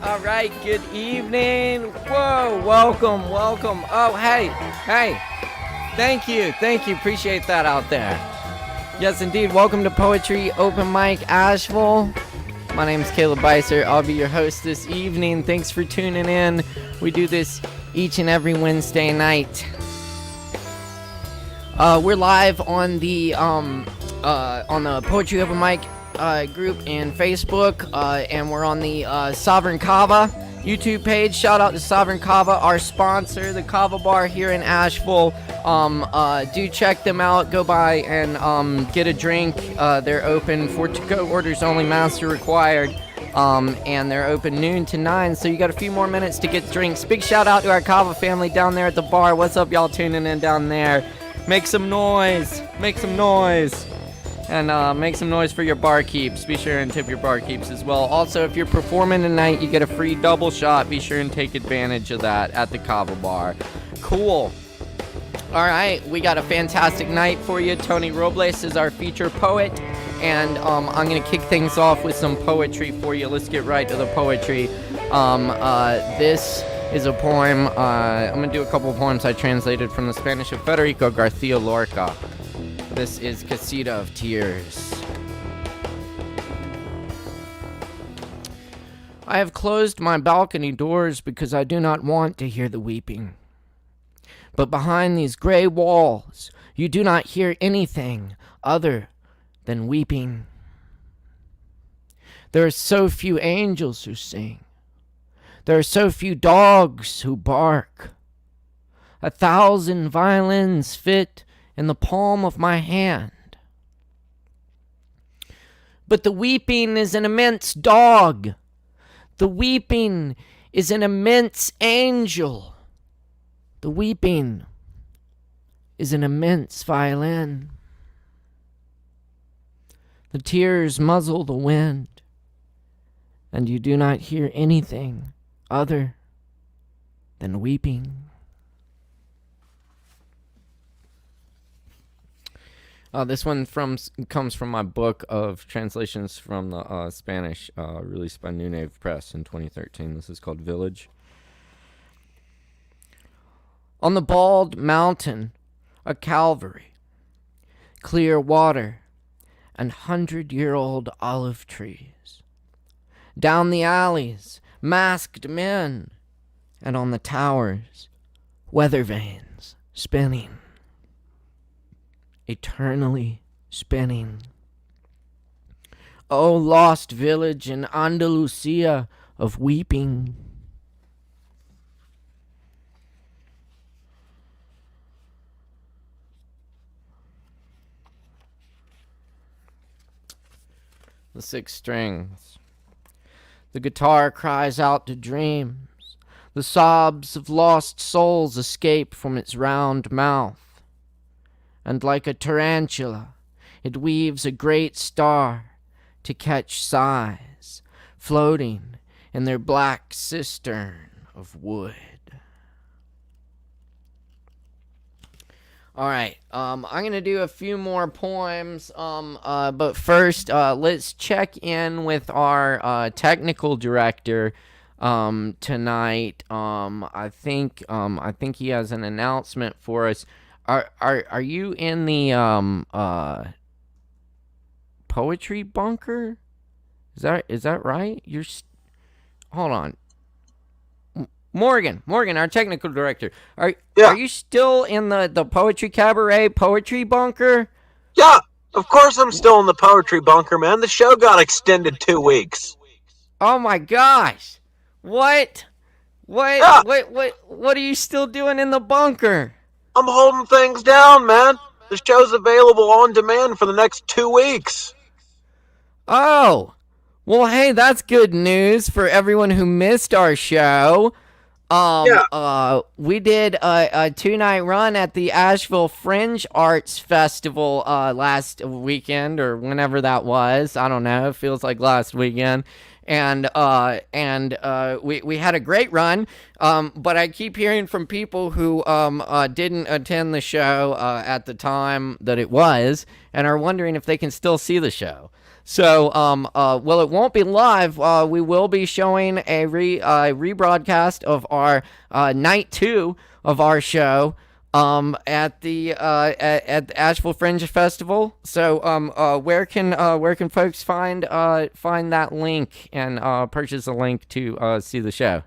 All right, good evening. Whoa, welcome. Oh, hey, thank you, appreciate that out there. Yes, indeed, welcome to Poetry Open Mic Asheville. My name is Caleb Beissert, I'll be your host this evening. Thanks for tuning in. We do this each and every Wednesday night. We're live on the Poetry Open Mic group and Facebook, and we're on the Sovereign Kava YouTube page. Shout out to Sovereign Kava, our sponsor, the Kava bar here in Asheville. Do check them out. Go by and get a drink. They're open for to-go orders only, master required. And they're open noon to 9, so you got a few more minutes to get drinks. Big shout out to our Kava family down there at the bar. What's up, y'all tuning in down there? Make some noise. And make some noise for your barkeeps. Be sure and tip your barkeeps as well. Also, if you're performing tonight, you get a free double shot. Be sure and take advantage of that at the Kava bar. Cool. All right, we got a fantastic night for you. Tony Robles is our feature poet, and I'm going to kick things off with some poetry for you. Let's get right to the poetry. This is a poem. I'm going to do a couple of poems I translated from the Spanish of Federico Garcia Lorca. This is Casita of Tears. I have closed my balcony doors because I do not want to hear the weeping. But behind these gray walls, you do not hear anything other than weeping. There are so few angels who sing. There are so few dogs who bark. 1,000 violins fit in the palm of my hand. But the weeping is an immense dog. The weeping is an immense angel. The weeping is an immense violin. The tears muzzle the wind, and you do not hear anything other than weeping. This one comes from my book of translations from the Spanish, released by New Nave Press in 2013. This is called Village. On the bald mountain, a Calvary, clear water, and 100-year-old olive trees. Down the alleys, masked men, and on the towers, weather vanes spinning. Eternally spinning. Oh, lost village in Andalusia of weeping. The six strings. The guitar cries out to dreams. The sobs of lost souls escape from its round mouth. And like a tarantula, it weaves a great star to catch sighs, floating in their black cistern of wood. All right, I'm going to do a few more poems, but first, let's check in with our technical director tonight. I think he has an announcement for us. Are you in the poetry bunker? Is that right? Hold on. Morgan, our technical director. Are you still in the Poetry Cabaret poetry bunker? Yeah, of course I'm still in the poetry bunker, man. The show got extended 2 weeks. Oh my gosh. What? Yeah. What are you still doing in the bunker? I'm holding things down, man. The show's available on demand for the next 2 weeks. Oh, well, hey, that's good news for everyone who missed our show. Yeah. We did a 2-night run at the Asheville Fringe Arts Festival last weekend or whenever that was. I don't know. It feels like last weekend. And we had a great run. But I keep hearing from people who didn't attend the show at the time that it was and are wondering if they can still see the show. So, well, it won't be live. We will be showing a rebroadcast of our night 2 of our show at the Asheville Fringe Festival. So, where can folks find that link and purchase a link to see the show?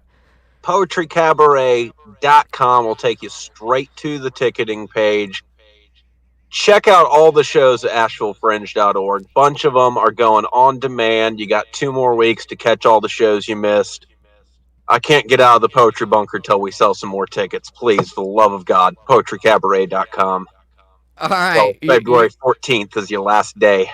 PoetryCabaret.com will take you straight to the ticketing page. Check out all the shows at AshevilleFringe.org. Bunch of them are going on demand. You got 2 more weeks to catch all the shows you missed. I can't get out of the Poetry Bunker till we sell some more tickets. Please, for the love of God, PoetryCabaret.com. All right. Well, February 14th is your last day.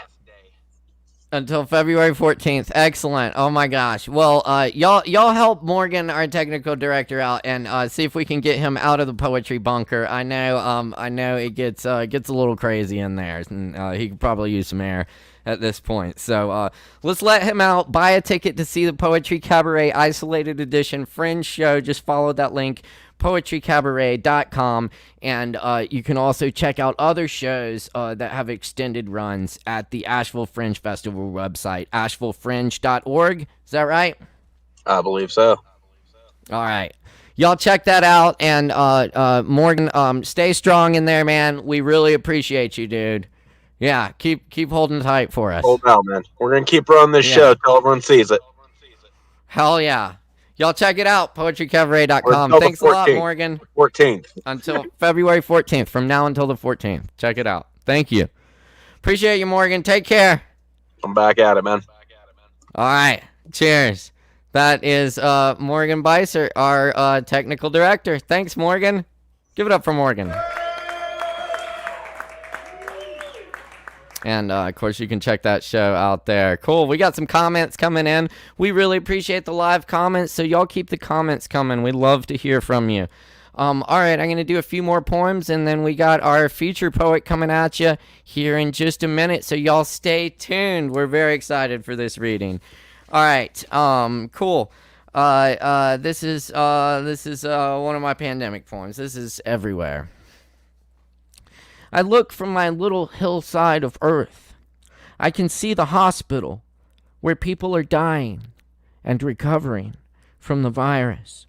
Until February 14th. Excellent. Oh my gosh. Well, y'all help Morgan, our technical director, out and see if we can get him out of the Poetry Bunker. I know it gets a little crazy in there, and he could probably use some air at this point. So let's let him out. Buy a ticket to see the Poetry Cabaret Isolated Edition Fringe show. Just follow that link, PoetryCabaret.com, and you can also check out other shows that have extended runs at the Asheville Fringe Festival website, ASHEViLLE.org. Is that right? I believe so. All right. Y'all check that out, and Morgan, stay strong in there, man. We really appreciate you, dude. Yeah, keep holding tight for us. Hold out, man. We're going to keep running this show till everyone sees it. Hell yeah. Y'all check it out, PoetryCabaret.com. Thanks a lot, Morgan. 14th. Until February 14th, from now until the 14th. Check it out. Thank you. Appreciate you, Morgan. Take care. I'm back at it, man. All right. Cheers. That is Morgan Beissert, our technical director. Thanks, Morgan. Give it up for Morgan. And, of course, you can check that show out there. Cool. We got some comments coming in. We really appreciate the live comments, so y'all keep the comments coming. We love to hear from you. All right, I'm going to do a few more poems, and then we got our feature poet coming at you here in just a minute, so y'all stay tuned. We're very excited for this reading. All right, cool. This is one of my pandemic poems. This is Everywhere. I look from my little hillside of earth. I can see the hospital where people are dying and recovering from the virus.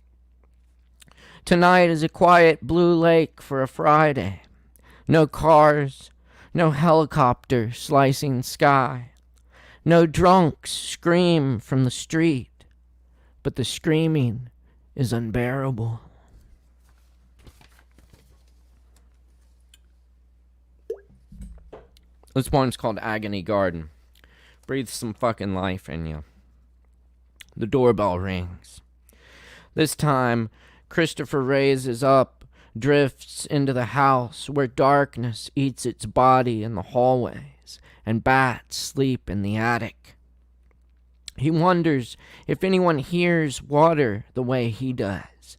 Tonight is a quiet blue lake for a Friday. No cars, no helicopter slicing sky. No drunks scream from the street, but the screaming is unbearable. This poem's called Agony Garden. Breathe some fucking life in you. The doorbell rings. This time, Christopher raises up, drifts into the house where darkness eats its body in the hallways and bats sleep in the attic. He wonders if anyone hears water the way he does.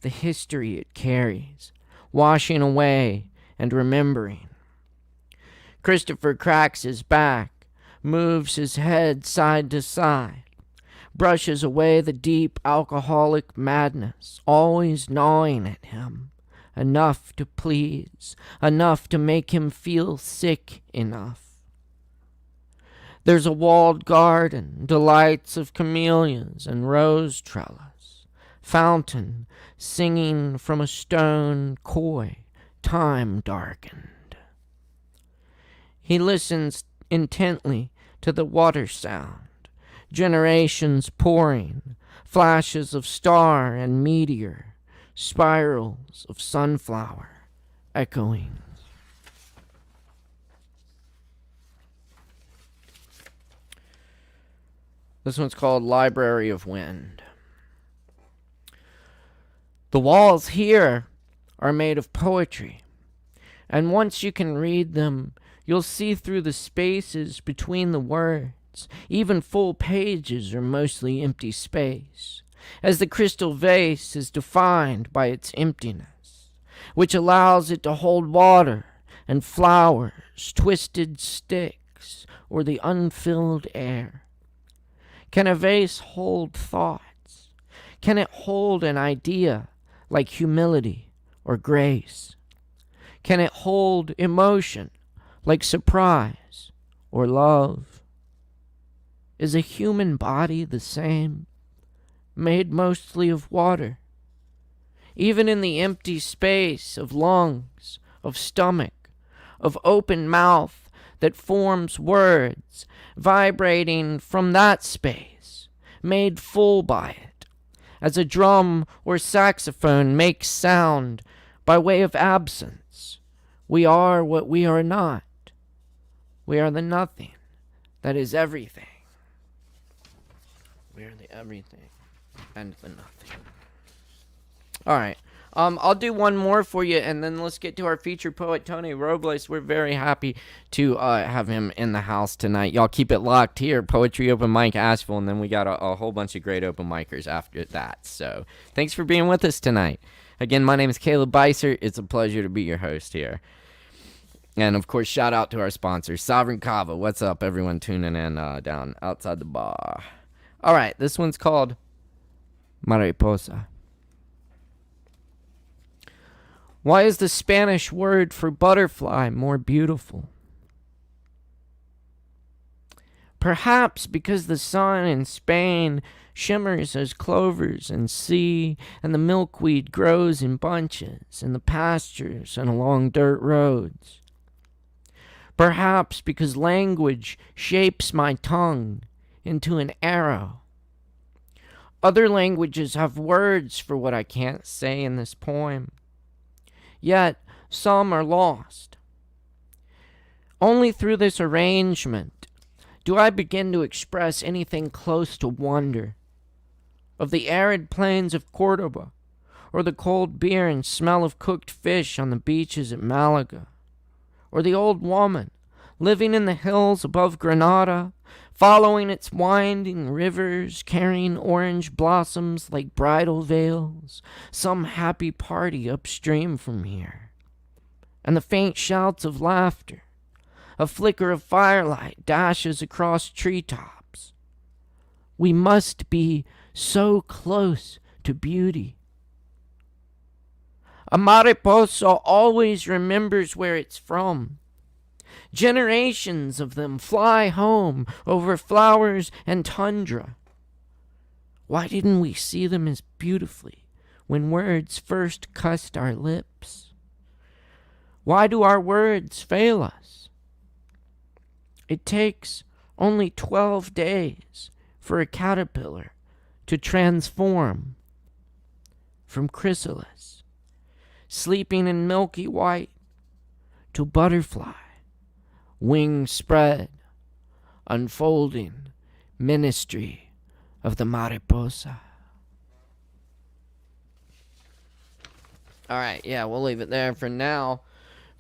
The history it carries, washing away and remembering. Christopher cracks his back, moves his head side to side, brushes away the deep alcoholic madness, always gnawing at him, enough to please, enough to make him feel sick enough. There's a walled garden, delights of camellias and rose trellis, fountain singing from a stone koi, time darkened. He listens intently to the water sound, generations pouring, flashes of star and meteor, spirals of sunflower echoing. This one's called Library of Wind. The walls here are made of poetry, and once you can read them, you'll see through the spaces between the words. Even full pages are mostly empty space. as the crystal vase is defined by its emptiness, which allows it to hold water and flowers, twisted sticks, or the unfilled air? Can a vase hold thoughts? Can it hold an idea like humility or grace? Can it hold emotion like surprise or love? Is a human body the same, made mostly of water? Even in the empty space of lungs, of stomach, of open mouth that forms words, vibrating from that space, made full by it, as a drum or saxophone makes sound by way of absence. We are what we are not. We are the nothing that is everything. We are the everything and the nothing. All right. I'll do one more for you, and then let's get to our featured poet, Tony Robles. We're very happy to have him in the house tonight. Y'all keep it locked here, Poetry Open Mic Asheville, and then we got a whole bunch of great open micers after that. So thanks for being with us tonight. Again, my name is Caleb Beissert. It's a pleasure to be your host here. And, of course, shout out to our sponsor, Sovereign Kava. What's up, everyone tuning in down outside the bar? All right, this one's called Mariposa. Why is the Spanish word for butterfly more beautiful? Perhaps because the sun in Spain shimmers as clovers in sea, and the milkweed grows in bunches in the pastures and along dirt roads. Perhaps because language shapes my tongue into an arrow. Other languages have words for what I can't say in this poem. Yet some are lost. Only through this arrangement do I begin to express anything close to wonder of the arid plains of Cordoba, or the cold beer and smell of cooked fish on the beaches at Malaga, or the old woman living in the hills above Granada, following its winding rivers, carrying orange blossoms like bridal veils, some happy party upstream from here. And the faint shouts of laughter, a flicker of firelight dashes across treetops. We must be so close to beauty. A mariposa always remembers where it's from. Generations of them fly home over flowers and tundra. Why didn't we see them as beautifully when words first cussed our lips? Why do our words fail us? It takes only 12 days for a caterpillar to transform from chrysalis, sleeping in milky white, to butterfly, wings spread, unfolding ministry of the mariposa. All right, yeah, we'll leave it there for now.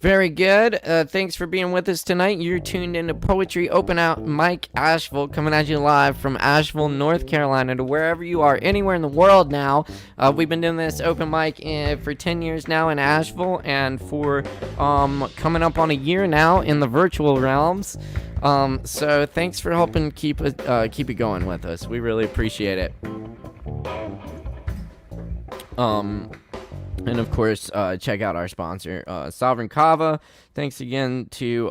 Very good. Thanks for being with us tonight. You're tuned into Poetry Open Out Mic Asheville, coming at you live from Asheville, North Carolina, to wherever you are, anywhere in the world now. We've been doing this open mic for 10 years now in Asheville, and for coming up on a year now in the virtual realms. So thanks for helping keep it going with us. We really appreciate it. And of course, check out our sponsor, Sovereign Kava. Thanks again to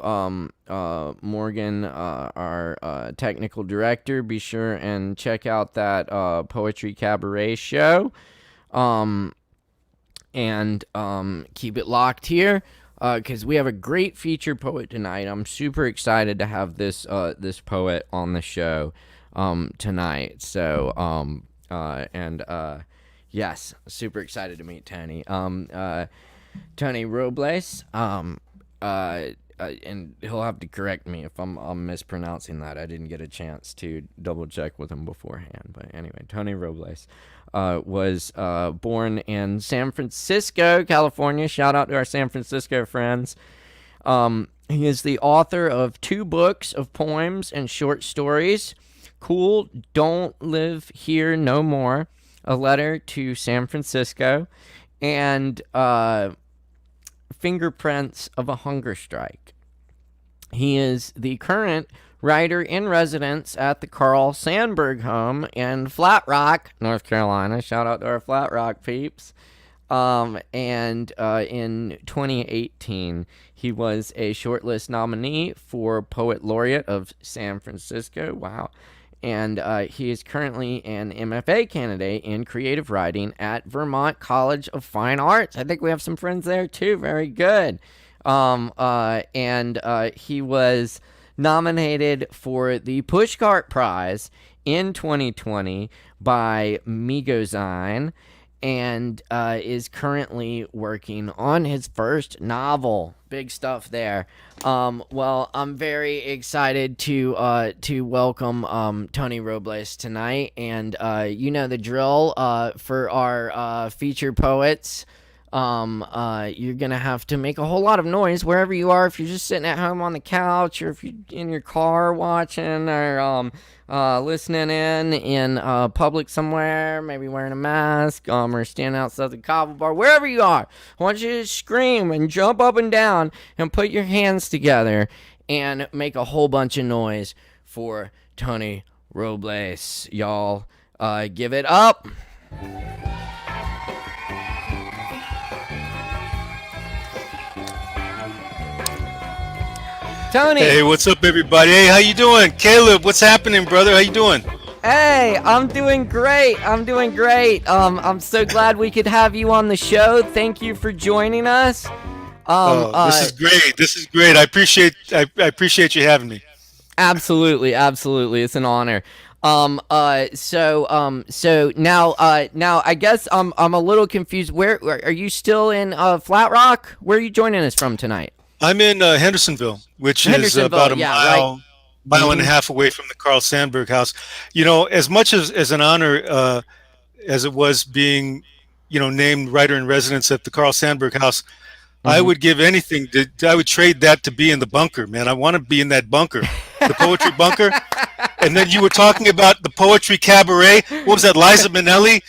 Morgan, our technical director. Be sure and check out that Poetry Cabaret show. And keep it locked here, because we have a great featured poet tonight. I'm super excited to have this poet on the show tonight. So, yes, super excited to meet Tony. Tony Robles. And he'll have to correct me if I'm mispronouncing that. I didn't get a chance to double check with him beforehand. But anyway, Tony Robles was born in San Francisco, California. Shout out to our San Francisco friends. He is the author of 2 books of poems and short stories. Cool, Don't Live Here No More. A Letter to San Francisco, and Fingerprints of a Hunger Strike. He is the current writer in residence at the Carl Sandburg home in Flat Rock, North Carolina. Shout out to our Flat Rock peeps. And in 2018, he was a shortlist nominee for Poet Laureate of San Francisco. Wow. And he is currently an MFA candidate in creative writing at Vermont College of Fine Arts. I think we have some friends there too. Very good. And he was nominated for the Pushcart Prize in 2020 by Migozine, and is currently working on his first novel. Big stuff there. Well, I'm very excited to welcome Tony Robles tonight, and you know the drill. For our feature poets, you're gonna have to make a whole lot of noise wherever you are. If you're just sitting at home on the couch, or if you're in your car watching, or listening in public somewhere, maybe wearing a mask, or standing outside the Kava bar, wherever you are, I want you to scream and jump up and down and put your hands together and make a whole bunch of noise for Tony Robles. Y'all, give it up. Tony. Hey, what's up, everybody? Hey, how you doing? Caleb, what's happening, brother? How you doing? Hey, I'm doing great. I'm so glad we could have you on the show. Thank you for joining us. This is great. I appreciate you having me. Absolutely. It's an honor. So now I guess I'm a little confused. Where are you still in Flat Rock? Where are you joining us from tonight? I'm in Hendersonville, which is about a mile and a half away from the Carl Sandburg house. You know, as much as an honor as it was being, named writer in residence at the Carl Sandburg house, I would give anything. I would trade that to be in the bunker, man. I want to be in that bunker, the poetry bunker. And then you were talking about the poetry cabaret. What was that, Liza Minnelli?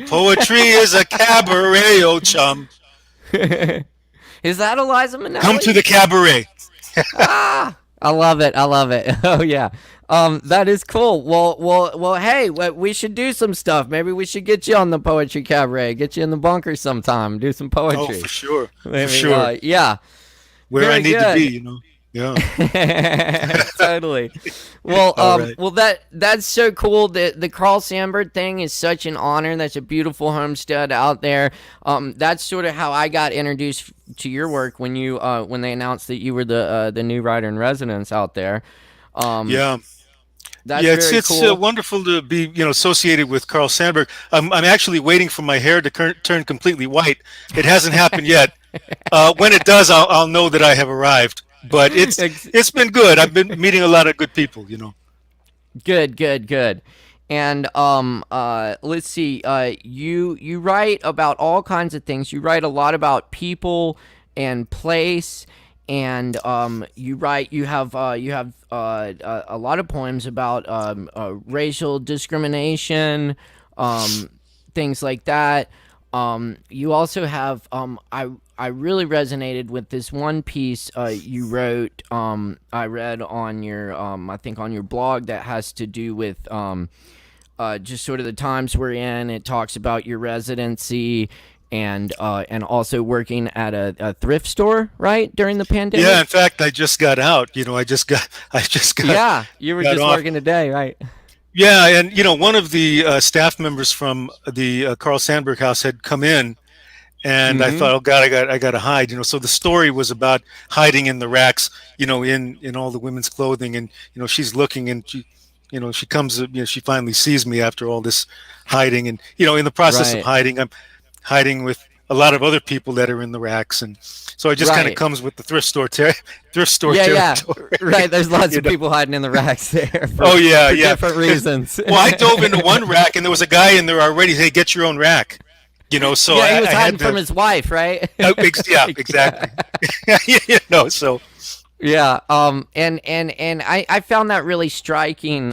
Poetry is a cabaret, oh chum. Is that Liza Minnelli? Come to the cabaret. I love it. Oh yeah. That is cool. Well. Hey, we should do some stuff. Maybe we should get you on the poetry cabaret. Get you in the bunker sometime. Do some poetry. Oh, for sure. Maybe, for sure. Yeah. Where Very I need good. to be, Yeah. Totally. Well, Right. well, that's so cool. The Carl Sandburg thing is such an honor. That's a beautiful homestead out there. That's sort of how I got introduced to your work when they announced that you were the new writer in residence out there. Yeah. That's Yeah, very it's cool. wonderful to be associated with Carl Sandburg. I'm actually waiting for my hair to turn completely white. It hasn't happened yet. When it does, I'll know that I have arrived. But it's been good. I've been meeting a lot of good people. Good. And let's see. You write about all kinds of things. You write a lot about people and place. And you have a lot of poems about racial discrimination, things like that. You also have I really resonated with this one piece you wrote. I read on your I think on your blog that has to do with just sort of the times we're in. It talks about your residency and also working at a thrift store, right, during the pandemic. Yeah, in fact, I just got out. I just got. Yeah, you were just off. working today, right? Yeah, and one of the staff members from the Carl Sandburg house had come in, and I thought, oh God, I got to hide. So the story was about hiding in the racks, in all the women's clothing, and she's looking, and she comes, she finally sees me after all this hiding, and in the process of hiding, I'm hiding with a lot of other people that are in the racks, and so it just kind of comes with the thrift store territory. Yeah, right. There's lots of people hiding in the racks there. For different reasons. Well, I dove into one rack, and there was a guy in there already. Hey, get your own rack. So yeah, he was hiding from his wife, right? Yeah, exactly. So Yeah, and I found that really striking,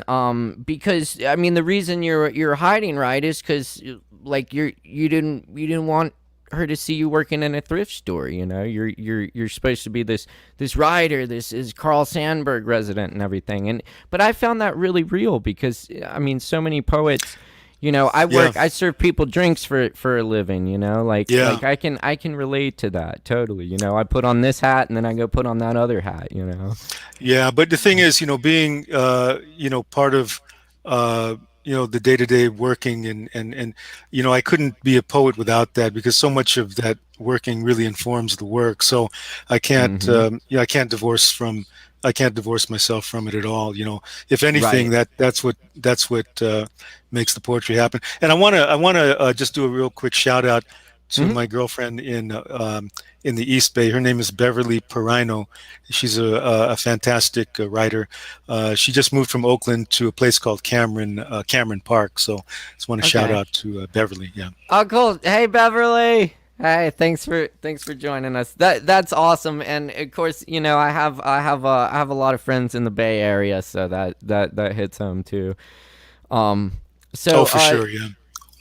because I mean the reason you're hiding, right, is because like you didn't want her to see you working in a thrift store. You know, you're supposed to be this writer, this is Carl Sandburg resident and everything, and but I found that really real because I mean so many poets. You know, Yeah, I serve people drinks for a living, you know, yeah. like I can relate to that totally. You know, I put on this hat and then I go put on that other hat, you know. Yeah, but the thing is, being part of the day-to-day working and I couldn't be a poet without that because so much of that working really informs the work. So Mhm. I can't divorce myself from it at all. If anything, Right. that's what makes the poetry happen. And I want to just do a real quick shout out to Mhm. my girlfriend in the East Bay. Her name is Beverly Perino. She's a fantastic writer. She just moved from Oakland to a place called Cameron Park. So just want to shout Okay. out to Beverly. Yeah. Oh, cool. Hey, Beverly. Hey, thanks for joining us. That's awesome. And of course, you know, I have a lot of friends in the Bay Area, so that hits home too. Um, Oh, so for sure. Yeah.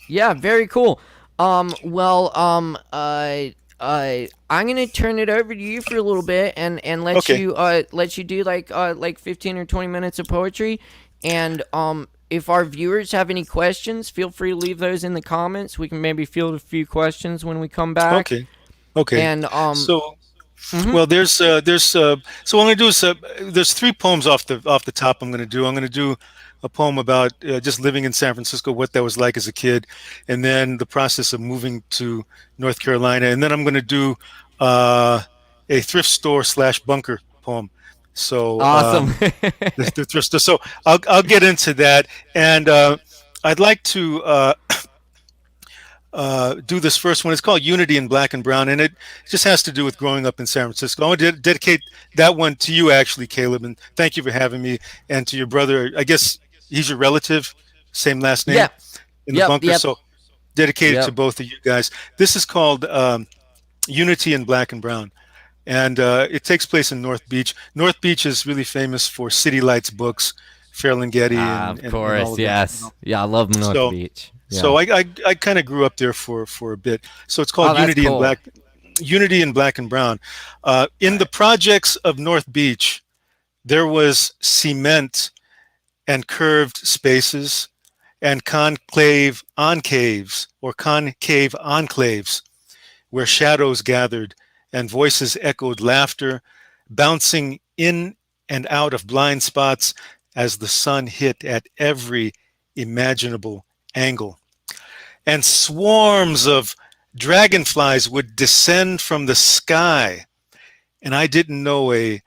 yeah, very cool. Well, I'm gonna turn it over to you for a little bit and Okay. let you do like 15 or 20 minutes of poetry, and if our viewers have any questions, feel free to leave those in the comments. We can maybe field a few questions when we come back. Okay. Okay. And So, mhm. well, so what I'm going to do is there's three poems off the top. I'm going to do a poem about just living in San Francisco, what that was like as a kid, and then the process of moving to North Carolina, and then I'm going to do uh, a thrift store slash bunker poem. So Awesome. the thrift store. So I'll get into that, and I'd like to do this first one. It's called Unity in Black and Brown, and it just has to do with growing up in San Francisco. I want to dedicate that one to you, actually, Caleb, and thank you for having me, and to your brother. I guess he's your relative, same last name, Yep. in the Yep. bunker. Yep. So dedicated to Yep. both of you guys. This is called Unity in Black and Brown. And it takes place in North Beach. North Beach is really famous for City Lights books, Ferlinghetti, Ah, and, of and, and all course. of that. Yes. Yeah, I love North So Beach. so Yeah. I kind of grew up there for a bit. So it's Oh, called that's cool. Unity in Black and Brown. In the projects of North Beach, there was cement and curved spaces and concave enclaves where shadows gathered and voices echoed laughter, bouncing in and out of blind spots as the sun hit at every imaginable angle. And swarms of dragonflies would descend from the sky. And I didn't know a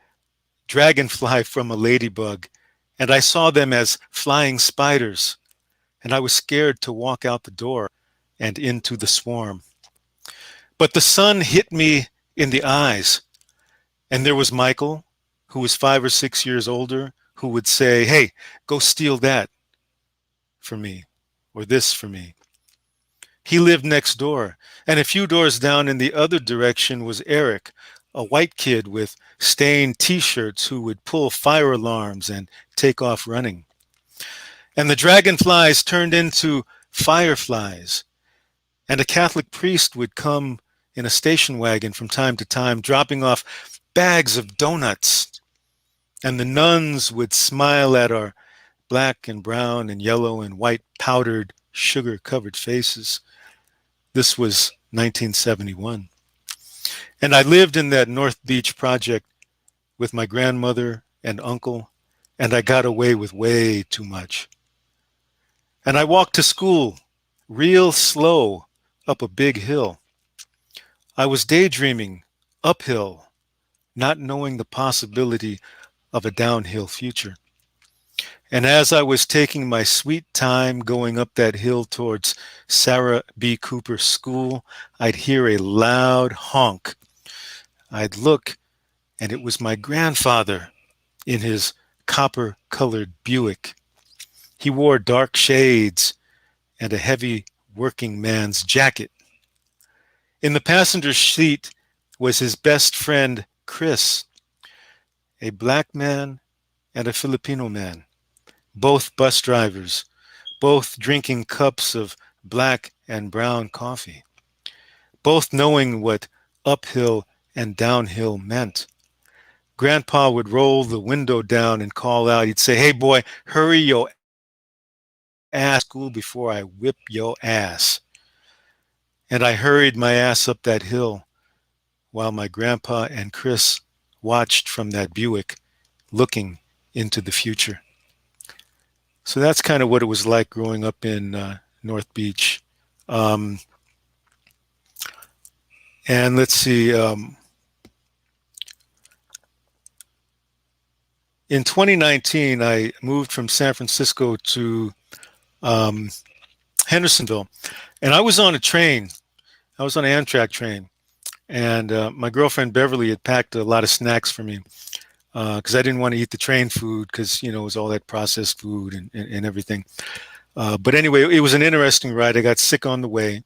dragonfly from a ladybug. And I saw them as flying spiders. And I was scared to walk out the door and into the swarm. But the sun hit me in the eyes. And there was Michael, who was 5 or 6 years older, who would say, "Hey, go steal that for me, or this for me." He lived next door, and a few doors down in the other direction was Eric, a white kid with stained t-shirts who would pull fire alarms and take off running. And the dragonflies turned into fireflies, and a Catholic priest would come in a station wagon from time to time, dropping off bags of donuts. And the nuns would smile at our black and brown and yellow and white powdered sugar covered faces. This was 1971. And I lived in that North Beach project with my grandmother and uncle, and I got away with way too much. And I walked to school real slow up a big hill. I was daydreaming uphill, not knowing the possibility of a downhill future. And as I was taking my sweet time going up that hill towards Sarah B. Cooper's school, I'd hear a loud honk. I'd look, and it was my grandfather in his copper-colored Buick. He wore dark shades and a heavy working man's jacket. In the passenger seat was his best friend, Chris, a black man and a Filipino man, both bus drivers, both drinking cups of black and brown coffee, both knowing what uphill and downhill meant. Grandpa would roll the window down and call out. He'd say, "Hey, boy, hurry your ass school before I whip your ass." And I hurried my ass up that hill while my grandpa and Chris watched from that Buick, looking into the future. So that's kind of what it was like growing up in North Beach. And let's see, in 2019, I moved from San Francisco to Hendersonville, and I was on a train. I was on an Amtrak train, and my girlfriend Beverly had packed a lot of snacks for me because I didn't want to eat the train food because, you know, it was all that processed food and everything. But anyway, it was an interesting ride. I got sick on the way.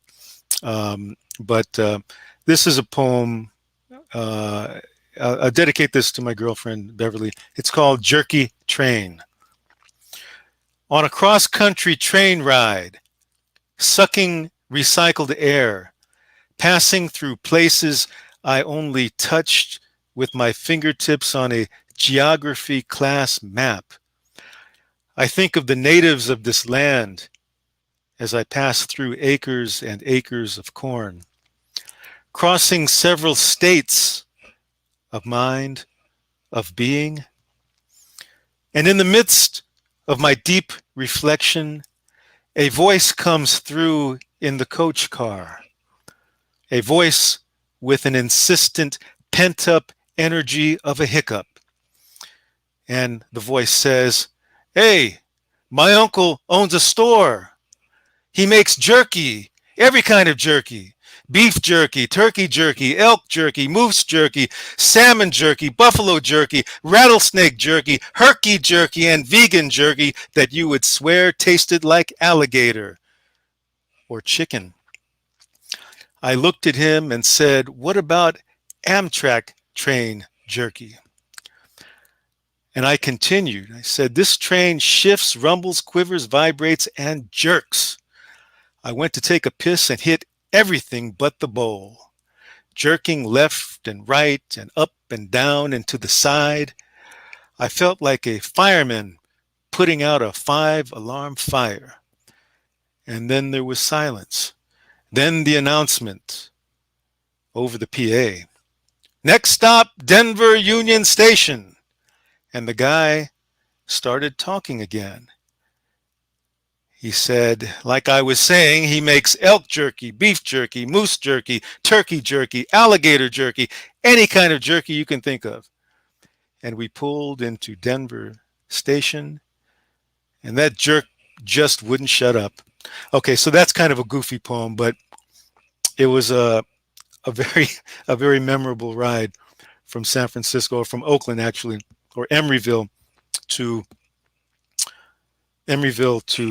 But this is a poem. I'll dedicate this to my girlfriend, Beverly. It's called Jerky Train. On a cross-country train ride, sucking recycled air, passing through places I only touched with my fingertips on a geography class map. I think of the natives of this land as I pass through acres and acres of corn, crossing several states of mind, of being. And in the midst of my deep reflection, a voice comes through in the coach car, a voice with an insistent pent-up energy of a hiccup. And the voice says, "Hey, my uncle owns a store. He makes jerky, every kind of jerky. Beef jerky, turkey jerky, elk jerky, moose jerky, salmon jerky, buffalo jerky, rattlesnake jerky, herky jerky, and vegan jerky that you would swear tasted like alligator or chicken." I looked at him and said, "What about Amtrak train jerky?" And I continued. I said, "This train shifts, rumbles, quivers, vibrates, and jerks." I went to take a piss and hit everything but the bowl, jerking left and right and up and down and to the side. I felt like a fireman putting out a 5-alarm fire. And then there was silence. Then the announcement over the PA. "Next stop, Denver Union Station." And the guy started talking again. He said, like I was saying, he makes elk jerky, beef jerky, moose jerky, turkey jerky, alligator jerky, any kind of jerky you can think of. And we pulled into Denver Station, and that jerk just wouldn't shut up. Okay, so that's kind of a goofy poem, but it was a very memorable ride from San Francisco, or from Oakland actually, or Emeryville to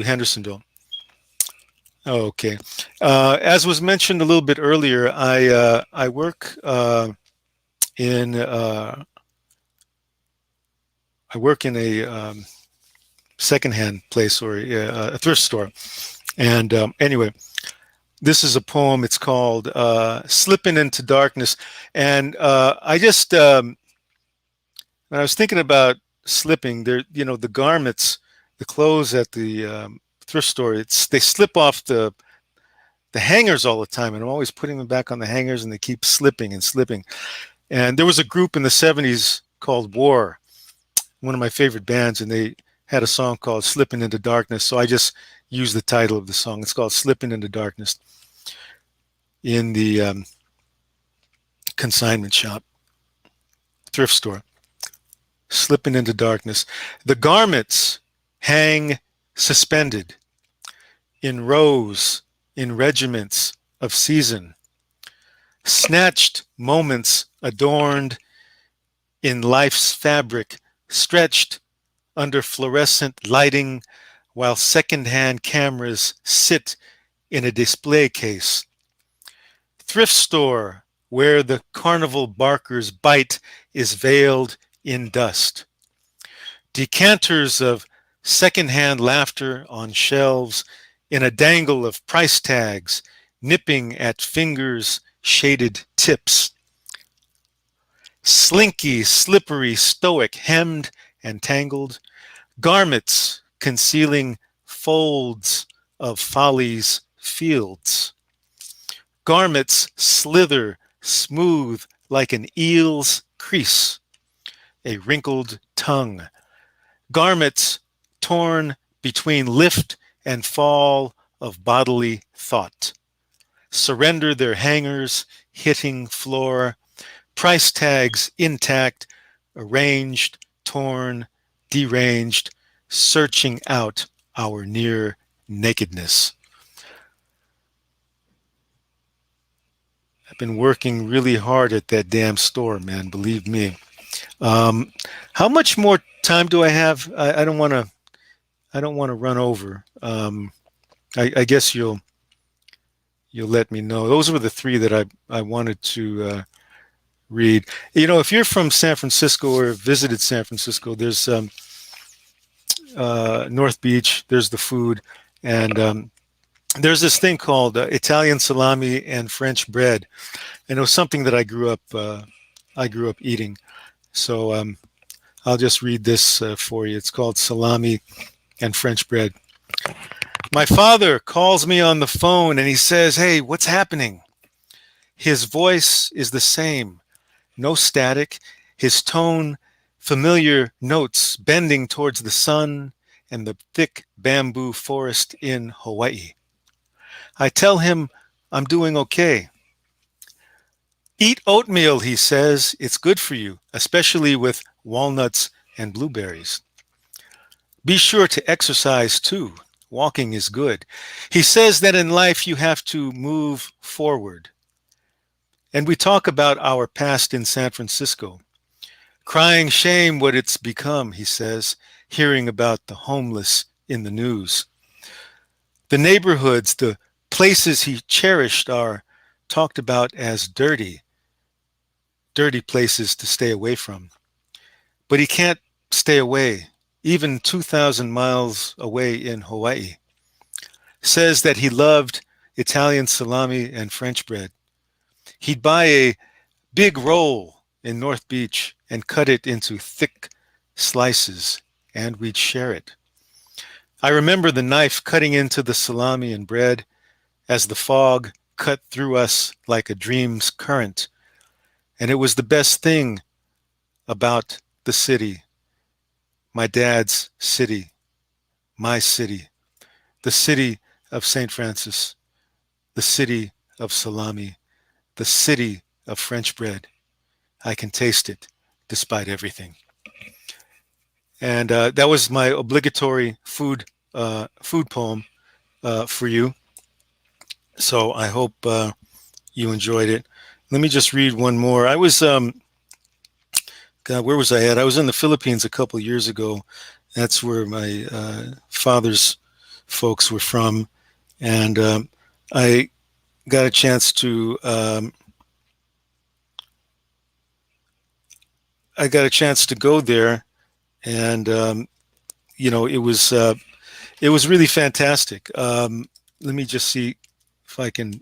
Hendersonville. Okay, as was mentioned a little bit earlier, I work in a secondhand place, or a thrift store. And anyway, this is a poem. It's called "Slipping into Darkness." And I just, when I was thinking about slipping, there, you know, the garments, the clothes at the thrift store, they slip off the hangers all the time, and I'm always putting them back on the hangers, and they keep slipping and slipping. And there was a group in the 70s called War, one of my favorite bands, and they had a song called "Slipping into Darkness." So I just used the title of the song. It's called "Slipping into Darkness" in the consignment shop, thrift store. Slipping into darkness. The garments hang suspended in rows, in regiments of season. Snatched moments adorned in life's fabric, stretched under fluorescent lighting, while secondhand cameras sit in a display case. Thrift store where the carnival barker's bite is veiled in dust. Decanters of secondhand laughter on shelves in a dangle of price tags, nipping at fingers' shaded tips. Slinky, slippery, stoic, hemmed and tangled, garments concealing folds of folly's fields. Garments slither smooth like an eel's crease, a wrinkled tongue. Garments torn between lift and fall of bodily thought. Surrender their hangers, hitting floor, price tags intact, arranged, torn, deranged, searching out our near nakedness. I've been working really hard at that damn store, man, believe me. How much more time do I have? I don't want to run over. I guess you'll let me know. Those were the three that I wanted to read. You know, if you're from San Francisco or visited San Francisco, there's North Beach, there's the food, and there's this thing called Italian salami and French bread, and it was something that I grew up eating. So I'll just read this for you. It's called Salami and French Bread. My father calls me on the phone and he says, "Hey, what's happening?" His voice is the same, no static. His tone, familiar notes bending towards the sun and the thick bamboo forest in Hawaii. I tell him I'm doing okay. Eat oatmeal, he says. It's good for you, especially with walnuts and blueberries. Be sure to exercise too. Walking is good. He says that in life you have to move forward. And we talk about our past in San Francisco. Crying shame what it's become, he says, hearing about the homeless in the news. The neighborhoods, the places he cherished are talked about as dirty places to stay away from. But he can't stay away, even 2,000 miles away in Hawaii. Says that he loved Italian salami and French bread. He'd buy a big roll in North Beach and cut it into thick slices, and we'd share it. I remember the knife cutting into the salami and bread as the fog cut through us like a dream's current. And it was the best thing about the city, my dad's city, my city, the city of St. Francis, the city of salami, the city of French bread. I can taste it despite everything. And that was my obligatory food poem for you. So I hope you enjoyed it. Let me just read one more. I was, God, where was I at? I was in the Philippines a couple of years ago. That's where my father's folks were from. And I got a chance to go there, and you know, it was really fantastic. Let me just see if I can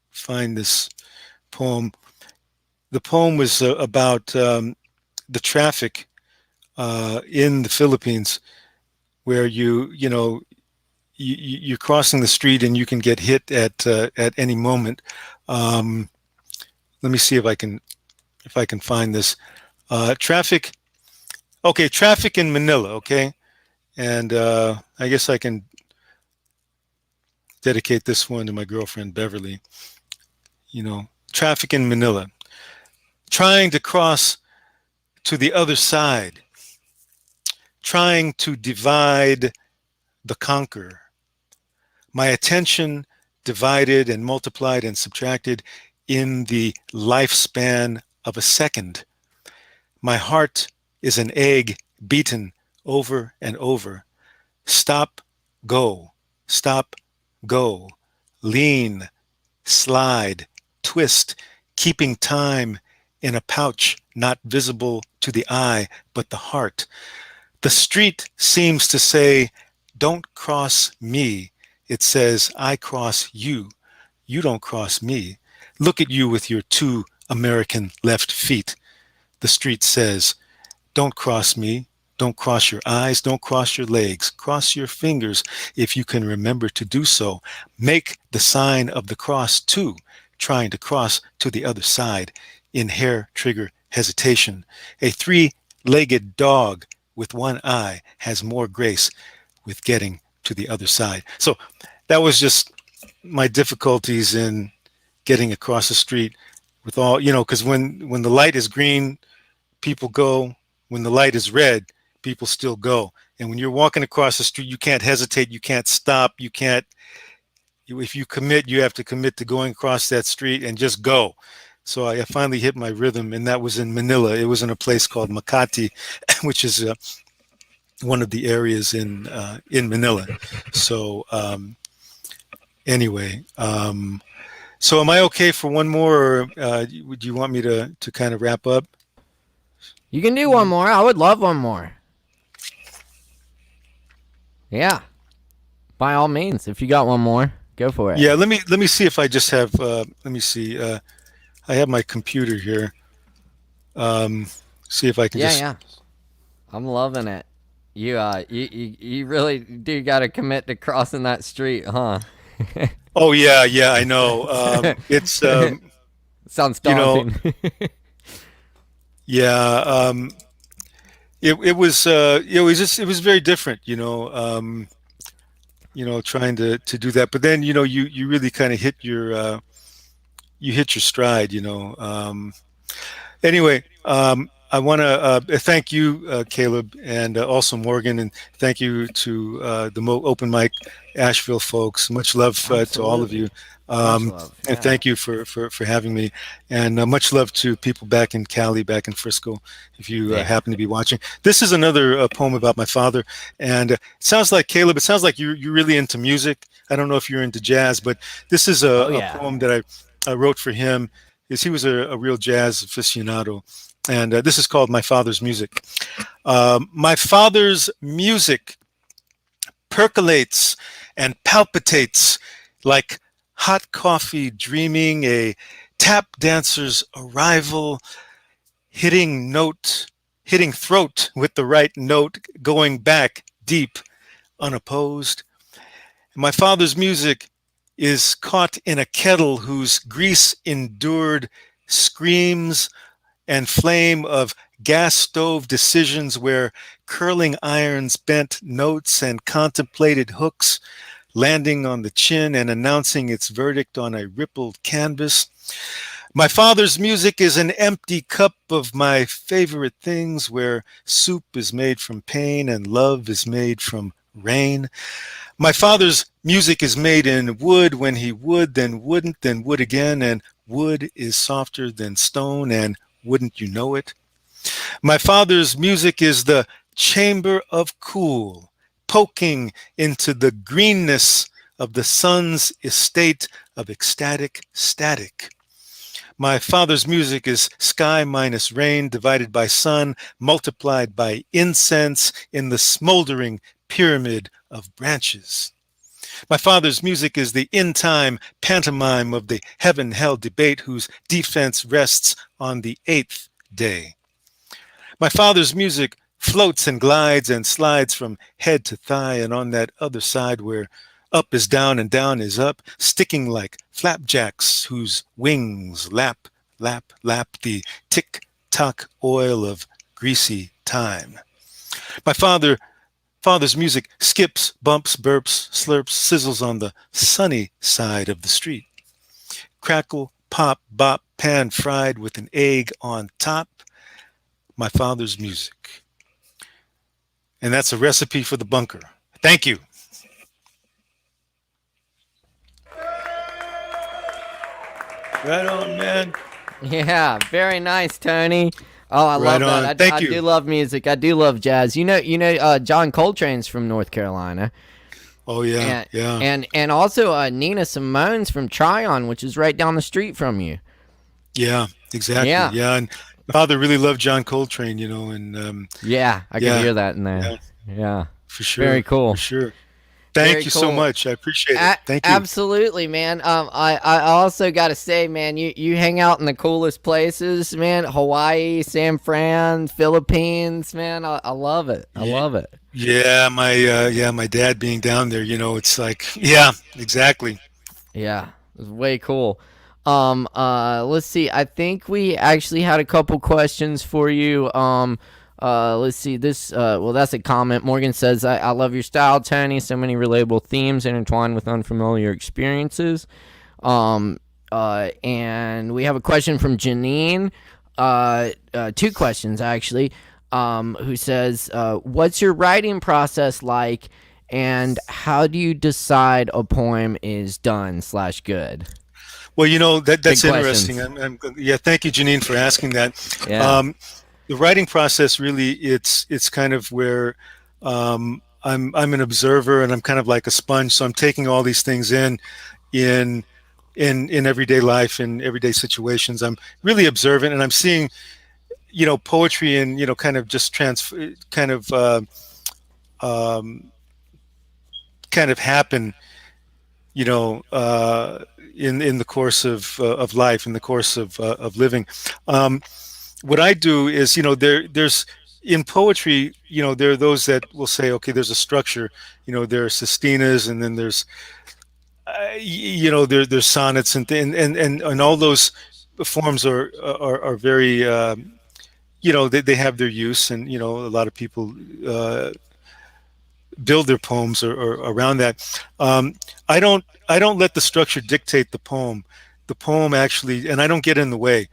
find this poem. The poem was about the traffic in the Philippines, where you're crossing the street and you can get hit at any moment. Let me see if I can find this. Traffic. Okay, traffic in Manila. Okay, and I guess I can dedicate this one to my girlfriend Beverly. You know, traffic in Manila. Trying to cross to the other side. Trying to divide the conquer. My attention divided and multiplied and subtracted in the lifespan of a second. My heart is an egg beaten over and over. Stop, go, stop, go, lean, slide, twist, keeping time in a pouch not visible to the eye, but the heart. The street seems to say, don't cross me. It says, I cross you. You don't cross me. Look at you with your 2 American left feet. The street says, don't cross me. Don't cross your eyes. Don't cross your legs. Cross your fingers if you can remember to do so. Make the sign of the cross too, trying to cross to the other side in hair trigger hesitation. A 3-legged dog with 1 eye has more grace with getting to the other side. So that was just my difficulties in getting across the street with all, because when the light is green, people go. When the light is red, people still go. And when you're walking across the street, you can't hesitate. You can't stop. If you commit, you have to commit to going across that street and just go. So I finally hit my rhythm, and that was in Manila. It was in a place called Makati, which is one of the areas in Manila. So anyway, so am I okay for one more, or would you want me to kind of wrap up? You can do one more. I would love one more. Yeah. By all means, if you got one more, go for it. Yeah, let me see if I just have. Let me see. I have my computer here. See if I can just. Yeah. I'm loving it. You really do got to commit to crossing that street, huh? Oh yeah, I know. It's sounds daunting. Yeah. It was very different, trying to do that. But then, you really kind of hit your stride, Anyway, I want to thank you, Caleb, and also Morgan, and thank you to the Open Mic Asheville folks. Much love to all of you. And thank you for having me, and much love to people back in Cali, back in Frisco, if you happen to be watching. This is another poem about my father, and it sounds like, Caleb, it sounds like you're really into music. I don't know if you're into jazz, but this is a poem that I wrote for him. He was a real jazz aficionado, and this is called My Father's Music. My father's music percolates and palpitates like hot coffee dreaming a tap dancer's arrival, hitting throat with the right note, going back deep, unopposed. My father's music is caught in a kettle whose grease-endured screams and flame of gas stove decisions where curling irons bent notes and contemplated hooks, landing on the chin and announcing its verdict on a rippled canvas. My father's music is an empty cup of my favorite things where soup is made from pain and love is made from rain. My father's music is made in wood when he would, then wouldn't, then would again, and wood is softer than stone, and wouldn't you know it? My father's music is the chamber of cool, poking into the greenness of the sun's estate of ecstatic static. My father's music is sky minus rain divided by sun, multiplied by incense in the smoldering pyramid of branches. My father's music is the in-time pantomime of the heaven-hell debate whose defense rests on the 8th day. My father's music floats and glides and slides from head to thigh, and on that other side where up is down and down is up, sticking like flapjacks whose wings lap, lap, lap the tick-tock oil of greasy time. My father's music skips, bumps, burps, slurps, sizzles on the sunny side of the street. Crackle, pop, bop, pan fried with an egg on top. My father's music. And that's a recipe for the bunker. Thank you. Right on, man. Yeah, very nice, Tony. Oh, I love that. Thank you. I do love music. I do love jazz. You know, John Coltrane's from North Carolina. Oh yeah, and also Nina Simone's from Tryon, which is right down the street from you. Yeah, exactly. Yeah, and father really loved John Coltrane, and Yeah, I can hear that in there. Yeah, for sure. Very cool. For sure. Thank you so much. I appreciate it. Thank you. Absolutely, man. I also got to say, man, you hang out in the coolest places, man. Hawaii, San Fran, Philippines, man. I love it. I love it. Yeah, my dad being down there, it's like, yeah, exactly. Yeah, it was way cool. Let's see. I think we actually had a couple questions for you. Let's see this. Well, that's a comment. Morgan says, I love your style, Tony. So many relatable themes intertwined with unfamiliar experiences. And we have a question from Janine. Two questions, actually. Who says, what's your writing process like? And how do you decide a poem is done/good? Well, that's interesting. Yeah, thank you, Janine, for asking that. Yeah. The writing process really, it's kind of where I'm an observer, and I'm kind of like a sponge. So I'm taking all these things in everyday life, in everyday situations. I'm really observant, and I'm seeing, poetry and kind of just kind of happen, in the course of life, in the course of living. What I do is, there's in poetry, there are those that will say, okay, there's a structure, there are sestinas, and then there's, there's sonnets and all those forms are very, they have their use, and a lot of people build their poems or around that. I don't let the structure dictate the poem. The poem actually, and I don't get in the way.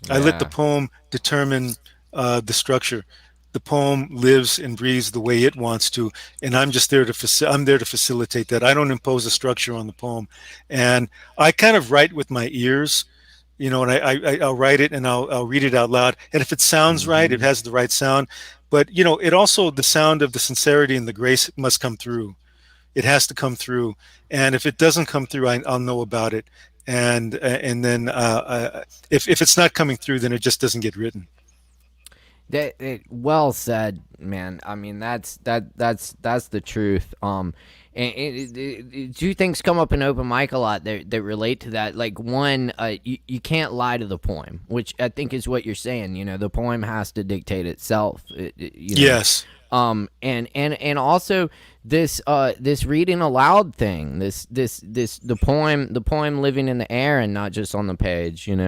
I let the poem determine the structure. The poem lives and breathes the way it wants to, and I'm just there I'm there to facilitate that. I don't impose a structure on the poem, and I kind of write with my ears, and I'll write it and I'll read it out loud. And if it sounds right, it has the right sound. But it also, the sound of the sincerity and the grace must come through. It has to come through, and if it doesn't come through, I'll know about it. And then if it's not coming through, then it just doesn't get written. Well said, man. I mean, that's the truth. And two things come up in open mic a lot that relate to that. Like, one, you can't lie to the poem, which I think is what you're saying. The poem has to dictate itself. Yes. And also this reading aloud thing, the poem living in the air and not just on the page. And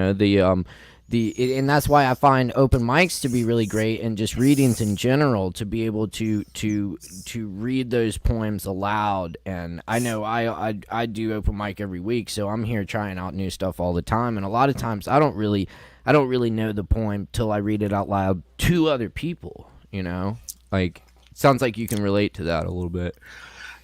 that's why I find open mics to be really great, and just readings in general, to be able to read those poems aloud. And I know I do open mic every week, so I'm here trying out new stuff all the time. And a lot of times I don't really know the poem till I read it out loud to other people. Like, it sounds like you can relate to that a little bit.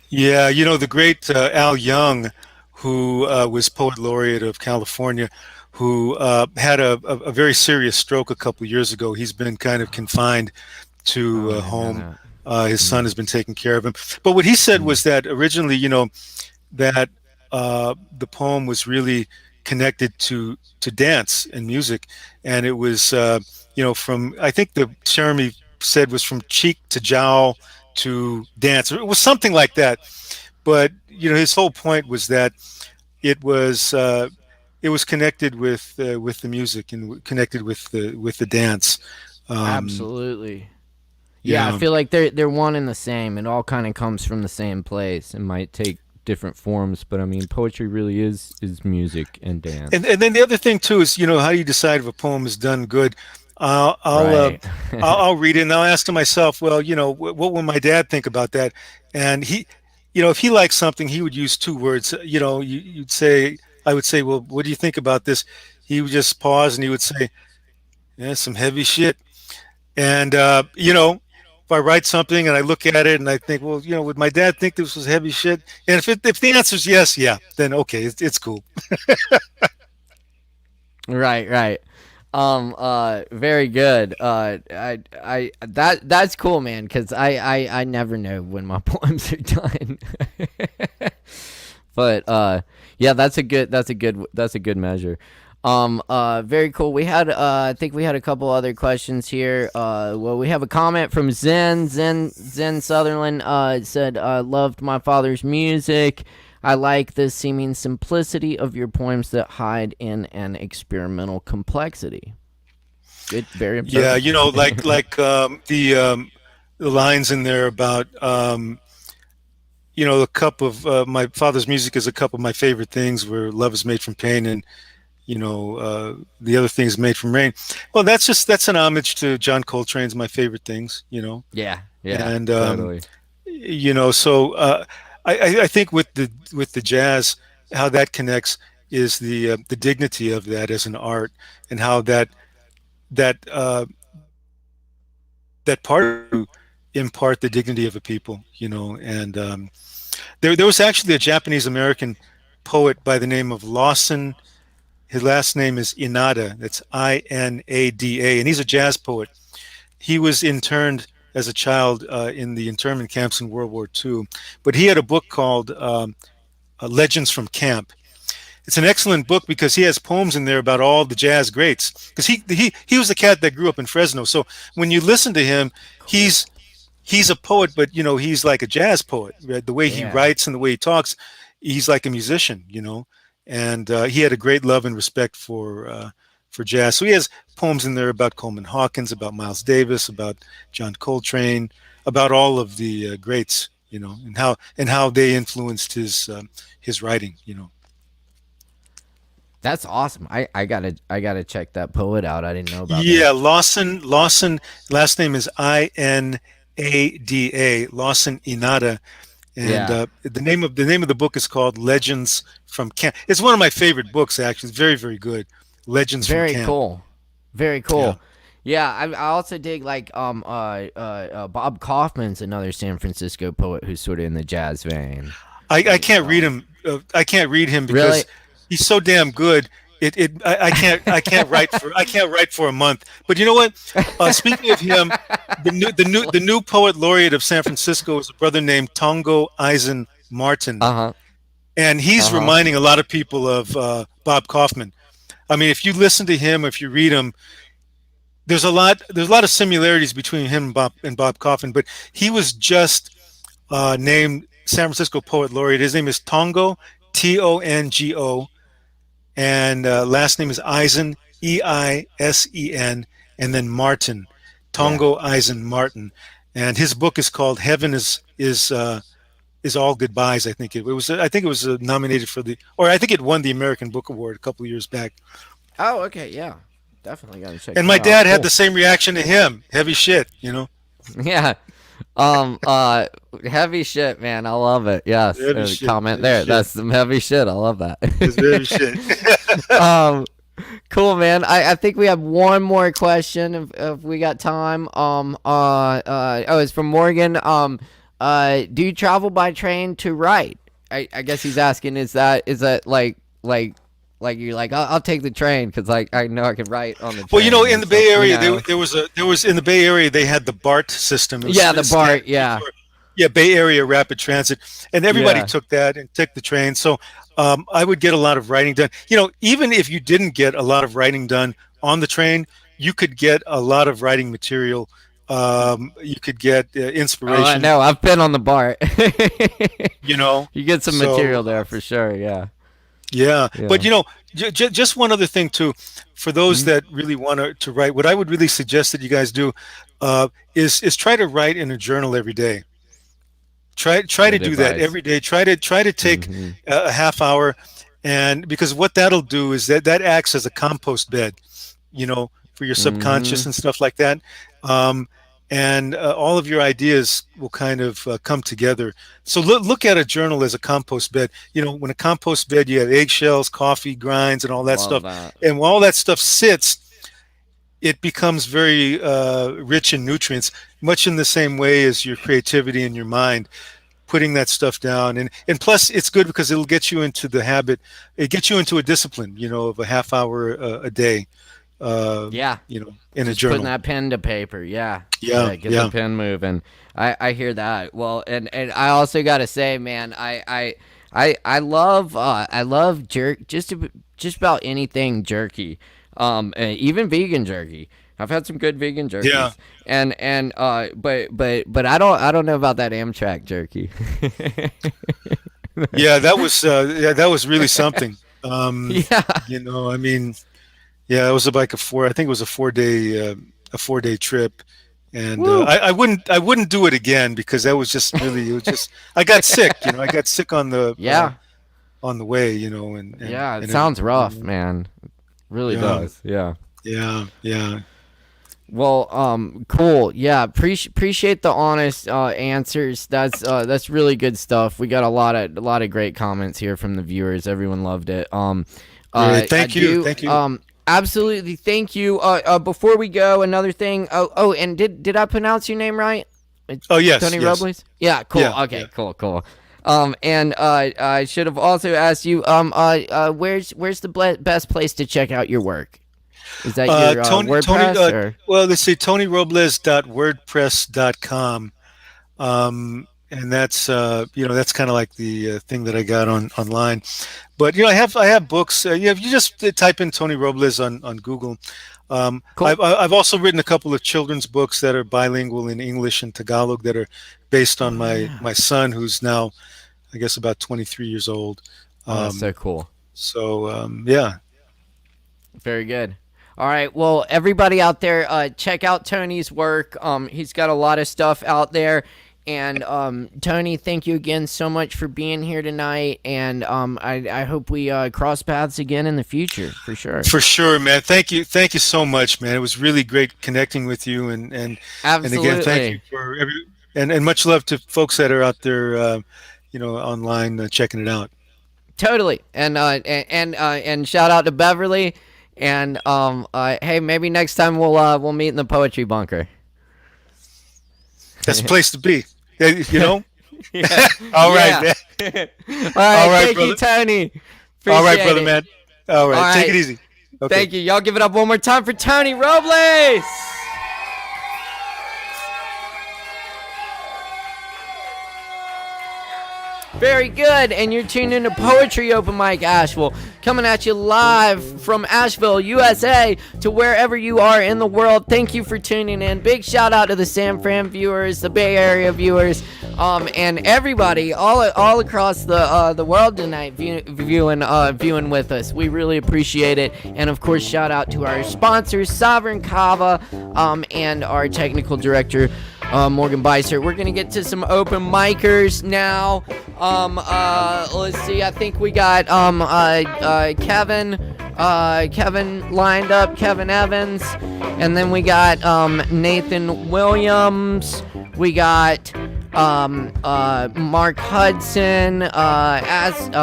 Yeah, the great Al Young, who was poet laureate of California, who had a very serious stroke a couple of years ago. He's been kind of confined to home. His son has been taking care of him. But what he said was that originally, that the poem was really connected to dance and music, and it was, from, I think the term he said was from cheek to jowl to dance. It was something like that. But his whole point was that it was connected with the music and connected with the dance. Absolutely. Yeah, I feel like they're one and the same. It all kind of comes from the same place. It might take different forms, but I mean, poetry really is music and dance. And then the other thing too is, how do you decide if a poem is done good? I'll read it and I'll ask to myself, well, what will my dad think about that? And he, if he likes something, he would use two words. You'd say, I would say, well, what do you think about this? He would just pause and he would say, yeah, some heavy shit. And, if I write something and I look at it and I think, well, would my dad think this was heavy shit? And if the answer is yes, yeah, then okay, it's cool. Right. Very good. That's cool, man, because I never know when my poems are done. But yeah, that's a good measure. Very cool. We had, I think we had a couple other questions here. Well, we have a comment from Zen Sutherland. It said, loved my father's music. I like the seeming simplicity of your poems that hide in an experimental complexity. Good, very observant. Yeah, you know, like the lines in there about you know, a cup of my father's music is a cup of my favorite things, where love is made from pain, and you know, the other thing is made from rain. Well, that's an homage to John Coltrane's My Favorite Things, you know. Yeah, And totally. you know, so I think with the jazz, how that connects is the dignity of that as an art, and how that that part to impart the dignity of a people, you know. And there was actually a Japanese American poet by the name of Lawson. His last name is Inada. That's Inada, and he's a jazz poet. He was interned as a child in the internment camps in World War II, but he had a book called Legends from Camp. It's an excellent book because he has poems in there about all the jazz greats. Because he was a cat that grew up in Fresno, so when you listen to him, he's a poet, but you know, he's like a jazz poet. Right? The way he writes and the way he talks, he's like a musician, you know. And he had a great love and respect for jazz. So he has poems in there about Coleman Hawkins, about Miles Davis, about John Coltrane, about all of the greats, you know, and how they influenced his writing, you know. That's awesome. I gotta check that poet out. I didn't know about that. Yeah, Lawson. Last name is Inada. Lawson Inada. And the name of the book is called Legends from Camp. It's one of my favorite books, actually. It's very, very good. Legends from Camp. Very cool. Very cool. Yeah, I also dig like Bob Kaufman's another San Francisco poet who's sort of in the jazz vein. I can't read him. I can't read him because Really? he's so damn good. I can't write for a month. But you know what? Speaking of him, the new poet laureate of San Francisco is a brother named Tongo Eisen Martin, and he's reminding a lot of people of Bob Kaufman. I mean, if you listen to him, if you read him, there's a lot of similarities between him and Bob Kaufman. But he was just named San Francisco poet laureate. His name is Tongo, Tongo. And last name is Eisen, Eisen, and then Martin, Tongo Eisen Martin. And his book is called Heaven is All Goodbyes. I think it was nominated for I think it won the American Book Award a couple of years back. Oh, okay, yeah, definitely gotta check. And my dad had the same reaction to him. Heavy shit, you know. Yeah. Heavy shit, man. I love it. Yes. There's a comment there. Shit. That's some heavy shit. I love that. It's heavy shit. Cool, man. I think we have one more question if we got time. It's from Morgan. Do you travel by train to write? I guess he's asking, is that like you're like, I'll take the train because like I know I can write on the train. Well, you know, in the Bay Area, there was in the Bay Area they had the BART system. The BART, yeah. Yeah, Bay Area Rapid Transit, and everybody took that and took the train. So I would get a lot of writing done. You know, even if you didn't get a lot of writing done on the train, you could get a lot of writing material. You could get inspiration. Oh, I know. I've been on the BART. You know, you get some material there for sure. Yeah. Yeah, but you know, just one other thing too, for those that really want to write, what I would really suggest that you guys do is try to write in a journal every day. Try to do that every day. Try to take a half hour, and because what that'll do is that acts as a compost bed, you know, for your subconscious and stuff like that. And all of your ideas will kind of come together. So look at a journal as a compost bed. You know, when a compost bed, you have eggshells, coffee grinds, and all that stuff. And when all that stuff sits, it becomes very rich in nutrients, much in the same way as your creativity and your mind. Putting that stuff down, and plus it's good because it'll get you into the habit. It gets you into a discipline, you know, of a half hour a day. You know, in a journal. Putting that pen to paper, get the pen moving. I hear that. Well, and I also got to say, man, I I love just about anything jerky, even vegan jerky. I've had some good vegan jerky. Yeah. But I don't know about that Amtrak jerky. Yeah, that was really something. Yeah. I mean, yeah, it was like I think it was a 4-day trip, and I wouldn't do it again because that was just really, it was just, I got sick. I got sick on the on the way. And Yeah, it and sounds rough, man. It really does. Yeah. Yeah. Well, cool. Yeah, appreciate the honest answers. That's really good stuff. We got a lot of great comments here from the viewers. Everyone loved it. Thank you. Absolutely, thank you. Before we go, another thing. And did I pronounce your name right? Oh, yes. Tony yes. Robles. Yeah, cool. Yeah, Okay, yeah. cool. And I should have also asked you. Where's the best place to check out your work? Is that your WordPress? Or? Well, let's see, TonyRobles.wordpress.com. And that's that's kind of like the thing that I got online. But I have books. If you just type in Tony Robles on Google. Cool. I've also written a couple of children's books that are bilingual in English and Tagalog that are based on my son, who's now, I guess, about 23 years old. That's so cool. So yeah. Very good. All right, well, everybody out there, check out Tony's work. He's got a lot of stuff out there. And Tony, thank you again so much for being here tonight. And I hope we cross paths again in the future, for sure. For sure, man. Thank you so much, man. It was really great connecting with you. And Absolutely. And again, thank you for and much love to folks that are out there, online checking it out. Totally. And shout out to Beverly. And hey, maybe next time we'll meet in the poetry bunker. That's the place to be. Yeah. All right, man. All right, thank you, Tony. Appreciate all right, brother, it. man. All right, take it easy. Okay. Thank you. Y'all give it up one more time for Tony Robles. Very good, and you're tuned into Poetry Open Mic Asheville, coming at you live from Asheville, USA, to wherever you are in the world. Thank you for tuning in. Big shout out to the San Fran viewers, the Bay Area viewers, and everybody all across the world tonight viewing with us. We really appreciate it, and of course, shout out to our sponsors, Sovereign Kava, and our technical director, Morgan Beissert. We're gonna get to some open micers now. Let's see. I think we got Kevin lined up. Kevin Evans, and then we got Nathan Williams. We got Mark Hudson, Ashley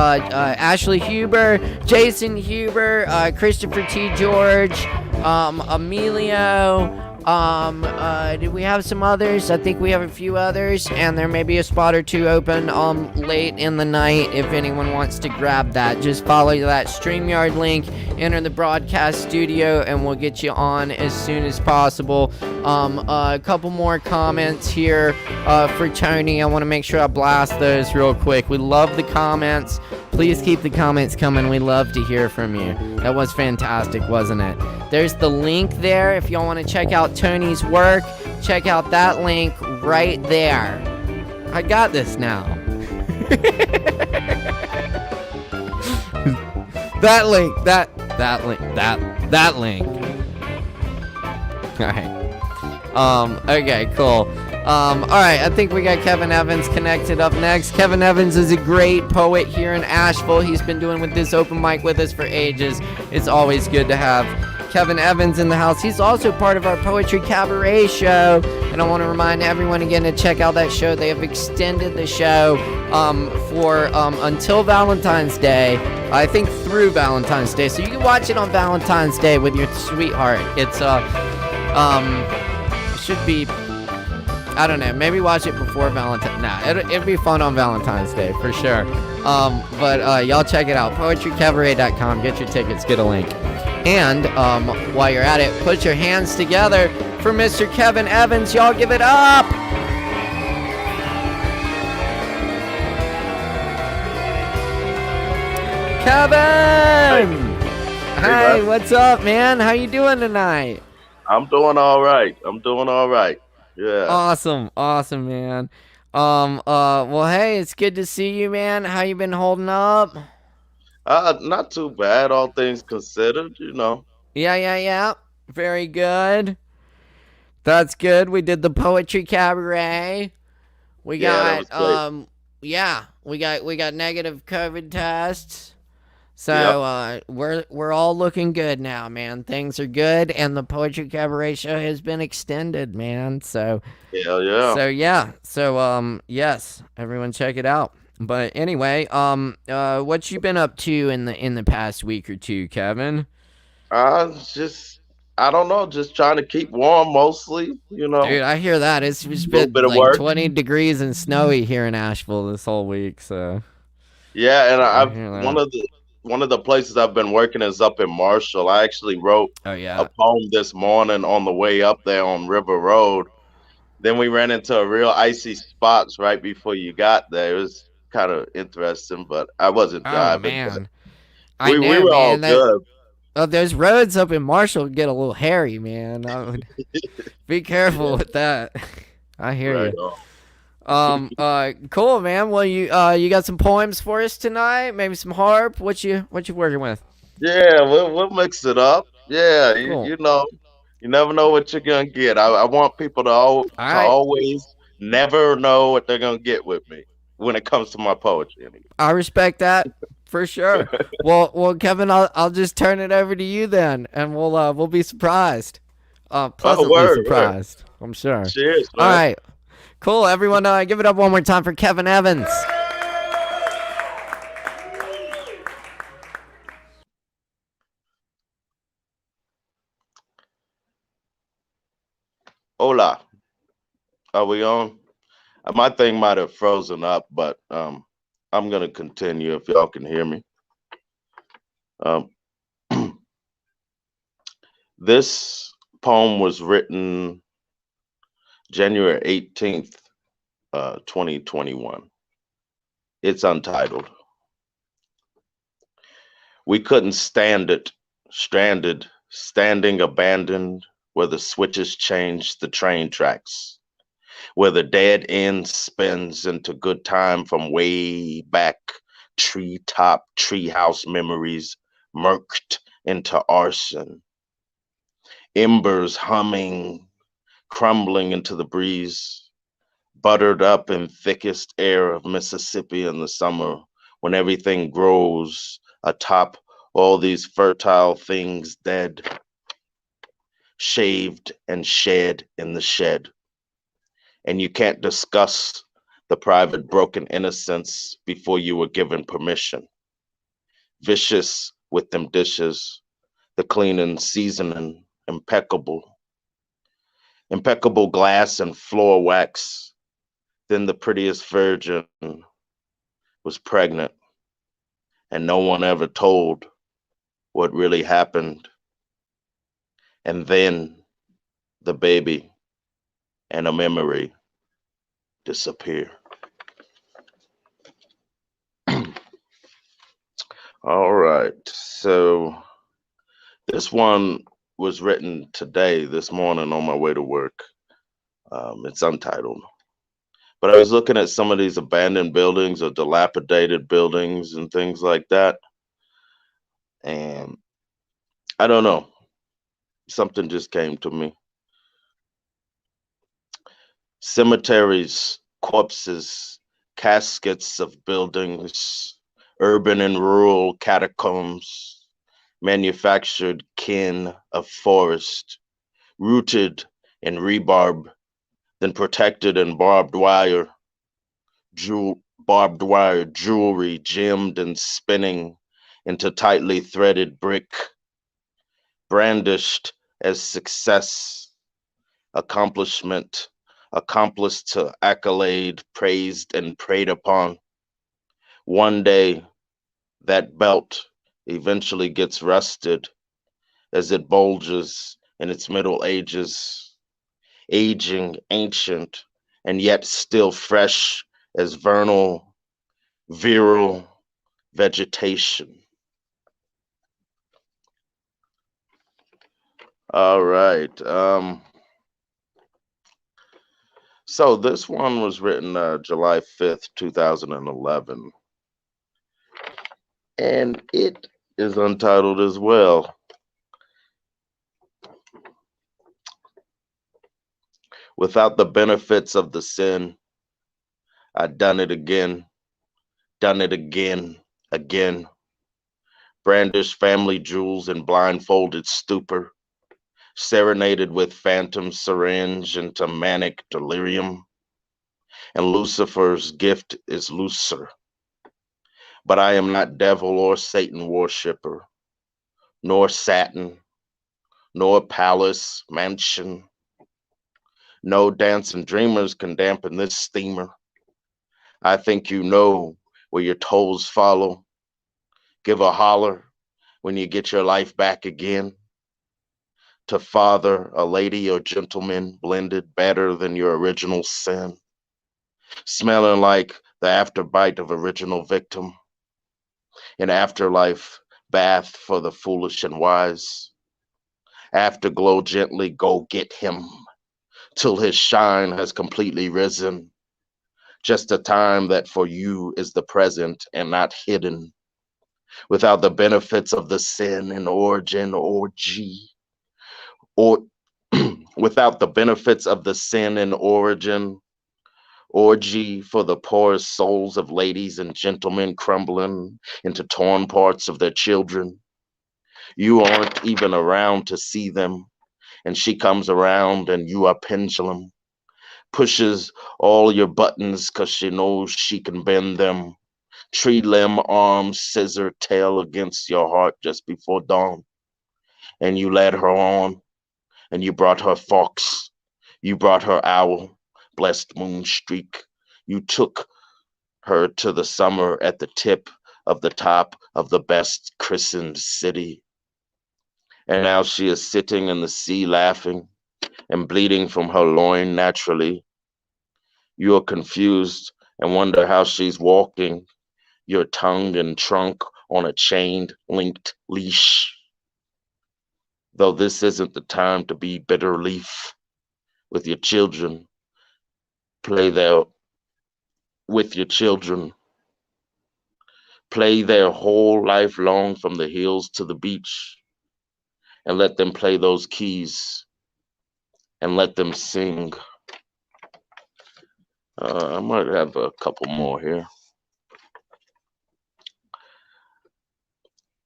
Huber, Jason Huber, Christopher T. George, Emilio. Did we have some others? I think we have a few others, and there may be a spot or two open late in the night if anyone wants to grab that. Just follow that StreamYard link, enter the broadcast studio, and we'll get you on as soon as possible. A couple more comments here for Tony. I want to make sure I blast those real quick. We love the comments. Please keep the comments coming. We love to hear from you. That was fantastic, wasn't it? There's the link there. If y'all want to check out Tony's work, check out that link right there. I got this now. That link. All right. Okay, cool. All right, I think we got Kevin Evans connected up next. Kevin Evans is a great poet here in Asheville. He's been doing with this open mic with us for ages. It's always good to have Kevin Evans in the house. He's also part of our Poetry Cabaret show, and I want to remind everyone again to check out that show. They have extended the show for until Valentine's Day. I think through Valentine's Day, so you can watch it on Valentine's Day with your sweetheart. It's it should be, I don't know, maybe watch it before Valentine's. Nah, it'll be fun on Valentine's Day for sure. But y'all check it out, poetrycabaret.com. Get your tickets, get a link. And while you're at it, put your hands together for Mr. Kevin Evans. Y'all give it up. Kevin! Hey, Hey, what's up, man? How you doing tonight? I'm doing all right. Yeah. Awesome, man. Well, hey, it's good to see you, man. How you been holding up? Not too bad, all things considered. Yeah. Very good. That's good. We did the poetry cabaret. We Yeah, that was got, great. yeah, we got negative COVID tests. Yep. So we're all looking good now, man. Things are good, and the poetry cabaret show has been extended, man. So Hell yeah. so yeah, so yes, everyone check it out. But anyway, what you been up to in the past week or two, Kevin? Just I don't know, just trying to keep warm mostly. Dude, I hear that it's A little been bit of like work. 20 degrees and snowy here in Asheville this whole week. So Yeah, and I I've hear one that. of the places I've been working is up in Marshall. I actually wrote Oh a yeah. poem this morning on the way up there on River Road. Then we ran into a real icy spots right before you got there. It was kind of interesting, but I wasn't Oh driving. But man, I we know, were all man. good. Those roads up in Marshall get a little hairy, man. I would be careful with that. I hear Right you. on. Cool, man. Well, you got some poems for us tonight? Maybe some harp? What you working with? Yeah, we'll mix it up. Yeah, you Cool. you know, you never know what you're gonna get. I want people All to right. always never know what they're gonna get with me when it comes to my poetry. I respect that for sure. Well, Kevin, I'll just turn it over to you then, and we'll be surprised. Oh, Pleasantly word. surprised, I'm sure. Cheers, All man. right. Cool, everyone. Give it up one more time for Kevin Evans. Hola. Are we on? My thing might have frozen up, but I'm gonna continue if y'all can hear me. Um, this poem was written January 18th, 2021. It's untitled. We couldn't stand it, stranded, standing abandoned, where the switches change the train tracks, where the dead end spins into good time from way back, treetop, treehouse memories murked into arson, embers humming, crumbling into the breeze, buttered up in thickest air of Mississippi in the summer, when everything grows atop all these fertile things dead, shaved and shed in the shed. And you can't discuss the private broken innocence before you were given permission. Vicious with them dishes, the cleaning, seasoning, impeccable. Impeccable glass and floor wax. Then the prettiest virgin was pregnant, and no one ever told what really happened. And then the baby and a memory disappear. All right. So this one was written today, this morning on my way to work. It's untitled. But I was looking at some of these abandoned buildings or dilapidated buildings and things like that. And I don't know. Something just came to me. Cemeteries, corpses, caskets of buildings, urban and rural catacombs, manufactured kin of forest, rooted in rebarb, then protected in barbed wire jewelry gemmed and spinning into tightly threaded brick, brandished as success, accomplishment, accomplice to accolade, praised and preyed upon. One day, that belt eventually gets rusted as it bulges in its middle ages, aging ancient and yet still fresh as vernal, virile vegetation. All right. So this one was written July 5th, 2011. And it is untitled as well. Without the benefits of the sin, I'd done it again, again. Brandished family jewels in blindfolded stupor, serenaded with phantom syringe into manic delirium. And Lucifer's gift is looser. But I am not devil or Satan worshipper, nor Satin, nor palace mansion. No dancing dreamers can dampen this steamer. I think you know where your toes follow. Give a holler when you get your life back again. To father a lady or gentleman blended better than your original sin. Smelling like the afterbite of original victim. An afterlife bath for the foolish and wise. Afterglow gently go get him till his shine has completely risen. Just a time that for you is the present and not hidden. Without the benefits of the sin in origin orgy. Or without the benefits of the sin in origin orgy for the poorest souls of ladies and gentlemen crumbling into torn parts of their children. You aren't even around to see them, and she comes around and you are pendulum. Pushes all your buttons cause she knows she can bend them. Tree limb, arm, scissor, tail against your heart just before dawn. And you led her on, and you brought her fox. You brought her owl, blessed moon streak. You took her to the summer at the tip of the top of the best christened city. And now she is sitting in the sea laughing and bleeding from her loin naturally. You are confused and wonder how she's walking, your tongue and trunk on a chained, linked leash. Though this isn't the time to be bitter leaf with your children. Play there with your children. Play their whole life long from the hills to the beach. And let them play those keys. And let them sing. I might have a couple more here.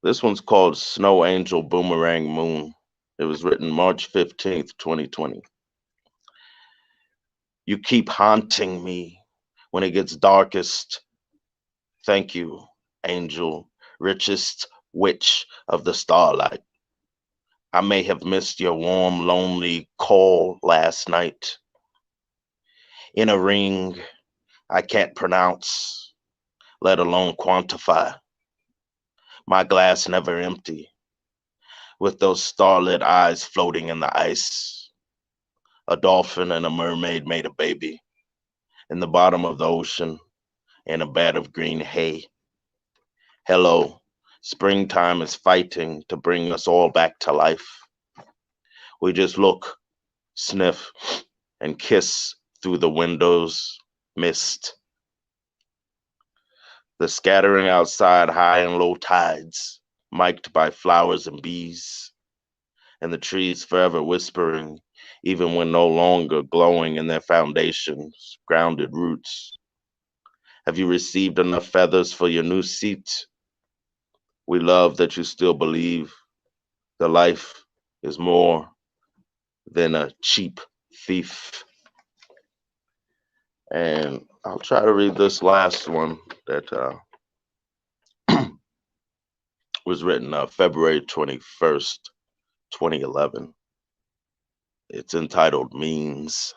This one's called Snow Angel Boomerang Moon. It was written March 15th, 2020. You keep haunting me when it gets darkest. Thank you, angel, richest witch of the starlight. I may have missed your warm, lonely call last night. In a ring I can't pronounce, let alone quantify. My glass never empty, with those starlit eyes floating in the ice. A dolphin and a mermaid made a baby in the bottom of the ocean in a bed of green hay. Hello, springtime is fighting to bring us all back to life. We just look, sniff, and kiss through the windows, mist. The scattering outside high and low tides, mic'd by flowers and bees, and the trees forever whispering, even when no longer glowing in their foundations, grounded roots. Have you received enough feathers for your new seat? We love that you still believe the life is more than a cheap thief. And I'll try to read this last one that was written February 21st, 2011. It's entitled Means.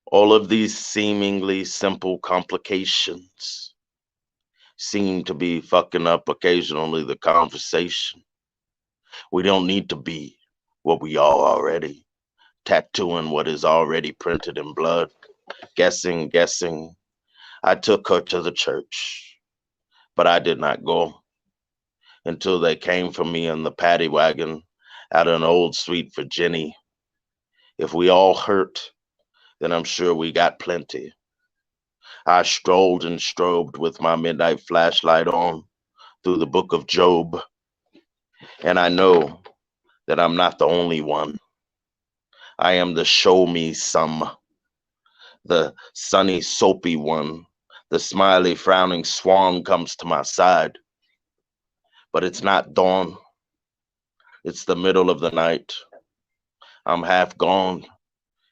All of these seemingly simple complications seem to be fucking up occasionally the conversation. We don't need to be what we are already, tattooing what is already printed in blood, guessing. I took her to the church, but I did not go. until they came for me in the paddy wagon out of an old sweet Virginia. If we all hurt, then I'm sure we got plenty. I strolled and strobed with my midnight flashlight on through the book of Job, and I know that I'm not the only one. I am the show me some, the sunny soapy one. The smiley frowning swan comes to my side, but it's not dawn. It's the middle of the night. I'm half gone.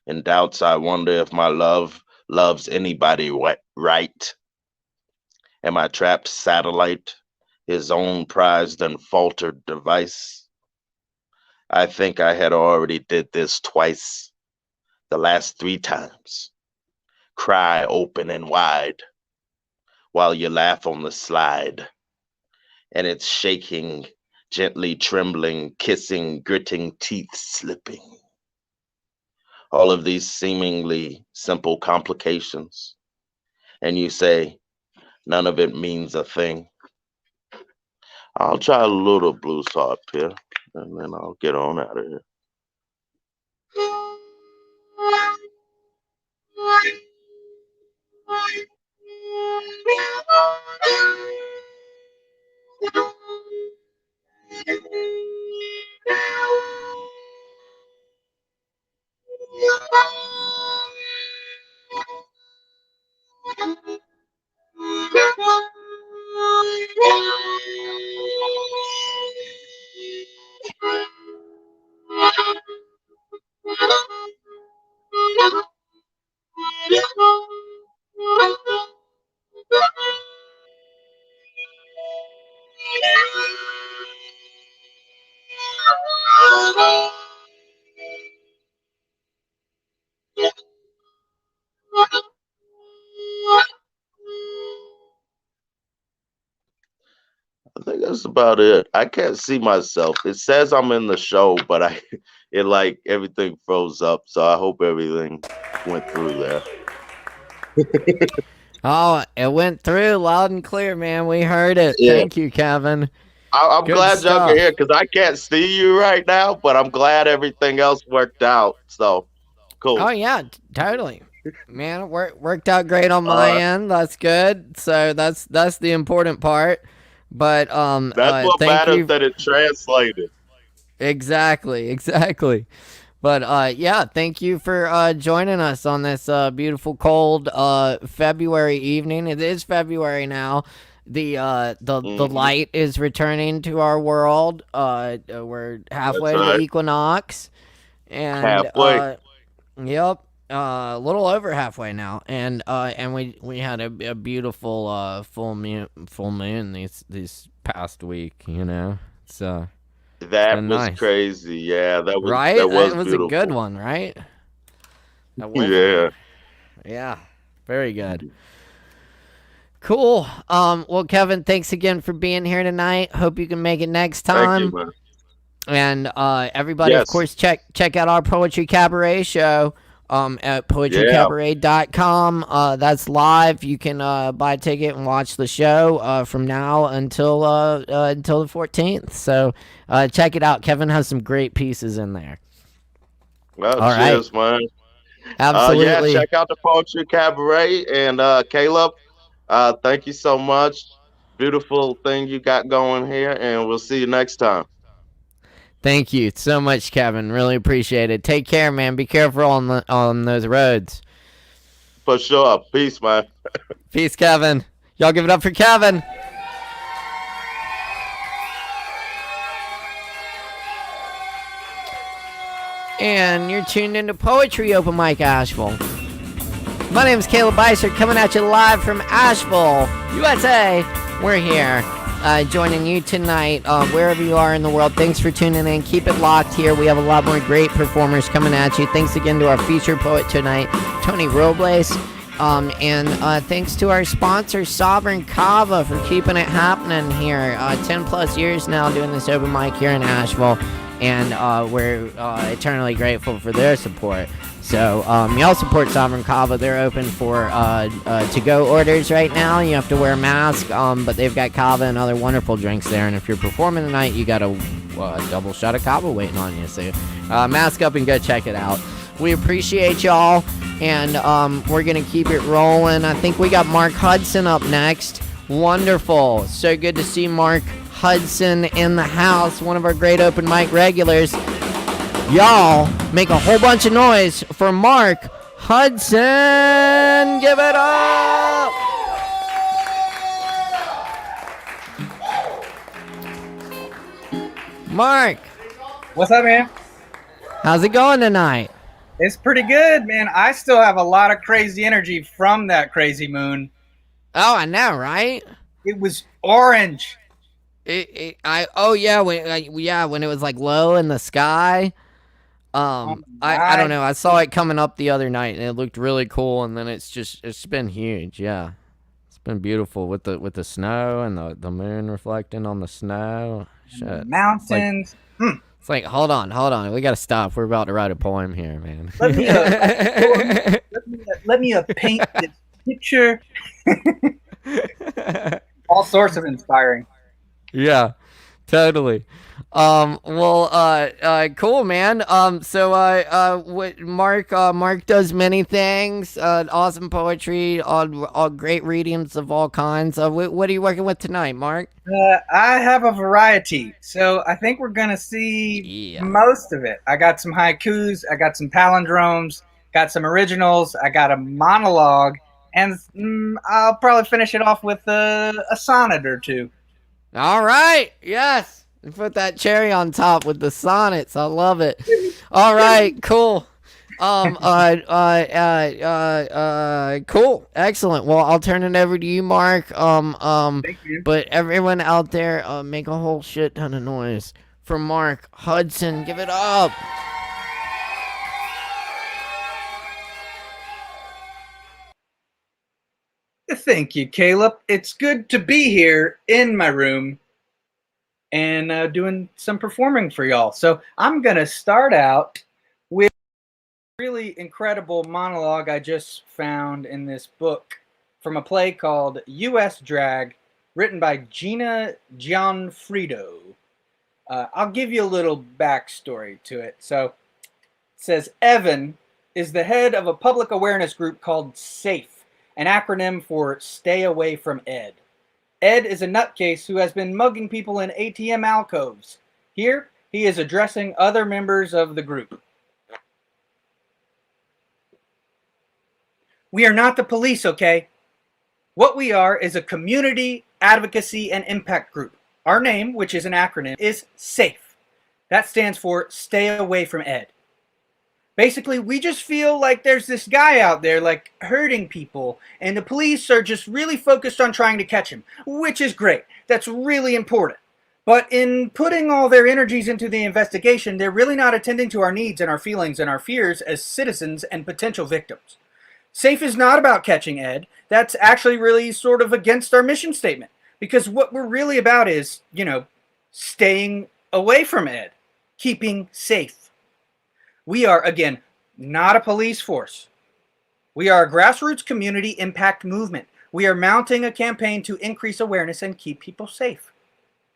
In doubts, I wonder if my love loves anybody right. Am I trapped satellite, his own prized and faltered device? I think I had already did this twice, the last 3 times. Cry open and wide, while you laugh on the slide. And it's shaking, gently trembling, kissing, gritting teeth slipping. All of these seemingly simple complications. And you say, none of it means a thing. I'll try a little blues harp here, and then I'll get on out of here. I think that's about it. I can't see myself. It says I'm in the show, but it like everything froze up. So I hope everything went through there. Oh, it went through loud and clear, man. We heard it. Yeah. Thank you, Kevin. I'm Good glad y'all stuff. can hear because I can't see you right now, but I'm glad everything else worked out. So cool. Oh yeah, totally. Man, it worked out great on my end. That's good. So that's the important part. But that's what thank matters, you. that it translated. Exactly. But yeah, thank you for joining us on this beautiful cold February evening. It is February now. The light is returning to our world. We're halfway to the equinox, and halfway. Yep. A little over halfway now, and we had a beautiful full moon this past week. You know, so that was nice. crazy. Yeah, that was right. That was beautiful. A good one, right? Yeah. Yeah. Very good. Cool. Well, Kevin, thanks again for being here tonight. Hope you can make it next time. Thank you, man. And everybody, of course, check out our Poetry Cabaret show at poetrycabaret.com. That's live. You can buy a ticket and watch the show from now until the 14th. So check it out. Kevin has some great pieces in there. Well, all cheers, right. Man. Absolutely. Yeah, check out the Poetry Cabaret. And Caleb, thank you so much. Beautiful thing you got going here, and we'll see you next time. Thank you so much, Kevin. Really appreciate it. Take care, man. Be careful on those roads. For sure. Peace, man. Peace, Kevin. Y'all give it up for Kevin. And you're tuned into Poetry Open Mic Asheville. My name is Caleb Beissert, coming at you live from Asheville, USA. We're here. Joining you tonight, wherever you are in the world. Thanks for tuning in. Keep it locked here. We have a lot more great performers coming at you. Thanks again to our featured poet tonight, Tony Robles. And thanks to our sponsor, Sovereign Kava, for keeping it happening here. 10 plus years now doing this open mic here in Asheville, and we're eternally grateful for their support. So y'all support Sovereign Kava. They're open for to-go orders right now. You have to wear a mask, but they've got Kava and other wonderful drinks there. And if you're performing tonight, you got a double shot of Kava waiting on you. So mask up and go check it out. We appreciate y'all, and we're going to keep it rolling. I think we got Mark Hudson up next. Wonderful. So good to see Mark Hudson in the house, one of our great open mic regulars. Y'all make a whole bunch of noise for Mark Hudson. Give it up. Mark. What's up, man? How's it going tonight? It's pretty good, man. I still have a lot of crazy energy from that crazy moon. Oh, I know, right? It was orange. When it was like low in the sky. I don't know. I saw it coming up the other night, and it looked really cool. And then it's been huge. Yeah, it's been beautiful with the snow and the moon reflecting on the snow. Shit. Mountains. It's like hold on. We gotta stop. We're about to write a poem here, man. Let me paint this picture. All sorts of inspiring. Yeah, totally. Cool, man. Mark does many things. Awesome poetry, all great readings of all kinds. What are you working with tonight, Mark? I have a variety, so I think we're gonna see most of it. I got some haikus, I got some palindromes, got some originals, I got a monologue, and I'll probably finish it off with a sonnet or two. All right, yes. Put that cherry on top with the sonnets. I love it. All right, cool. Cool. Excellent. Well, I'll turn it over to you, Mark. Thank you. But everyone out there, make a whole shit ton of noise for Mark Hudson. Give it up. Thank you, Caleb. It's good to be here in my room and doing some performing for y'all. So I'm going to start out with a really incredible monologue I just found in this book from a play called U.S. Drag, written by Gina Gianfrido. I'll give you a little backstory to it. So it says, Evan is the head of a public awareness group called SAFE, an acronym for Stay Away from Ed. Ed is a nutcase who has been mugging people in ATM alcoves. Here, he is addressing other members of the group. We are not the police, okay? What we are is a community advocacy and impact group. Our name, which is an acronym, is SAFE. That stands for Stay Away from Ed. Basically, we just feel like there's this guy out there, like, hurting people, and the police are just really focused on trying to catch him, which is great. That's really important. But in putting all their energies into the investigation, they're really not attending to our needs and our feelings and our fears as citizens and potential victims. SAFE is not about catching Ed. That's actually really sort of against our mission statement, because what we're really about is, staying away from Ed, keeping safe. We are, again, not a police force. We are a grassroots community impact movement. We are mounting a campaign to increase awareness and keep people safe.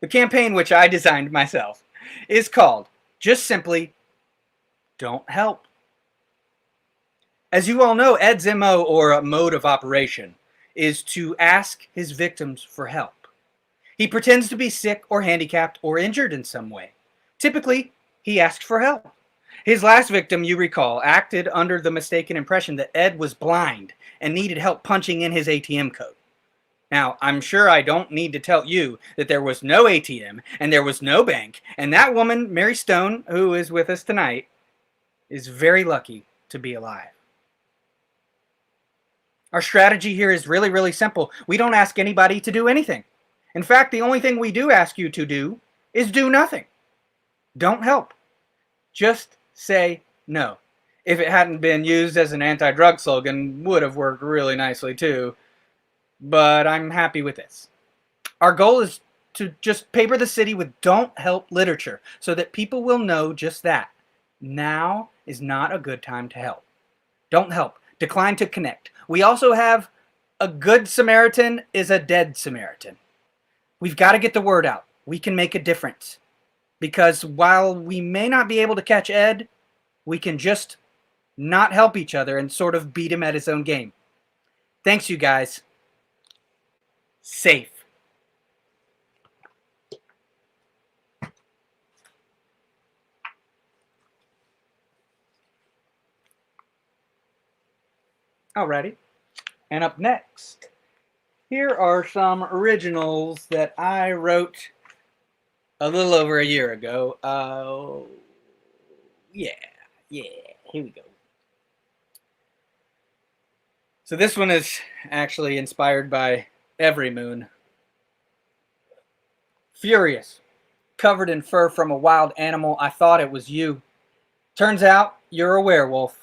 The campaign, which I designed myself, is called, just simply, Don't Help. As you all know, Ed's MO, or mode of operation, is to ask his victims for help. He pretends to be sick or handicapped or injured in some way. Typically, he asks for help. His last victim, you recall, acted under the mistaken impression that Ed was blind and needed help punching in his ATM code. Now, I'm sure I don't need to tell you that there was no ATM and there was no bank, and that woman, Mary Stone, who is with us tonight, is very lucky to be alive. Our strategy here is really, really simple. We don't ask anybody to do anything. In fact, the only thing we do ask you to do is do nothing. Don't help. Just say no. if it hadn't been used as an anti-drug slogan, would have worked really nicely too. But I'm happy with this. Our goal is to just paper the city with don't help literature so that people will know just that. Now is not a good time to help. Don't help. Decline to connect. We also have a good Samaritan is a dead Samaritan. We've got to get the word out. We can make a difference. Because while we may not be able to catch Ed, we can just not help each other and sort of beat him at his own game. Thanks, you guys. Safe. Alrighty. And up next, here are some originals that I wrote a little over a year ago. Yeah, here we go. So this one is actually inspired by Every Moon. Furious, covered in fur from a wild animal, I thought it was you. Turns out you're a werewolf.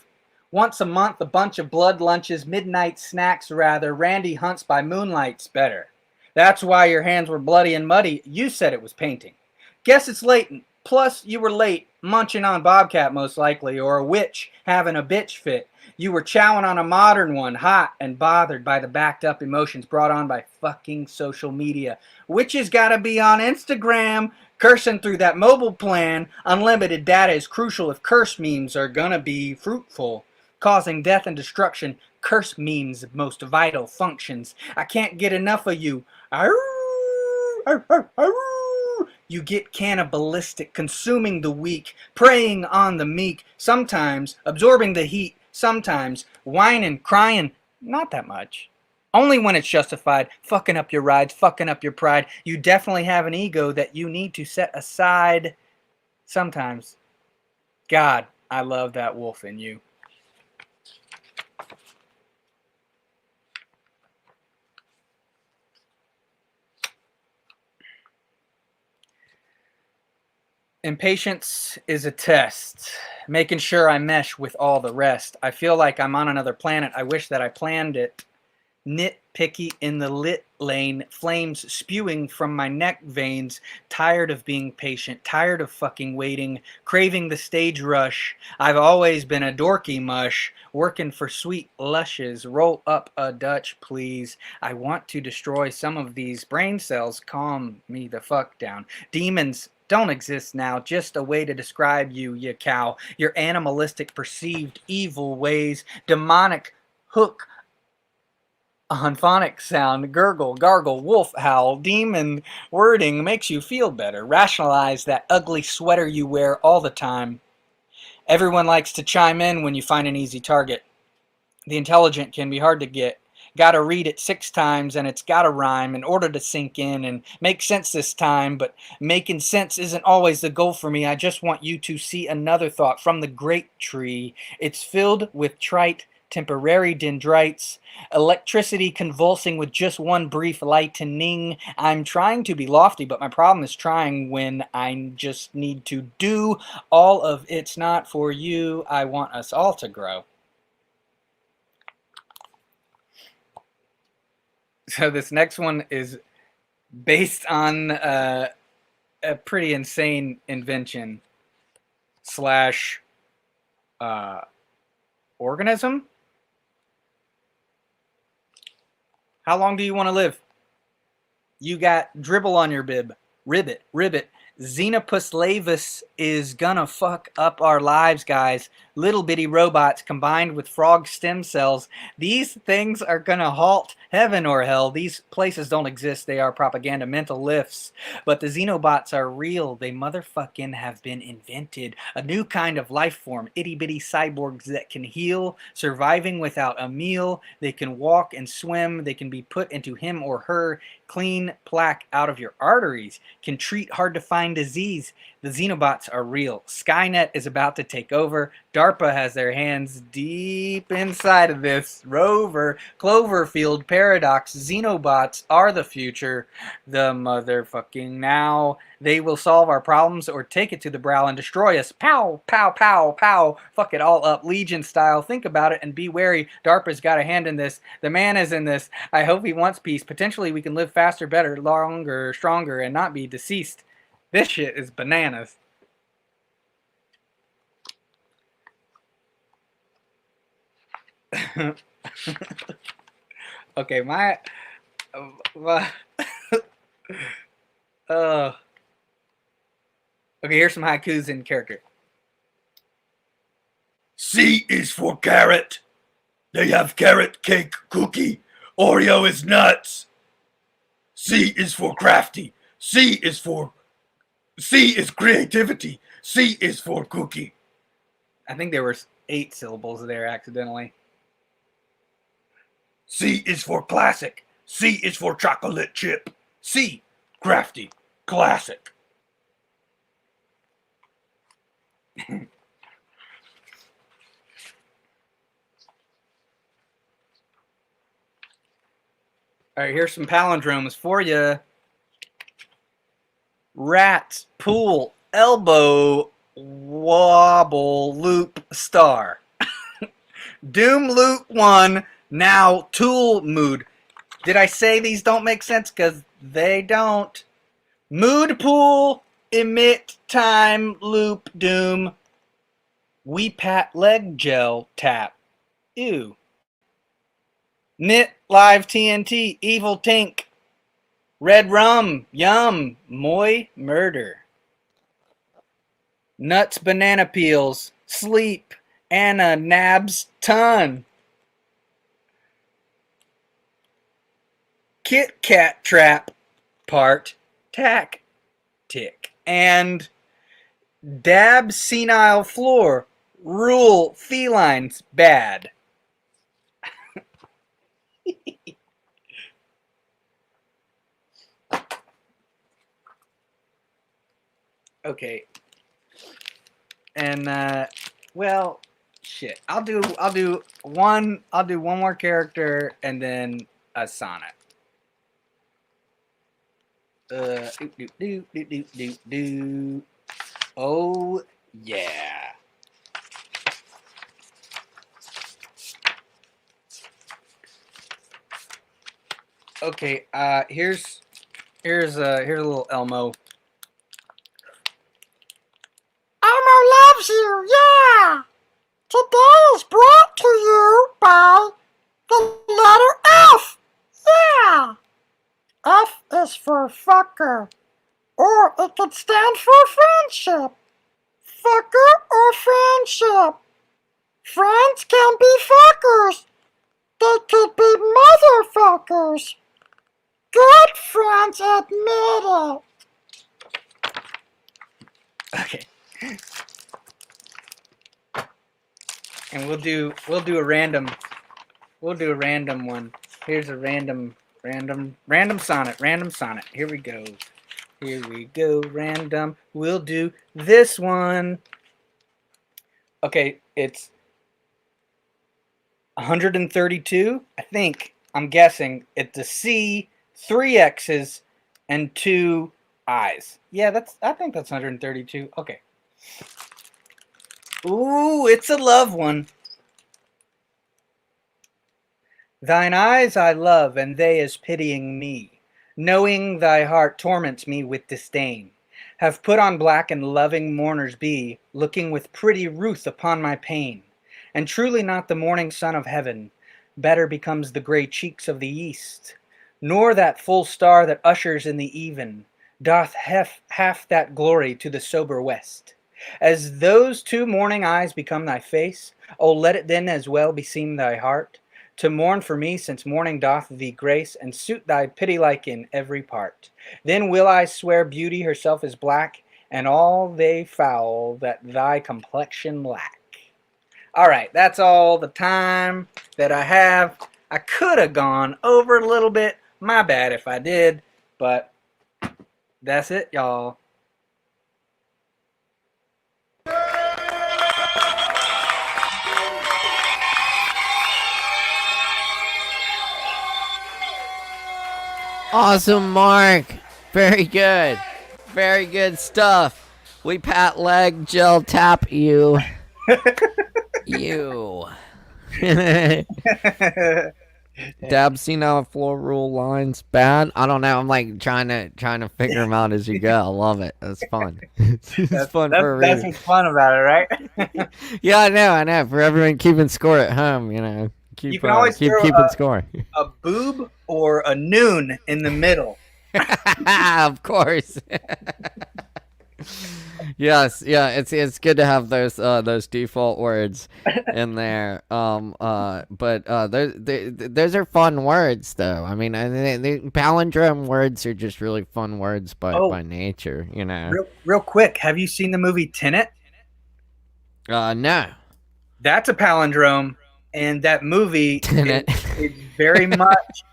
Once a month, a bunch of blood lunches, midnight snacks rather. Randy hunts by moonlight's better. That's why your hands were bloody and muddy. You said it was painting. Guess it's latent. Plus, you were late, munching on Bobcat most likely, or a witch having a bitch fit. You were chowing on a modern one, hot and bothered by the backed up emotions brought on by fucking social media. Witches gotta be on Instagram, cursing through that mobile plan. Unlimited data is crucial if curse memes are gonna be fruitful. Causing death and destruction, curse memes of most vital functions. I can't get enough of you. Arr, arr, arr, arr. You get cannibalistic, consuming the weak, preying on the meek, sometimes absorbing the heat, sometimes whining, crying, not that much. Only when it's justified, fucking up your rides, fucking up your pride. You definitely have an ego that you need to set aside sometimes. God, I love that wolf in you. Impatience is a test, making sure I mesh with all the rest. I feel like I'm on another planet. I wish that I planned it. Nitpicky in the lit lane, flames spewing from my neck veins. Tired of being patient, tired of fucking waiting, craving the stage rush. I've always been a dorky mush, working for sweet lushes. Roll up a Dutch, please. I want to destroy some of these brain cells. Calm me the fuck down. Demons don't exist now, just a way to describe you, you cow. Your animalistic, perceived evil ways, demonic hook on phonic sound, gurgle, gargle, wolf howl, demon wording makes you feel better. Rationalize that ugly sweater you wear all the time. Everyone likes to chime in when you find an easy target. The intelligent can be hard to get. Gotta read it 6 times and it's gotta rhyme in order to sink in and make sense this time, but making sense isn't always the goal for me. I just want you to see another thought from the great tree. It's filled with trite, temporary dendrites, electricity convulsing with just one brief lightening. I'm trying to be lofty, but my problem is trying when I just need to do all of it's not for you. I want us all to grow. So this next one is based on a pretty insane invention slash organism. How long do you want to live? You got dribble on your bib. Ribbit, ribbit. Xenopus laevis is gonna fuck up our lives, guys. Little bitty robots combined with frog stem cells. These things are gonna halt heaven or hell. These places don't exist. They are propaganda mental lifts. But the xenobots are real. They motherfucking have been invented. A new kind of life form. Itty bitty cyborgs that can heal, surviving without a meal. They can walk and swim. They can be put into him or her. Clean plaque out of your arteries. Can treat hard to find disease. The xenobots are real. Skynet is about to take over. DARPA has their hands deep inside of this. Rover, Cloverfield paradox, Xenobots are the future. The motherfucking now. They will solve our problems or take it to the brow and destroy us. Pow, pow, pow, pow. Fuck it all up, Legion style. Think about it and be wary. DARPA's got a hand in this. The man is in this. I hope he wants peace. Potentially we can live faster, better, longer, stronger, and not be deceased. This shit is bananas. Okay, okay, here's some haikus in character. C is for carrot. They have carrot cake cookie. Oreo is nuts. C is for crafty. C is creativity. C is for cookie. I think there were 8 syllables there accidentally. C is for classic. C is for chocolate chip. C, crafty, classic. Alright, here's some palindromes for you. Rat, pool, elbow, wobble, loop, star. Doom loop 1. Now, tool mood. Did I say these don't make sense? Because they don't. Mood pool, emit, time, loop, doom. We pat leg gel, tap. Ew. Knit, live TNT, evil tink. Red rum, yum, moy, murder. Nuts, banana peels, sleep, Anna, nabs, ton. Kit Kat trap, part, tack, tick. And dab senile floor, rule felines bad. Okay. And well, shit. I'll do one more character and then a sonnet. Oh yeah. Okay, here's a little Elmo. Elmo loves you, yeah! Today is brought to you by the letter F, yeah! F is for fucker, or it could stand for friendship. Fucker or friendship. Friends can be fuckers. They could be motherfuckers. Good friends admit it. Okay. And we'll do a random one. Here's a random sonnet. Here we go, random. We'll do this one. Okay, it's 132. I'm guessing it's a C, 3 X's, and 2 I's. Yeah, I think that's 132. Okay. Ooh, it's a love one. Thine eyes I love, and they is pitying me, knowing thy heart torments me with disdain. Have put on black and loving mourners be, looking with pretty ruth upon my pain. And truly not the morning sun of heaven, better becomes the gray cheeks of the east, nor that full star that ushers in the even, doth half that glory to the sober west. As those 2 morning eyes become thy face, oh, let it then as well beseem thy heart, to mourn for me, since morning doth thee grace, and suit thy pity like in every part. Then will I swear beauty herself is black, and all they foul that thy complexion lack. Alright, that's all the time that I have. I could have gone over a little bit. My bad if I did, but that's it, y'all. Awesome, Mark. Very good. Very good stuff. We pat leg, gel tap you. You. Dab, see now floor rule lines bad. I don't know. I'm like trying to figure them out as you go. I love it. It's fun. It's fun for a reason. That's what's fun about it, right? Yeah, I know. For everyone keeping score at home, You can always keep throw keeping score. a boob or a noon in the middle. Of course. Yes, yeah, it's good to have those default words in there. But those are fun words, though. I mean, palindrome words are just really fun words by nature, Real quick, have you seen the movie Tenet? No. That's a palindrome, and that movie Tenet. is very much.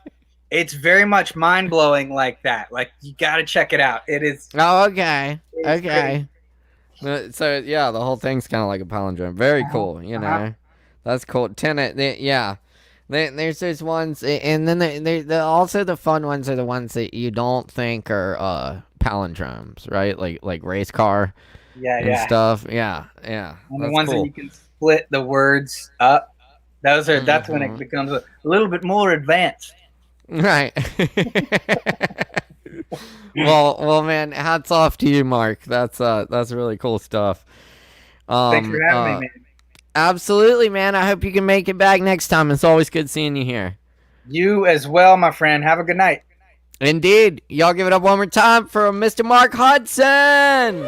It's very much mind blowing like that. Like you got to check it out. It is. Oh, okay. Great. So yeah, the whole thing's kind of like a palindrome. Very cool. That's cool. Tenet. There's those ones, and then also the fun ones are the ones that you don't think are palindromes, right? Like race car. And stuff. Yeah. And the ones that you can split the words up. That's when it becomes a little bit more advanced. Right. well, man, hats off to you, Mark. That's really cool stuff. Thanks for having me, man. Absolutely, man. I hope you can make it back next time. It's always good seeing you here. You as well, my friend. Have a good night. Indeed. Y'all give it up one more time for Mr. Mark Hudson.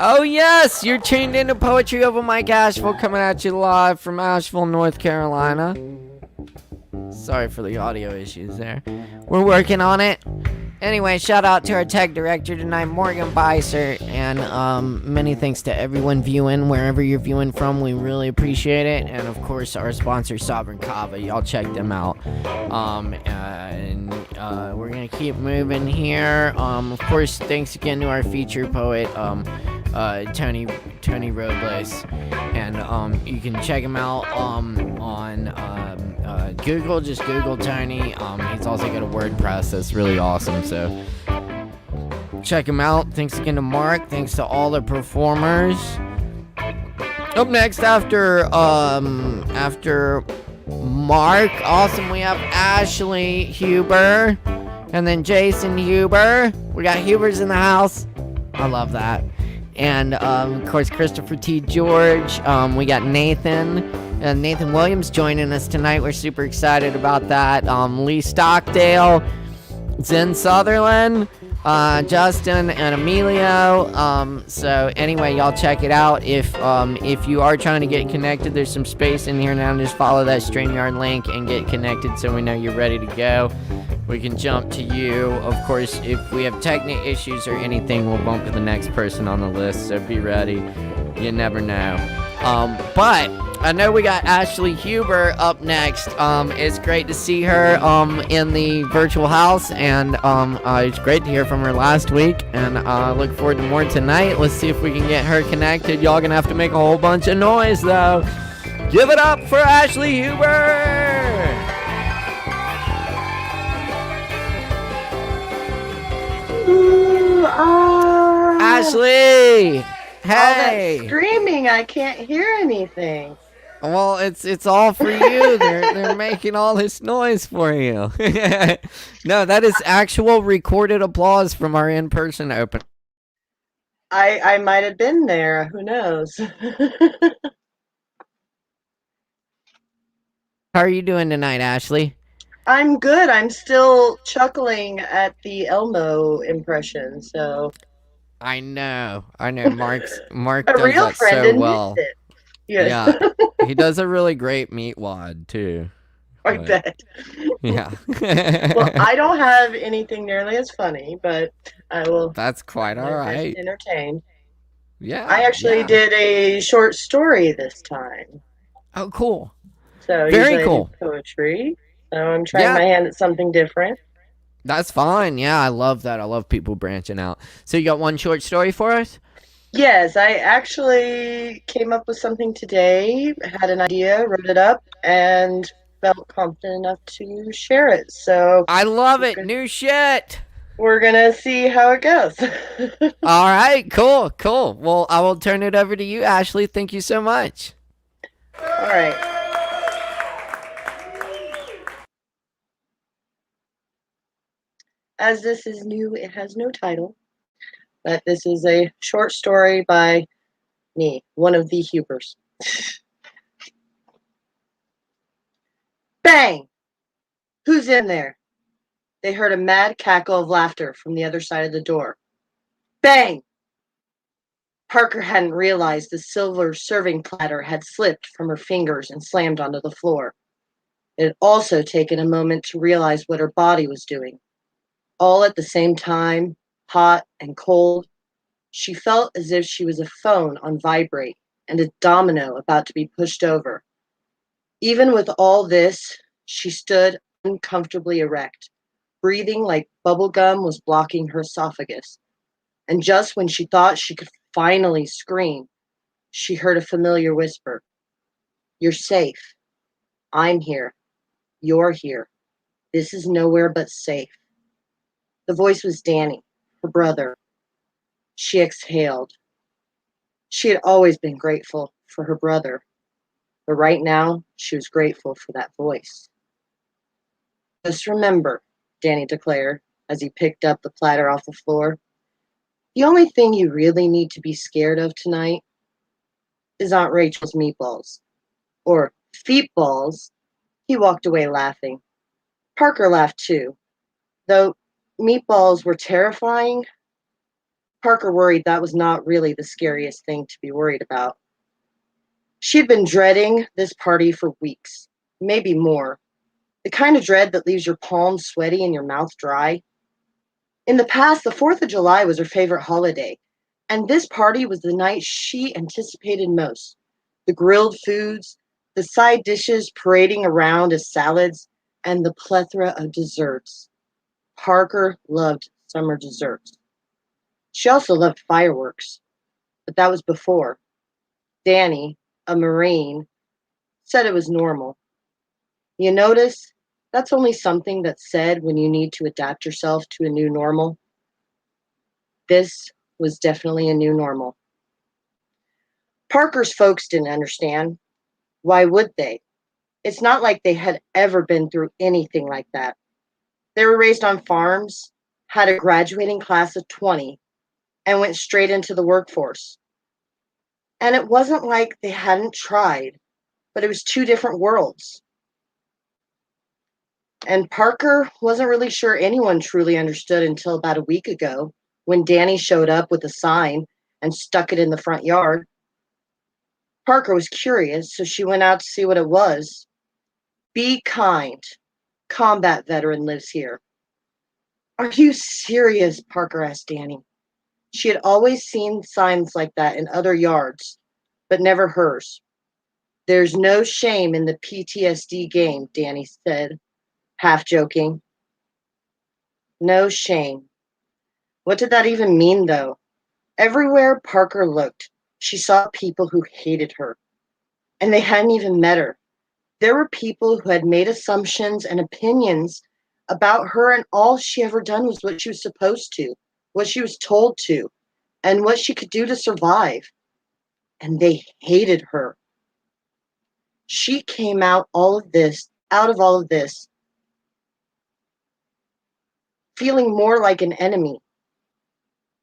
Oh, yes, you're tuned into Poetry Over Mike Asheville, coming at you live from Asheville, North Carolina. Sorry for the audio issues there. We're working on it. Anyway, shout out to our tech director tonight, Morgan Beissert, and many thanks to everyone viewing, wherever you're viewing from. We really appreciate it. And, of course, our sponsor, Sovereign Kava. Y'all check them out. We're going to keep moving here. Of course, thanks again to our feature poet, Tony Robles. And you can check him out on Google. Just Google Tony. He's also got a WordPress that's really awesome. So check him out. Thanks again to Mark. Thanks to all the performers. Up next after Mark, awesome, we have Ashley Huber and then Jason Huber. We got Hubers in the house. I love that. And of course Christopher T. George. We got Nathan Williams joining us tonight. We're super excited about that. Lee Stockdale, Zen Sutherland, Justin and Emilio. So anyway, y'all check it out. If you are trying to get connected, there's some space in here now. Just follow that StreamYard link and get connected so we know you're ready to go. We can jump to you. Of course, if we have technical issues or anything, we'll bump to the next person on the list, so be ready. You never know. But I know we got Ashley Huber up next. It's great to see her in the virtual house, and it's great to hear from her last week, and I look forward to more tonight. Let's see if we can get her connected. Y'all gonna have to make a whole bunch of noise, though. Give it up for Ashley Huber! Ashley! Hey! All that screaming, I can't hear anything. Well, it's all for you. They're making all this noise for you. No, that is actual recorded applause from our in-person open. I might have been there. Who knows? How are you doing tonight, Ashley? I'm good. I'm still chuckling at the Elmo impression. So I know. Mark a does real that friend so didn't well. miss it. Yes. Yeah, he does a really great meat wad too. I bet. Yeah. Well, I don't have anything nearly as funny, but I will. That's quite all right. Entertained. Yeah. I actually did a short story this time. Oh, cool. So very cool. Poetry. So I'm trying my hand at something different. That's fine. Yeah, I love that. I love people branching out. So you got one short story for us? Yes, I actually came up with something today, had an idea, wrote it up, and felt confident enough to share it. So I love it. New shit. we're gonna see how it goes. All right, cool, cool. Well, I will turn it over to you, Ashley. Thank you so much. All right. As this is new, it has no title, but this is a short story by me, one of the Hubers. Bang! Who's in there? They heard a mad cackle of laughter from the other side of the door. Bang! Parker hadn't realized the silver serving platter had slipped from her fingers and slammed onto the floor. It had also taken a moment to realize what her body was doing. All at the same time, hot and cold, she felt as if she was a phone on vibrate and a domino about to be pushed over. Even with all this, she stood uncomfortably erect, breathing like bubble gum was blocking her esophagus. And just when she thought she could finally scream, she heard a familiar whisper. You're safe. I'm here. You're here. This is nowhere but safe. The voice was Danny, her brother. She exhaled. She had always been grateful for her brother, but right now she was grateful for that voice. Just remember, Danny declared as he picked up the platter off the floor, the only thing you really need to be scared of tonight is Aunt Rachel's meatballs. Or feetballs. He walked away laughing. Parker laughed too. Though meatballs were terrifying, Parker worried that was not really the scariest thing to be worried about. She'd been dreading this party for weeks, maybe more. The kind of dread that leaves your palms sweaty and your mouth dry. In the past, the 4th of July was her favorite holiday, and this party was the night she anticipated most. The grilled foods, the side dishes parading around as salads, and the plethora of desserts. Parker loved summer desserts. She also loved fireworks, but that was before. Danny, a Marine, said it was normal. You notice that's only something that's said when you need to adapt yourself to a new normal. This was definitely a new normal. Parker's folks didn't understand. Why would they? It's not like they had ever been through anything like that. They were raised on farms, had a graduating class of 20, and went straight into the workforce. And it wasn't like they hadn't tried, but it was two different worlds. And Parker wasn't really sure anyone truly understood until about a week ago when Danny showed up with a sign and stuck it in the front yard. Parker was curious, so she went out to see what it was. Be kind. Combat veteran lives here. Are you serious? Parker asked Danny. She had always seen signs like that in other yards, but never hers. There's no shame in the PTSD game, Danny said, half joking. No shame. What did that even mean, though? Everywhere Parker looked, she saw people who hated her, and they hadn't even met her. There were people who had made assumptions and opinions about her, and all she ever done was what she was supposed to, what she was told to, and what she could do to survive. And they hated her. She came out of all of this, feeling more like an enemy,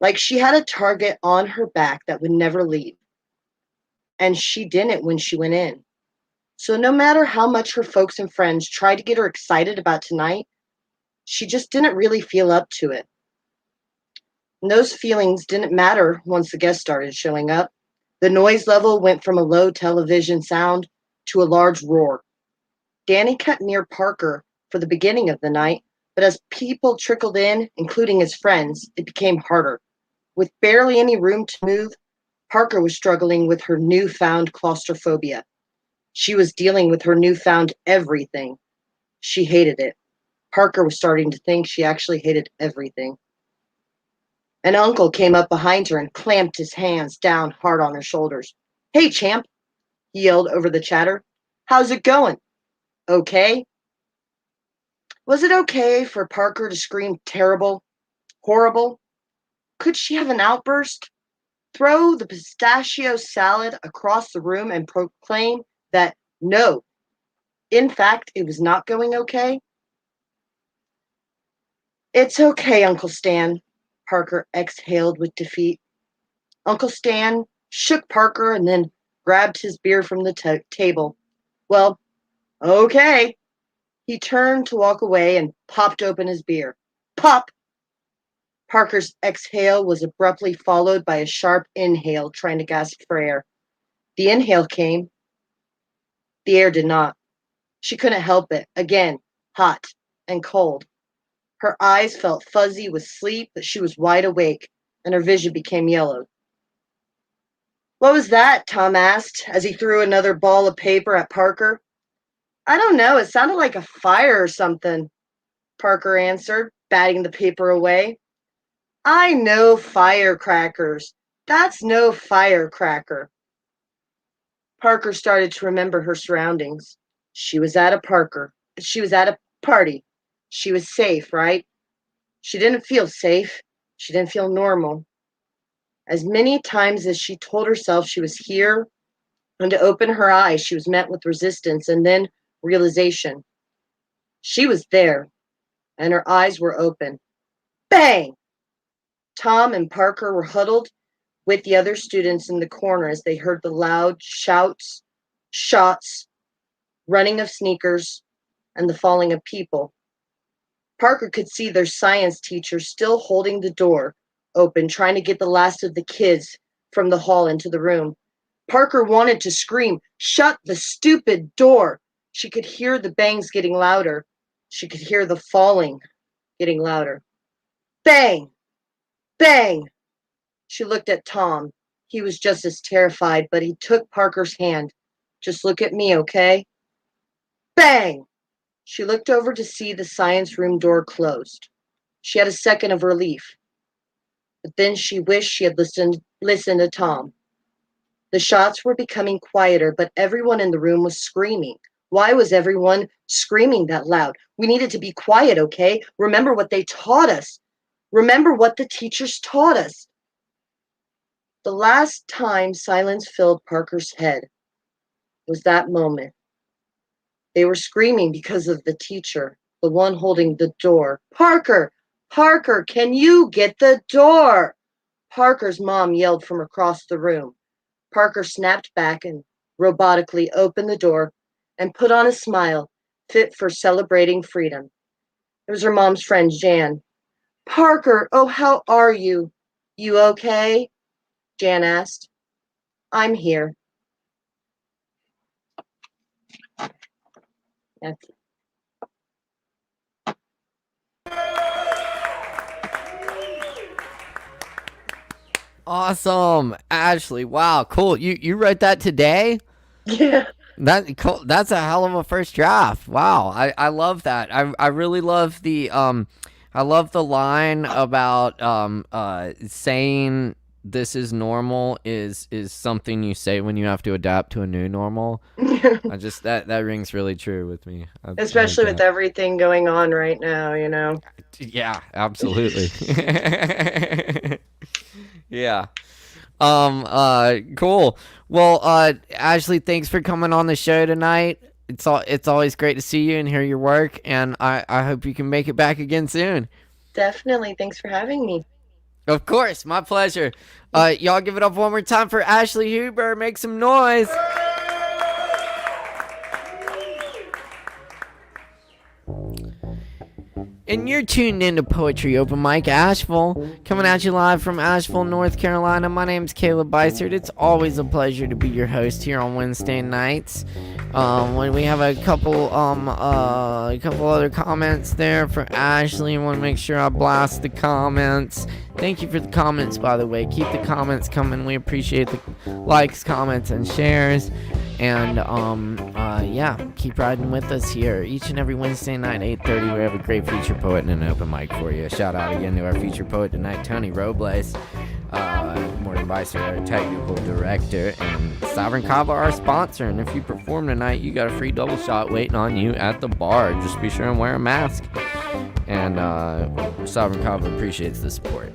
like she had a target on her back that would never leave. And she didn't when she went in. So no matter how much her folks and friends tried to get her excited about tonight, she just didn't really feel up to it. And those feelings didn't matter once the guests started showing up. The noise level went from a low television sound to a large roar. Danny kept near Parker for the beginning of the night, but as people trickled in, including his friends, it became harder. With barely any room to move, Parker was struggling with her newfound claustrophobia. She was dealing with her newfound everything. She hated it. Parker was starting to think she actually hated everything. An uncle came up behind her and clamped his hands down hard on her shoulders. "Hey, champ," he yelled over the chatter. "How's it going? Okay?" Was it okay for Parker to scream terrible, horrible? Could she have an outburst? Throw the pistachio salad across the room and proclaim that no, in fact, it was not going okay? "It's okay, Uncle Stan," Parker exhaled with defeat. Uncle Stan shook Parker and then grabbed his beer from the table. "Well, okay." He turned to walk away and popped open his beer. Pop! Parker's exhale was abruptly followed by a sharp inhale, trying to gasp for air. The inhale came. The air did not. She couldn't help it. Again, hot and cold. Her eyes felt fuzzy with sleep, but she was wide awake, and her vision became yellow. "What was that?" Tom asked as he threw another ball of paper at Parker. "I don't know. It sounded like a fire or something," Parker answered, batting the paper away. "I know firecrackers. That's no firecracker." Parker started to remember her surroundings. She was at a party. She was safe, right? She didn't feel safe. She didn't feel normal. As many times as she told herself she was here, and to open her eyes, she was met with resistance and then realization. She was there, and her eyes were open. Bang! Tom and Parker were huddled with the other students in the corner as they heard the loud shouts, shots, running of sneakers, and the falling of people. Parker could see their science teacher still holding the door open, trying to get the last of the kids from the hall into the room. Parker wanted to scream, "Shut the stupid door!" She could hear the bangs getting louder. She could hear the falling getting louder. Bang! Bang! She looked at Tom. He was just as terrified, but he took Parker's hand. "Just look at me, okay?" Bang! She looked over to see the science room door closed. She had a second of relief, but then she wished she had listened to Tom. The shots were becoming quieter, but everyone in the room was screaming. Why was everyone screaming that loud? We needed to be quiet, okay? Remember what they taught us. Remember what the teachers taught us. The last time silence filled Parker's head was that moment. They were screaming because of the teacher, the one holding the door. "Parker! Parker, can you get the door?" Parker's mom yelled from across the room. Parker snapped back and robotically opened the door and put on a smile fit for celebrating freedom. It was her mom's friend, Jan. "Parker, oh, how are you? You okay?" Jan asked. "I'm here." That's it. Awesome, Ashley. Wow, cool. You wrote that today? Yeah. That's a hell of a first draft. Wow, I love that. I really love the I love the line about saying this is normal is something you say when you have to adapt to a new normal. I just that rings really true with me. Especially with everything going on right now, you know. Yeah, absolutely. Yeah. Cool. Well, Ashley, thanks for coming on the show tonight. It's always great to see you and hear your work, and I hope you can make it back again soon. Definitely. Thanks for having me. Of course, my pleasure. Y'all give it up one more time for Ashley Huber. Make some noise. And you're tuned into Poetry Open Mic Asheville, coming at you live from Asheville, North Carolina. My name's Caleb Beissert. It's always a pleasure to be your host here on Wednesday nights. When we have a couple other comments there for Ashley, I want to make sure I blast the comments. Thank you for the comments, by the way. Keep the comments coming. We appreciate the likes, comments, and shares. And yeah, keep riding with us here each and every Wednesday night, 8:30. We have a great feature poet and an open mic for you. Shout out again to our feature poet tonight, Tony Robles, Morgan Beissert, our technical director, and Sovereign Kava, our sponsor. And if you perform tonight, you got a free double shot waiting on you at the bar. Just be sure and wear a mask. And Sovereign Kava appreciates the support.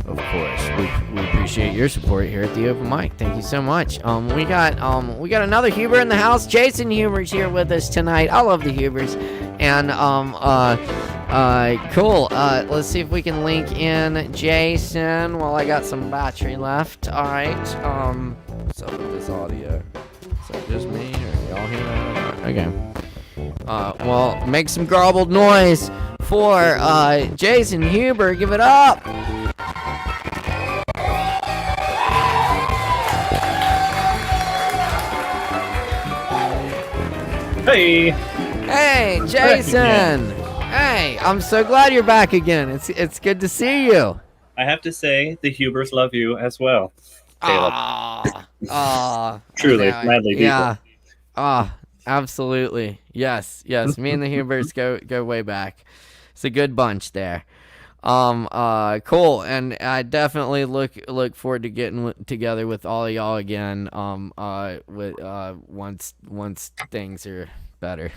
Of course, we appreciate your support here at the open mic. Thank you so much. We got another Huber in the house. Jason Huber's here with us tonight. I love the Hubers. And cool. Let's see if we can link in Jason while I got some battery left. All right. What's up with this audio? Is that just me or y'all hear that? Okay. Well, make some garbled noise for Jason Huber. Give it up. Hey! Hey, Jason! Hey, I'm so glad you're back again. It's good to see you. I have to say, the Hubers love you as well, Caleb. Truly, madly people. Yeah. Absolutely. Yes. Me and the Hubers go way back. It's a good bunch there. Cool. And I definitely look forward to getting together with all of y'all again. Once things are better.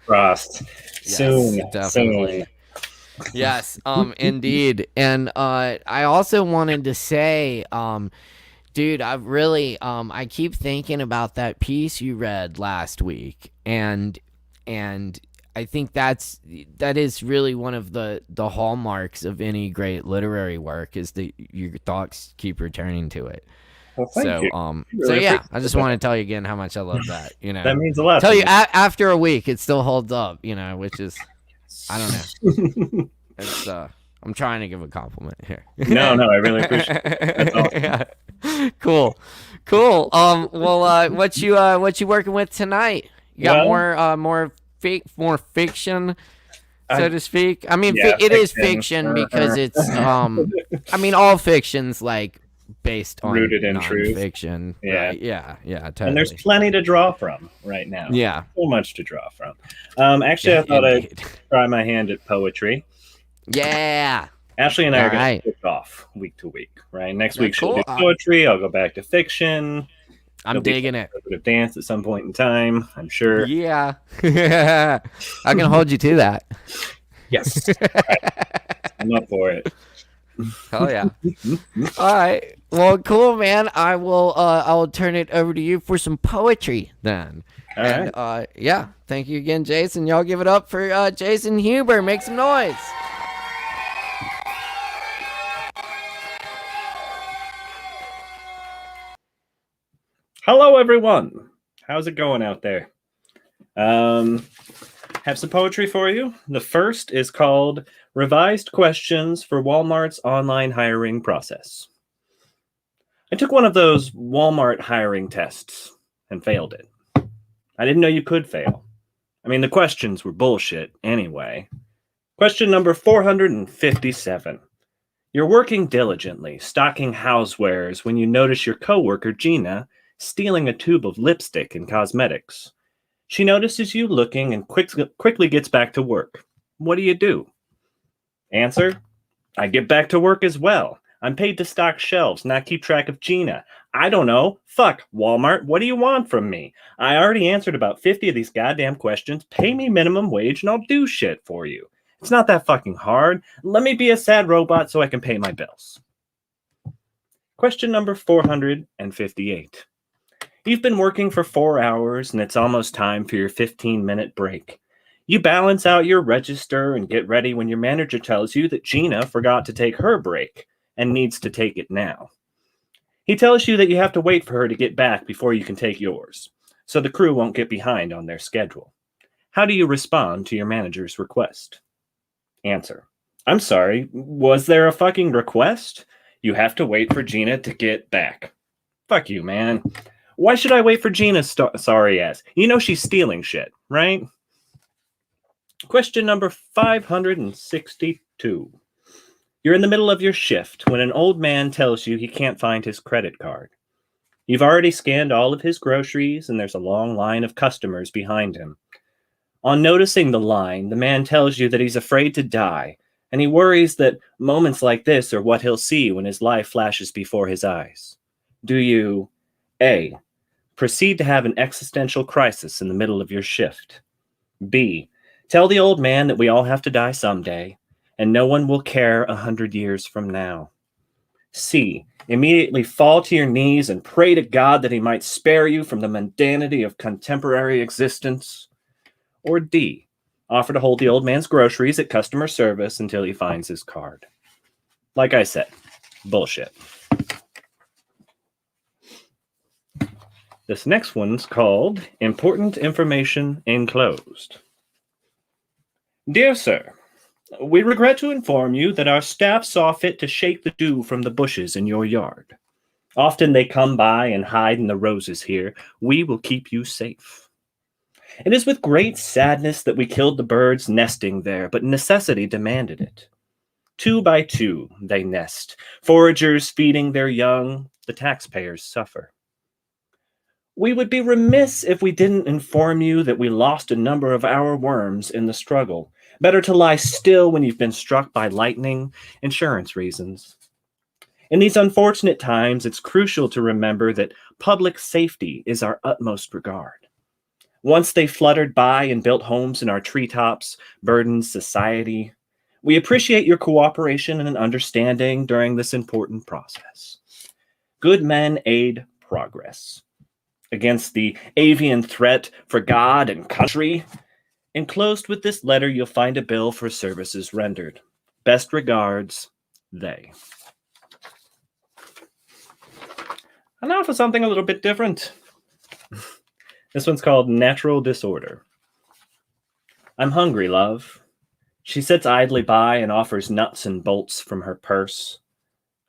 Frost. Yes, Soon. definitely. Soon. Yes. Indeed. And I also wanted to say, dude, I've really I keep thinking about that piece you read last week, and I think that is really one of the hallmarks of any great literary work is that your thoughts keep returning to it. Well, thank you. So yeah, I just want to tell you again how much I love that. You know, that means a lot. Tell you after a week, it still holds up. You know, which is I don't know. It's I'm trying to give a compliment here. No, I really appreciate it. That's awesome. Yeah. Cool. Well, what you working with tonight? You got more fiction, so to speak. I mean, yeah, it is fiction because it's I mean, all fiction's like based on rooted in truth. Fiction. Yeah. Right? Yeah, totally. And there's plenty to draw from right now. Yeah. So much to draw from. Actually, I thought I'd try my hand at poetry. Yeah. Ashley and I are going right. to switch off week to week, right? Next Yeah, week she'll cool. do poetry. I'll go back to fiction. I'm digging it. A bit of dance at some point in time, I'm sure. Yeah. I can hold you to that. Yes. Right. I'm up for it. Hell yeah. All right. Well, cool, man. I will turn it over to you for some poetry then. All right. Yeah. Thank you again, Jason. Y'all give it up for Jason Huber. Make some noise. Hello, everyone. How's it going out there? Have some poetry for you. The first is called Revised Questions for Walmart's Online Hiring Process. I took one of those Walmart hiring tests and failed it. I didn't know you could fail. I mean, the questions were bullshit anyway. Question number 457. You're working diligently, stocking housewares when you notice your coworker, Gina, stealing a tube of lipstick and cosmetics. She notices you looking and quickly gets back to work. What do? Answer: I get back to work as well. I'm paid to stock shelves, not keep track of Gina. I don't know. Fuck, Walmart, what do you want from me? I already answered about 50 of these goddamn questions. Pay me minimum wage and I'll do shit for you. It's not that fucking hard. Let me be a sad robot so I can pay my bills. Question number 458. You've been working for 4 hours and it's almost time for your 15-minute break. You balance out your register and get ready when your manager tells you that Gina forgot to take her break and needs to take it now. He tells you that you have to wait for her to get back before you can take yours, so the crew won't get behind on their schedule. How do you respond to your manager's request? Answer: I'm sorry, was there a fucking request? You have to wait for Gina to get back. Fuck you, man. Why should I wait for Gina's sorry ass? You know she's stealing shit, right? Question number 562. You're in the middle of your shift when an old man tells you he can't find his credit card. You've already scanned all of his groceries, and there's a long line of customers behind him. On noticing the line, the man tells you that he's afraid to die, and he worries that moments like this are what he'll see when his life flashes before his eyes. Do you, A, proceed to have an existential crisis in the middle of your shift? B, tell the old man that we all have to die someday, and no one will care 100 years from now? C, immediately fall to your knees and pray to God that he might spare you from the mundanity of contemporary existence? Or D, offer to hold the old man's groceries at customer service until he finds his card? Like I said, bullshit. This next one's called Important Information Enclosed. Dear Sir, we regret to inform you that our staff saw fit to shake the dew from the bushes in your yard. Often they come by and hide in the roses here. We will keep you safe. It is with great sadness that we killed the birds nesting there, but necessity demanded it. 2 by 2 they nest, foragers feeding their young, the taxpayers suffer. We would be remiss if we didn't inform you that we lost a number of our worms in the struggle. Better to lie still when you've been struck by lightning, insurance reasons. In these unfortunate times, it's crucial to remember that public safety is our utmost regard. Once they fluttered by and built homes in our treetops, burdened society. We appreciate your cooperation and understanding during this important process. Good men aid progress. Against the avian threat for God and country, enclosed with this letter, you'll find a bill for services rendered. Best regards, they. And now for something a little bit different. This one's called Natural Disorder. I'm hungry, love. She sits idly by and offers nuts and bolts from her purse.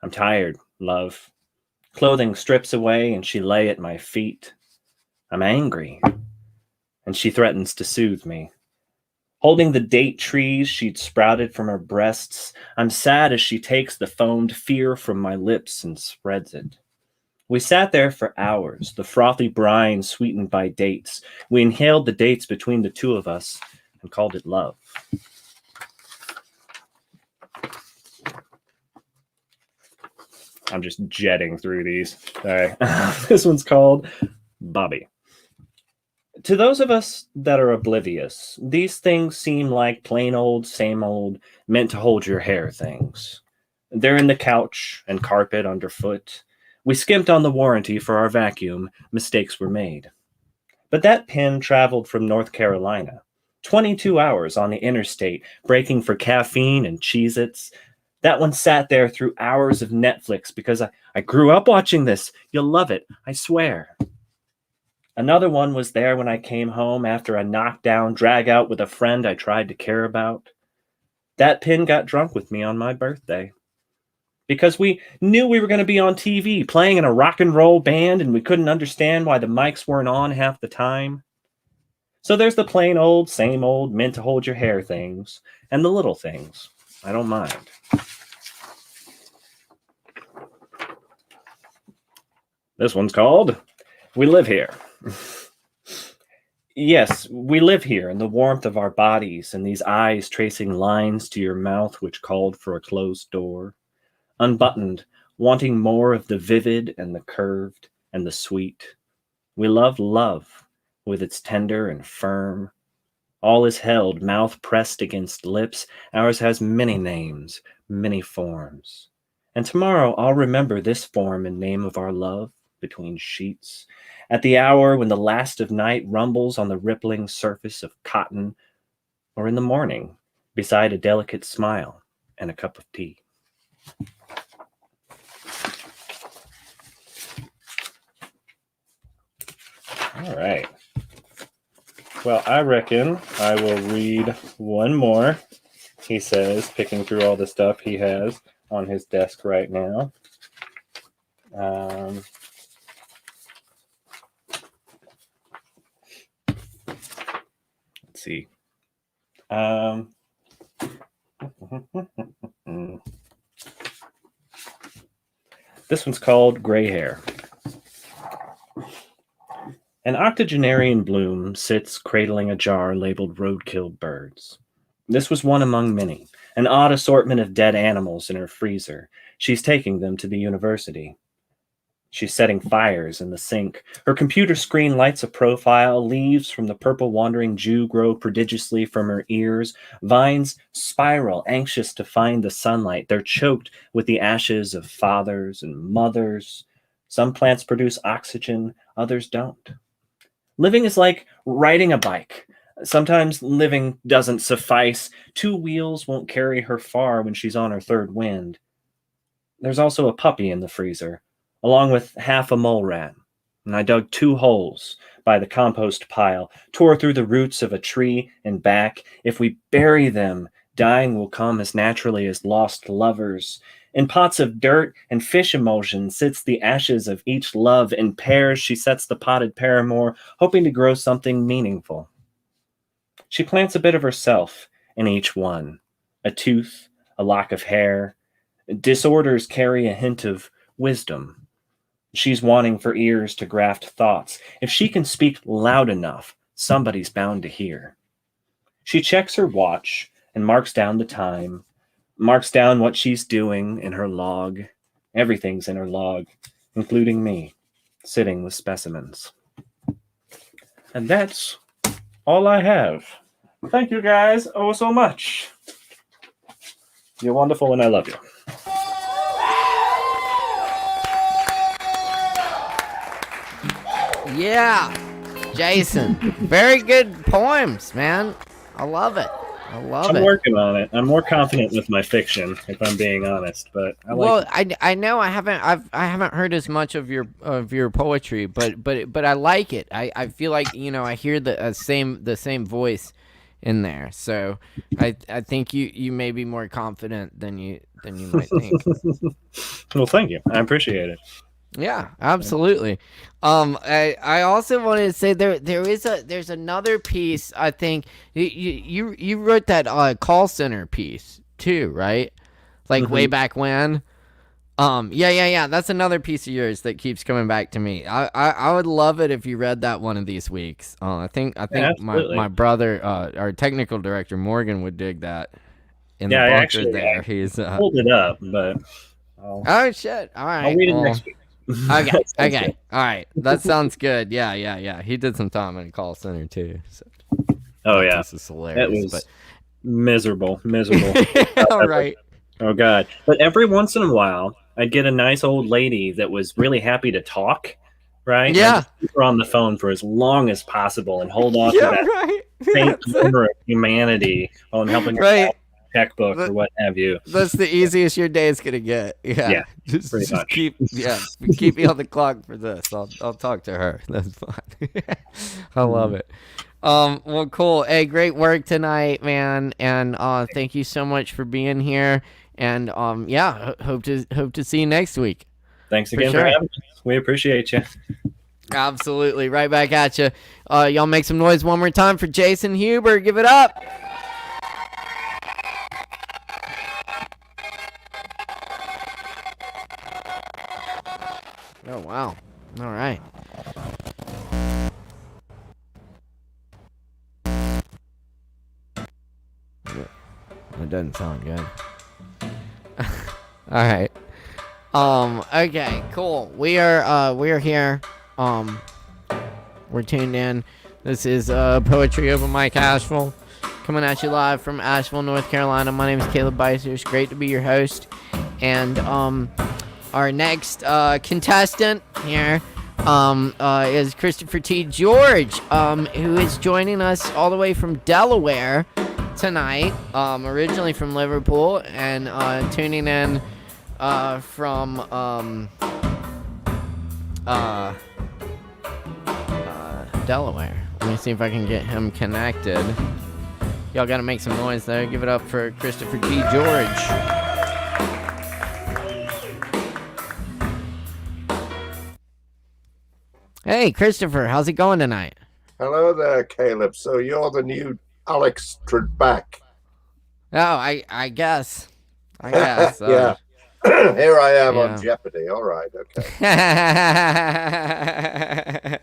I'm tired, love. Clothing strips away and she lay at my feet. I'm angry, and she threatens to soothe me. Holding the date trees she'd sprouted from her breasts, I'm sad as she takes the foamed fear from my lips and spreads it. We sat there for hours, the frothy brine sweetened by dates. We inhaled the dates between the two of us and called it love. I'm just jetting through these. Sorry. This one's called Bobby. To those of us that are oblivious, these things seem like plain old, same old, meant to hold your hair things. They're in the couch and carpet underfoot. We skimped on the warranty for our vacuum. Mistakes were made. But that pin traveled from North Carolina. 22 hours on the interstate, breaking for caffeine and Cheez-Its. That one sat there through hours of Netflix because I grew up watching this. You'll love it, I swear. Another one was there when I came home after a knockdown drag out with a friend I tried to care about. That pin got drunk with me on my birthday. Because we knew we were going to be on TV playing in a rock and roll band and we couldn't understand why the mics weren't on half the time. So there's the plain old, same old, meant to hold your hair things and the little things. I don't mind. This one's called We Live Here. Yes, we live here in the warmth of our bodies and these eyes tracing lines to your mouth which called for a closed door. Unbuttoned, wanting more of the vivid and the curved and the sweet. We love love with its tender and firm. All is held, mouth pressed against lips. Ours has many names, many forms. And tomorrow I'll remember this form and name of our love between sheets. At the hour when the last of night rumbles on the rippling surface of cotton, or in the morning beside a delicate smile and a cup of tea. All right. Well, I reckon I will read one more, he says, picking through all the stuff he has on his desk right now. Let's see. This one's called Gray Hair. An octogenarian bloom sits cradling a jar labeled roadkill birds. This was one among many, an odd assortment of dead animals in her freezer. She's taking them to the university. She's setting fires in the sink. Her computer screen lights a profile. Leaves from the purple wandering Jew grow prodigiously from her ears. Vines spiral, anxious to find the sunlight. They're choked with the ashes of fathers and mothers. Some plants produce oxygen, others don't. Living is like riding a bike. Sometimes living doesn't suffice. 2 wheels won't carry her far when she's on her third wind. There's also a puppy in the freezer, along with half a mole rat. And I dug 2 holes by the compost pile, tore through the roots of a tree and back. If we bury them, dying will come as naturally as lost lovers. In pots of dirt and fish emulsion sits the ashes of each love. In pairs she sets the potted paramour, hoping to grow something meaningful. She plants a bit of herself in each one. A tooth, a lock of hair. Disorders carry a hint of wisdom. She's wanting for ears to graft thoughts. If she can speak loud enough, somebody's bound to hear. She checks her watch and marks down the time, marks down what she's doing in her log. Everything's in her log, including me, sitting with specimens. And that's all I have. Thank you guys oh so much. You're wonderful and I love you. Yeah, Jason. Very good poems, man. I love it. I'm working on it. I'm more confident with my fiction, if I'm being honest. But I know I haven't heard as much of your poetry, but I like it. I feel like I hear the same voice in there. So I think you may be more confident than you might think. Well, thank you. I appreciate it. Yeah, absolutely. I also wanted to say there's another piece. I think you wrote that call center piece too, right? Like way back when. Yeah. That's another piece of yours that keeps coming back to me. I would love it if you read that one of these weeks. I think my brother, our technical director Morgan, would dig that. In the bunker there, he's pulled it up, but oh shit! All right, I'll read it next week. Okay. All right. That sounds good. Yeah. He did some time in a call center too. So. Oh yeah. This is hilarious. It was miserable. All right. Oh god. But every once in a while, I'd get a nice old lady that was really happy to talk. Right? Yeah. Keep her on the phone for as long as possible and hold on to that faint glimmer of humanity on helping her out. Checkbook or what have you. That's the easiest your day is gonna get. Yeah. Just keep me on the clock for this. I'll talk to her. That's fine. I love it. Well, cool. Hey, great work tonight, man. And thank you so much for being here. And hope to see you next week. Thanks again for having us. We appreciate you. Absolutely. Right back at you. Y'all make some noise one more time for Jason Huber. Give it up. Oh, wow. All right. That doesn't sound good. All right. Okay, cool. We are here. We're tuned in. This is Poetry Open Mic Asheville. Coming at you live from Asheville, North Carolina. My name is Caleb Beissert. It's great to be your host. And our next contestant here is Christopher T. George, who is joining us all the way from Delaware tonight, originally from Liverpool, and tuning in from Delaware. Let me see if I can get him connected. Y'all gotta make some noise there. Give it up for Christopher T. George. Hey, Christopher, how's it going tonight? Hello there, Caleb. So you're the new Alex Trebek. Oh, I guess. Yeah. Here I am on Jeopardy. All right, okay.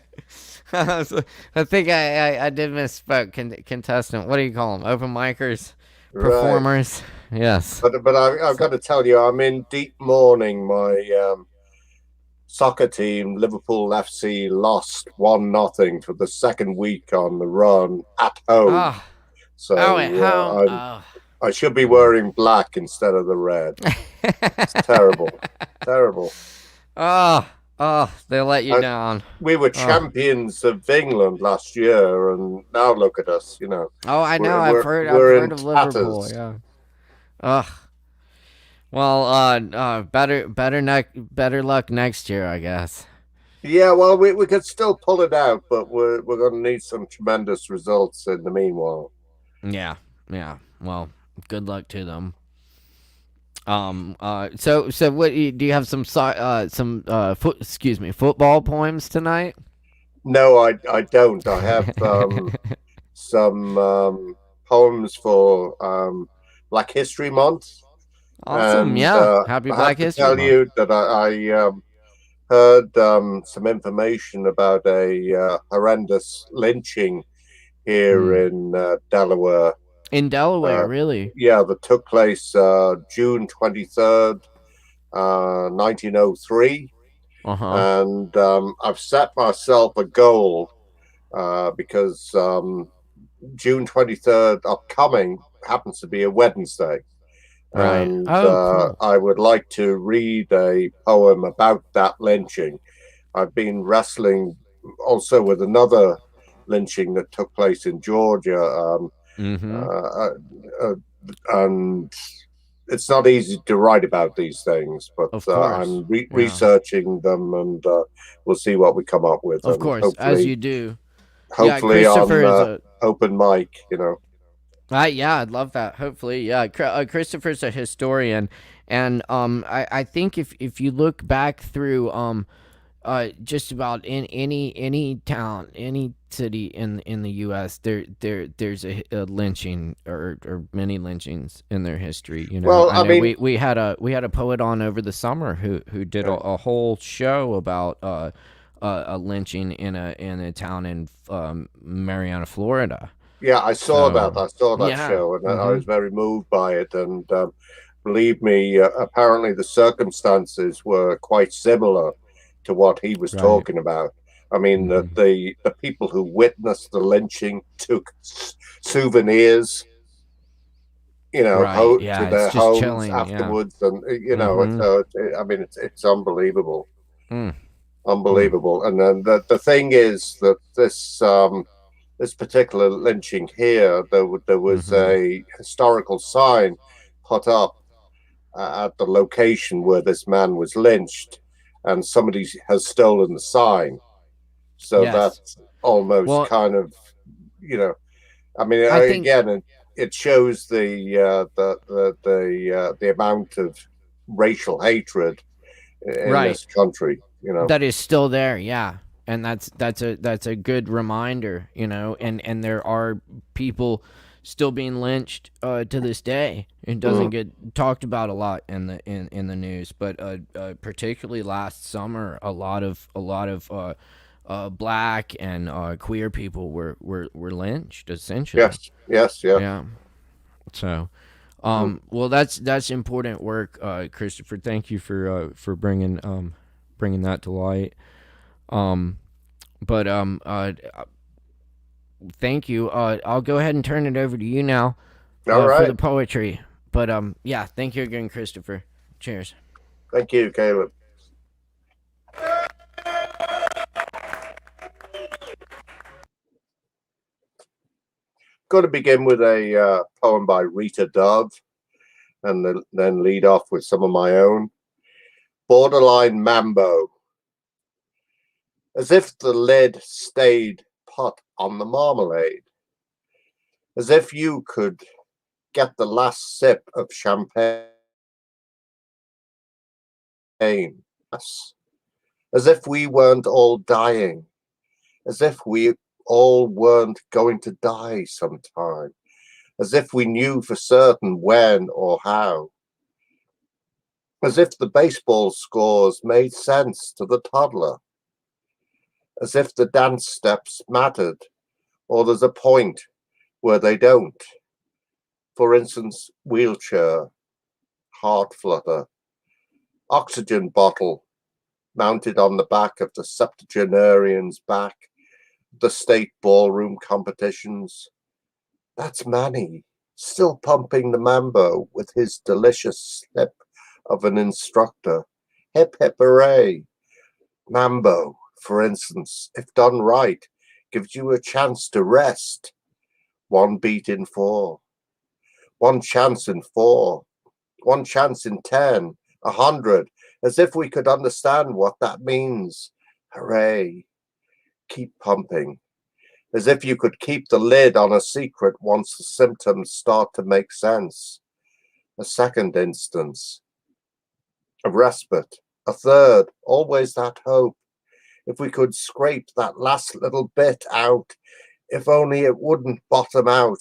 I think I did misspoke. Contestant. What do you call them? Open micers, Right. performers. Yes. But I've got to tell you, I'm in deep mourning. My soccer team, Liverpool FC, lost 1-0 for the second week on the run at home. Oh. So Oh, at home. I should be wearing black instead of the red. It's terrible. Terrible. Oh, they let you And down. we were champions of England last year, and now look at us, you know. Oh, I know. I've heard of Liverpool. Tatters. Yeah. Ugh. Well, better luck next year, I guess. Yeah, well, we could still pull it out, but we're going to need some tremendous results in the meanwhile. Yeah. Well, good luck to them. So what do you have football poems tonight? No, I don't. I have some poems for Black History Month. Awesome, And, yeah. Happy I Black have to History tell Month. you that I heard some information about a horrendous lynching here in Delaware. In Delaware, really? Yeah, that took place June 23rd, 1903. And I've set myself a goal because June 23rd upcoming happens to be a Wednesday. Right. And Cool. I would like to read a poem about that lynching. I've been wrestling also with another lynching that took place in Georgia. And it's not easy to write about these things, but I'm researching them, and we'll see what we come up with. Of course, as you do. Hopefully on open mic, you know. Yeah, I'd love that. Hopefully, yeah. Christopher's a historian, and I think if you look back through just about in any town, any city in the U.S., there's a lynching or many lynchings in their history. You know, well, I know mean, we had a poet on over the summer who did a whole show about a lynching in a town in Mariana, Florida. Yeah, I saw that. I saw that show, and I was Mm-hmm. very moved by it. And believe me, apparently the circumstances were quite similar to what he was talking about. I mean, the people who witnessed the lynching took souvenirs, you know, to their homes chilling, afterwards, and you know, it's unbelievable, unbelievable. And then the thing is that this particular lynching here, there was a historical sign put up at the location where this man was lynched, and somebody has stolen the sign. So that's almost kind of, you know, I mean, again, it shows the amount of racial hatred in this country, you know, that is still there. Yeah. And that's a good reminder, you know, and there are people still being lynched to this day. It doesn't get talked about a lot in the news, but particularly last summer, a lot of black and queer people were lynched, essentially. Yes. Yeah. So, well, that's important work, Christopher. Thank you for bringing that to light. Thank you. I'll go ahead and turn it over to you now for the poetry. But yeah, thank you again, Christopher. Cheers. Thank you, Caleb. Going to begin with a poem by Rita Dove, and then lead off with some of my own. Borderline Mambo. As if the lid stayed put on the marmalade. As if you could get the last sip of champagne. As if we weren't all dying. As if we all weren't going to die sometime. As if we knew for certain when or how. As if the baseball scores made sense to the toddler. as if the dance steps mattered, or there's a point where they don't. For instance, wheelchair, heart flutter, oxygen bottle mounted on the back of the septuagenarian's back, the state ballroom competitions. That's Manny, still pumping the mambo with his delicious slip of an instructor. Hip hip hooray. Mambo, for instance, if done right, gives you a chance to rest. 1 beat in 4. 1 chance in 4. 1 chance in 10. 100. As if we could understand what that means. Hooray. Keep pumping. As if you could keep the lid on a secret once the symptoms start to make sense. A second instance. A respite. A third. Always that hope. If we could scrape that last little bit out, if only it wouldn't bottom out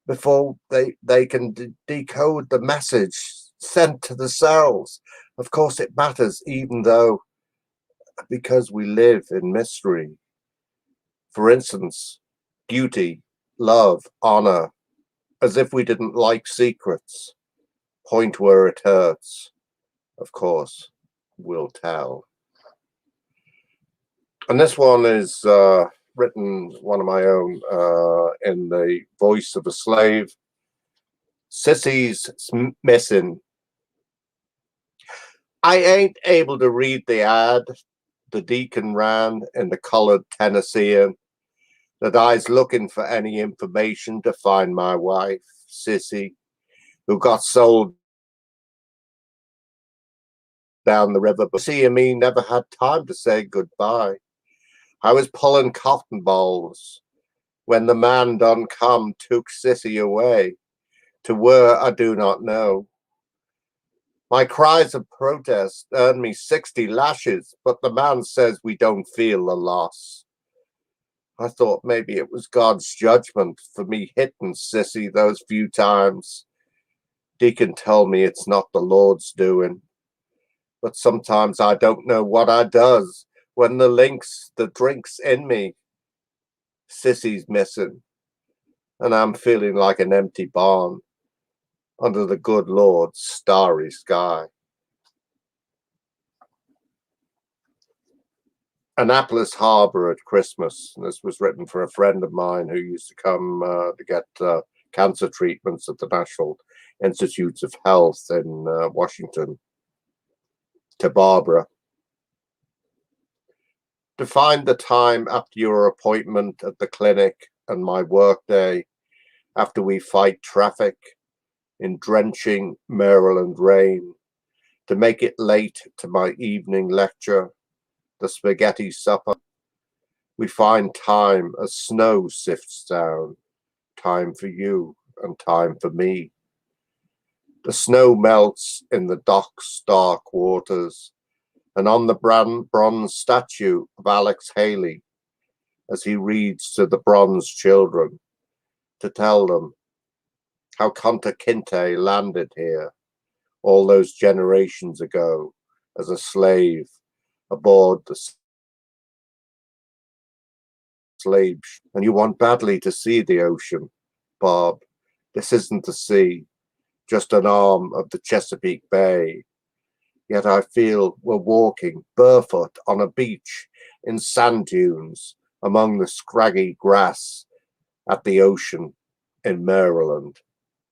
before they can decode the message sent to the cells. Of course it matters, even though, because we live in mystery. For instance, duty, love, honor, as if we didn't like secrets. Point where it hurts. Of course, we'll tell. And this one is written, one of my own, in the voice of a slave. Sissy's missing. I ain't able to read the ad the deacon ran in the colored Tennessean, that I's looking for any information to find my wife, Sissy, who got sold down the river. But Sissy and me never had time to say goodbye. I was pulling cotton balls when the man done come took Sissy away to where I do not know. My cries of protest earned me 60 lashes, but the man says we don't feel the loss. I thought maybe it was God's judgment for me hitting Sissy those few times. Deacon told me it's not the Lord's doing, but sometimes I don't know what I does when the drink's in me. Sissy's missing, and I'm feeling like an empty barn under the good Lord's starry sky. Annapolis Harbor at Christmas. This was written for a friend of mine who used to come to get cancer treatments at the National Institutes of Health in Washington. To Barbara. To find the time after your appointment at the clinic and my work day, after we fight traffic in drenching Maryland rain, to make it late to my evening lecture, the spaghetti supper, we find time as snow sifts down, time for you and time for me. The snow melts in the dock's dark waters, and on the bronze statue of Alex Haley, as he reads to the bronze children to tell them how Kunta Kinte landed here all those generations ago as a slave aboard the slave ship. And you want badly to see the ocean, Bob. This isn't the sea, just an arm of the Chesapeake Bay. Yet I feel we're walking barefoot on a beach in sand dunes among the scraggy grass at the ocean in Maryland,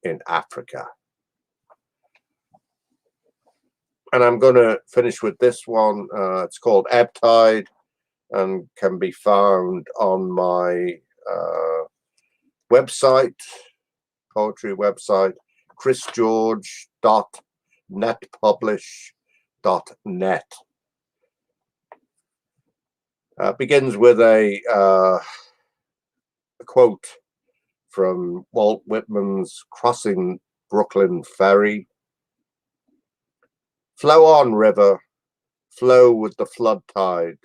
in Africa. And I'm going to finish with this one. It's called Ebb Tide and can be found on my website, poetry website, chrisgeorge.netpublish.net. Begins with a quote from Walt Whitman's Crossing Brooklyn Ferry. Flow on, river, flow with the flood tide,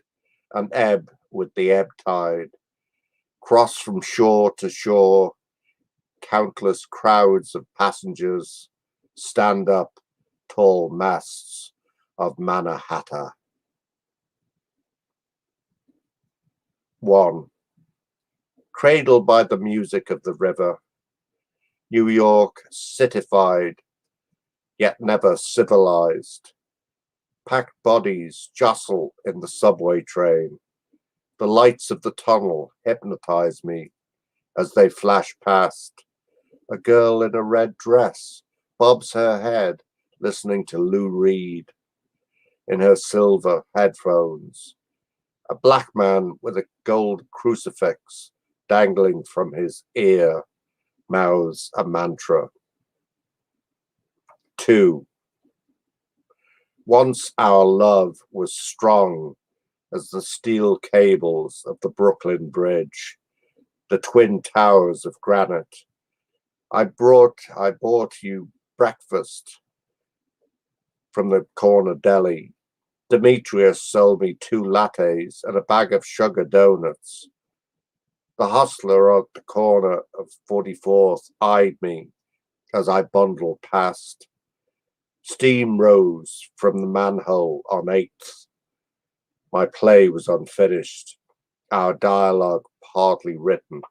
and ebb with the ebb tide. Cross from shore to shore, countless crowds of passengers stand up tall masts of Mannahatta. 1. Cradled by the music of the river, New York citified, yet never civilized. Packed bodies jostle in the subway train. The lights of the tunnel hypnotize me as they flash past. A girl in a red dress bobs her head, listening to Lou Reed in her silver headphones. A black man with a gold crucifix dangling from his ear mouths a mantra. 2. Once our love was strong as the steel cables of the Brooklyn Bridge, the twin towers of granite. I bought you breakfast from the corner deli. Demetrius sold me 2 lattes and a bag of sugar donuts. The hostler at the corner of 44th eyed me as I bundled past. Steam rose from the manhole on 8th. My play was unfinished, our dialogue partly written.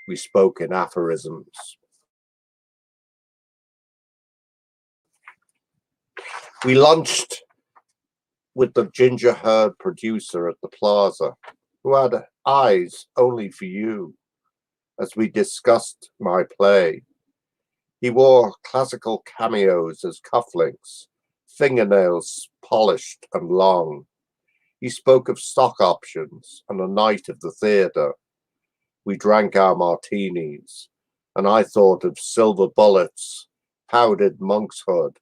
We spoke in aphorisms. We lunched with the ginger-haired producer at the plaza, who had eyes only for you, as we discussed my play. He wore classical cameos as cufflinks, fingernails polished and long. He spoke of stock options and a night of the theatre. We drank our martinis, and I thought of silver bullets, powdered monkshood,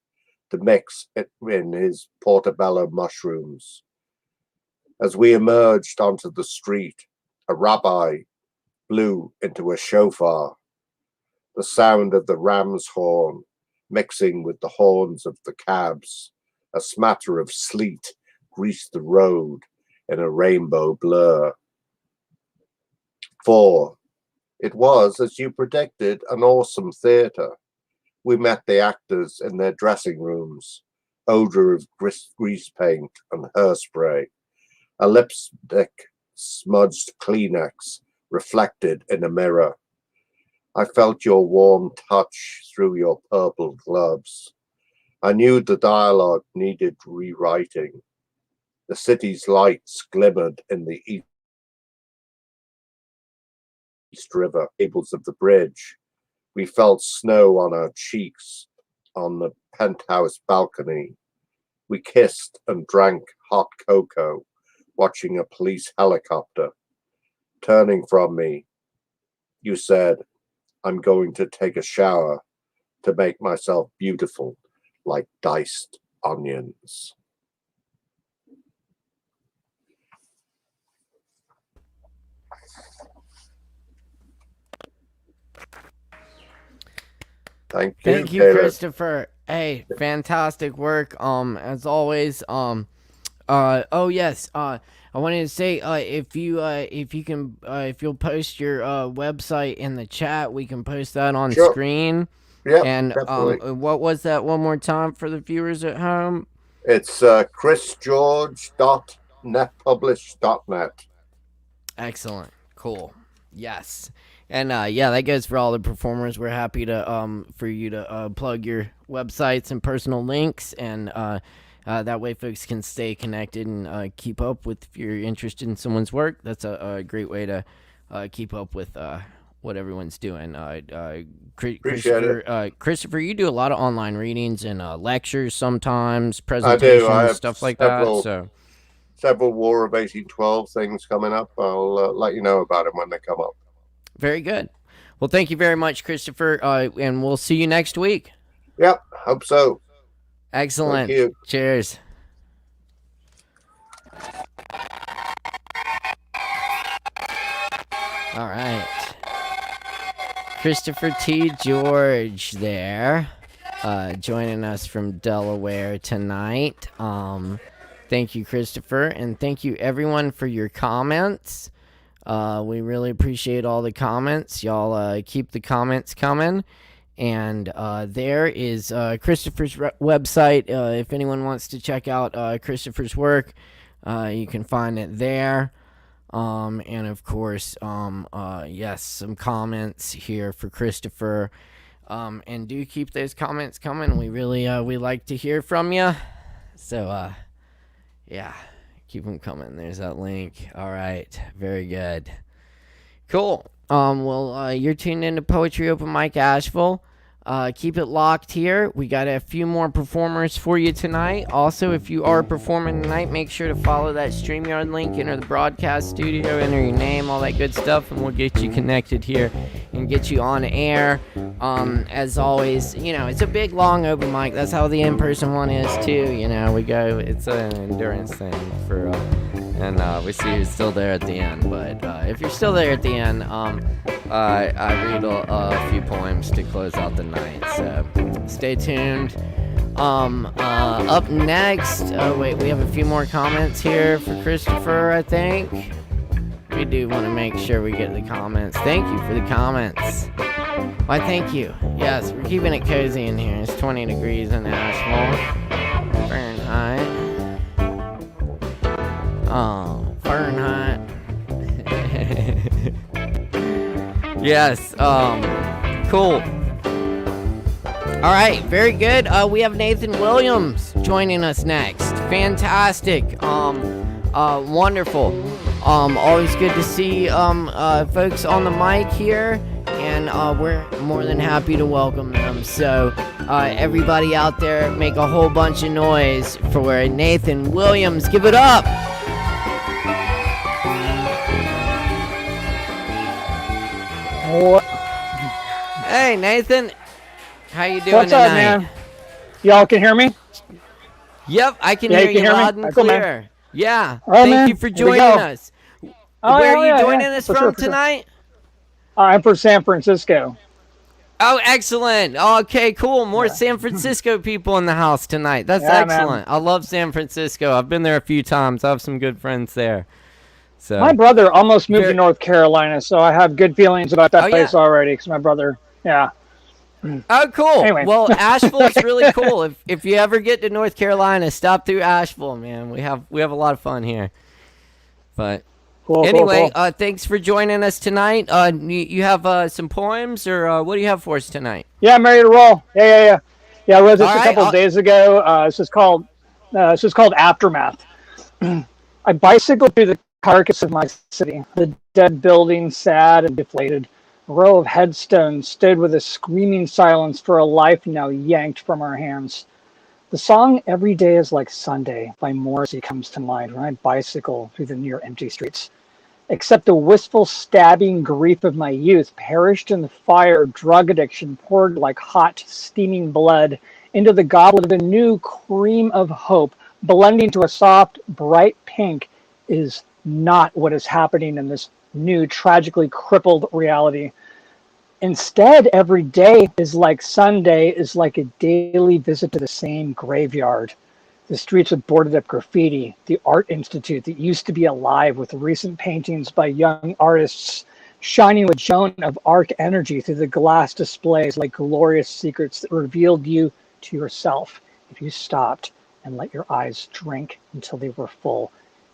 to mix it in his portobello mushrooms. As we emerged onto the street, a rabbi blew into a shofar. The sound of the ram's horn mixing with the horns of the cabs, a smatter of sleet greased the road in a rainbow blur. 4. It was, as you predicted, an awesome theatre. We met the actors in their dressing rooms, odor of grease paint and hairspray, a lipstick smudged Kleenex reflected in a mirror. I felt your warm touch through your purple gloves. I knew the dialogue needed rewriting. The city's lights glimmered in the East River cables of the bridge. We felt snow on our cheeks on the penthouse balcony. We kissed and drank hot cocoa, watching a police helicopter. Turning from me, you said, I'm going to take a shower to make myself beautiful like diced onions. Thank you, Caleb. Christopher. Hey, fantastic work. As always. Oh yes. I wanted to say, if you'll post your website in the chat, we can post that on screen. Yeah. And definitely. What was that one more time for the viewers at home? It's chrisgeorge.netpublish.net. Excellent. Cool. Yes. And yeah, that goes for all the performers. We're happy to for you to plug your websites and personal links, and that way folks can stay connected and keep up with, if you're interested in someone's work. That's a great way to keep up with what everyone's doing. Christopher, you do a lot of online readings and lectures sometimes, presentations, I have stuff like several, that. So several War of 1812 things coming up. I'll let you know about them when they come up. Very good. Well, thank you very much, Christopher, and we'll see you next week. Yep, hope so. Excellent. Thank you. Cheers. All right. Christopher T. George there, joining us from Delaware tonight. Thank you, Christopher, and thank you, everyone, for your comments. We really appreciate all the comments. Y'all keep the comments coming. And there is Christopher's website. If anyone wants to check out Christopher's work, you can find it there. And of course, yes, some comments here for Christopher. And do keep those comments coming. We really, we like to hear from you. So, yeah, keep them coming. There's that link. All right. Very good. Cool. Well, you're tuned into Poetry Open Mic Asheville. Keep it locked here. We got a few more performers for you tonight. Also, if you are performing tonight, make sure to follow that StreamYard link, enter the broadcast studio, enter your name, all that good stuff, and we'll get you connected here and get you on air. As always, you know, it's a big, long open mic. That's how the in-person one is, too. You know, we go, it's an endurance thing for, and we see who's still there at the end. But if you're still there at the end, I read a few poems to close out the night. So stay tuned. Up next, wait, we have a few more comments here for Christopher, I think. We do want to make sure we get the comments. Thank you for the comments. Why, thank you. Yes, we're keeping it cozy in here. It's 20 degrees in Asheville. Fahrenheit. Oh, Fahrenheit. Yes, cool. All right, very good. We have Nathan Williams joining us next. Fantastic. Wonderful. Always good to see folks on the mic here, and we're more than happy to welcome them. So everybody out there, make a whole bunch of noise for Nathan Williams. Give it up. Hey, Nathan. How you doing What's tonight? up, man? Y'all can hear me? Yep, I can hear you loud and Cool, clear. man. Yeah, All right, thank man. you for Here we joining go. us. Oh, Where are you yeah, joining yeah. us For from sure, for sure. tonight? I'm from San Francisco. Oh, excellent. Okay, cool. More San Francisco people in the house tonight. That's Yeah, excellent. man. I love San Francisco. I've been there a few times. I have some good friends there. So My brother almost moved to North Carolina, so I have good feelings about that Oh, place yeah. already. Because my brother, yeah. Oh, cool. Anyway. Well, Asheville's really cool. If you ever get to North Carolina, stop through Asheville, man. We have a lot of fun here. But Cool, anyway, cool. Thanks for joining us tonight. You have some poems, or what do you have for us tonight? Yeah, I'm ready to roll. Yeah. I wrote this All a right, couple of days ago. This is called Aftermath. I bicycled through the carcass of my city, the dead building, sad and deflated. A row of headstones stood with a screaming silence for a life now yanked from our hands. The song Every Day is Like Sunday by Morrissey comes to mind when I bicycle through the near empty streets. Except the wistful, stabbing grief of my youth perished in the fire drug addiction poured like hot, steaming blood into the goblet of a new cream of hope, blending to a soft, bright pink, is not what is happening in this new, tragically crippled reality. Instead, every day is like Sunday, is like a daily visit to the same graveyard. The streets with boarded up graffiti, the art institute that used to be alive with recent paintings by young artists, shining with Joan of Arc energy through the glass displays like glorious secrets that revealed you to yourself if you stopped and let your eyes drink until they were full.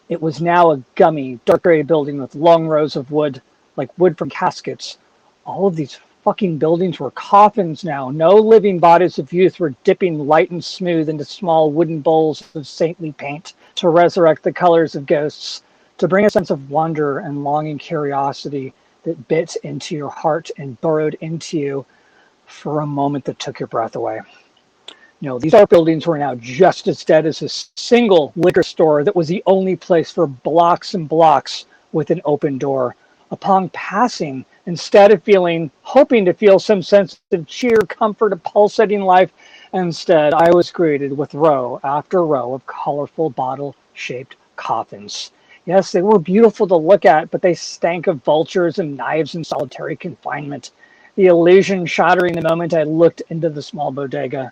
It was now a gummy, dark gray building with long rows of wood, like wood from caskets. All of these fucking buildings were coffins now. No living bodies of youth were dipping light and smooth into small wooden bowls of saintly paint to resurrect the colors of ghosts, to bring a sense of wonder and longing curiosity that bit into your heart and burrowed into you for a moment that took your breath away. No, these art buildings were now just as dead as a single liquor store that was the only place for blocks and blocks with an open door. Upon passing, instead of hoping to feel some sense of cheer, comfort, a pulsating life, instead I was greeted with row after row of colorful bottle-shaped coffins. Yes, they were beautiful to look at, but they stank of vultures and knives in solitary confinement. The illusion shattering the moment I looked into the small bodega.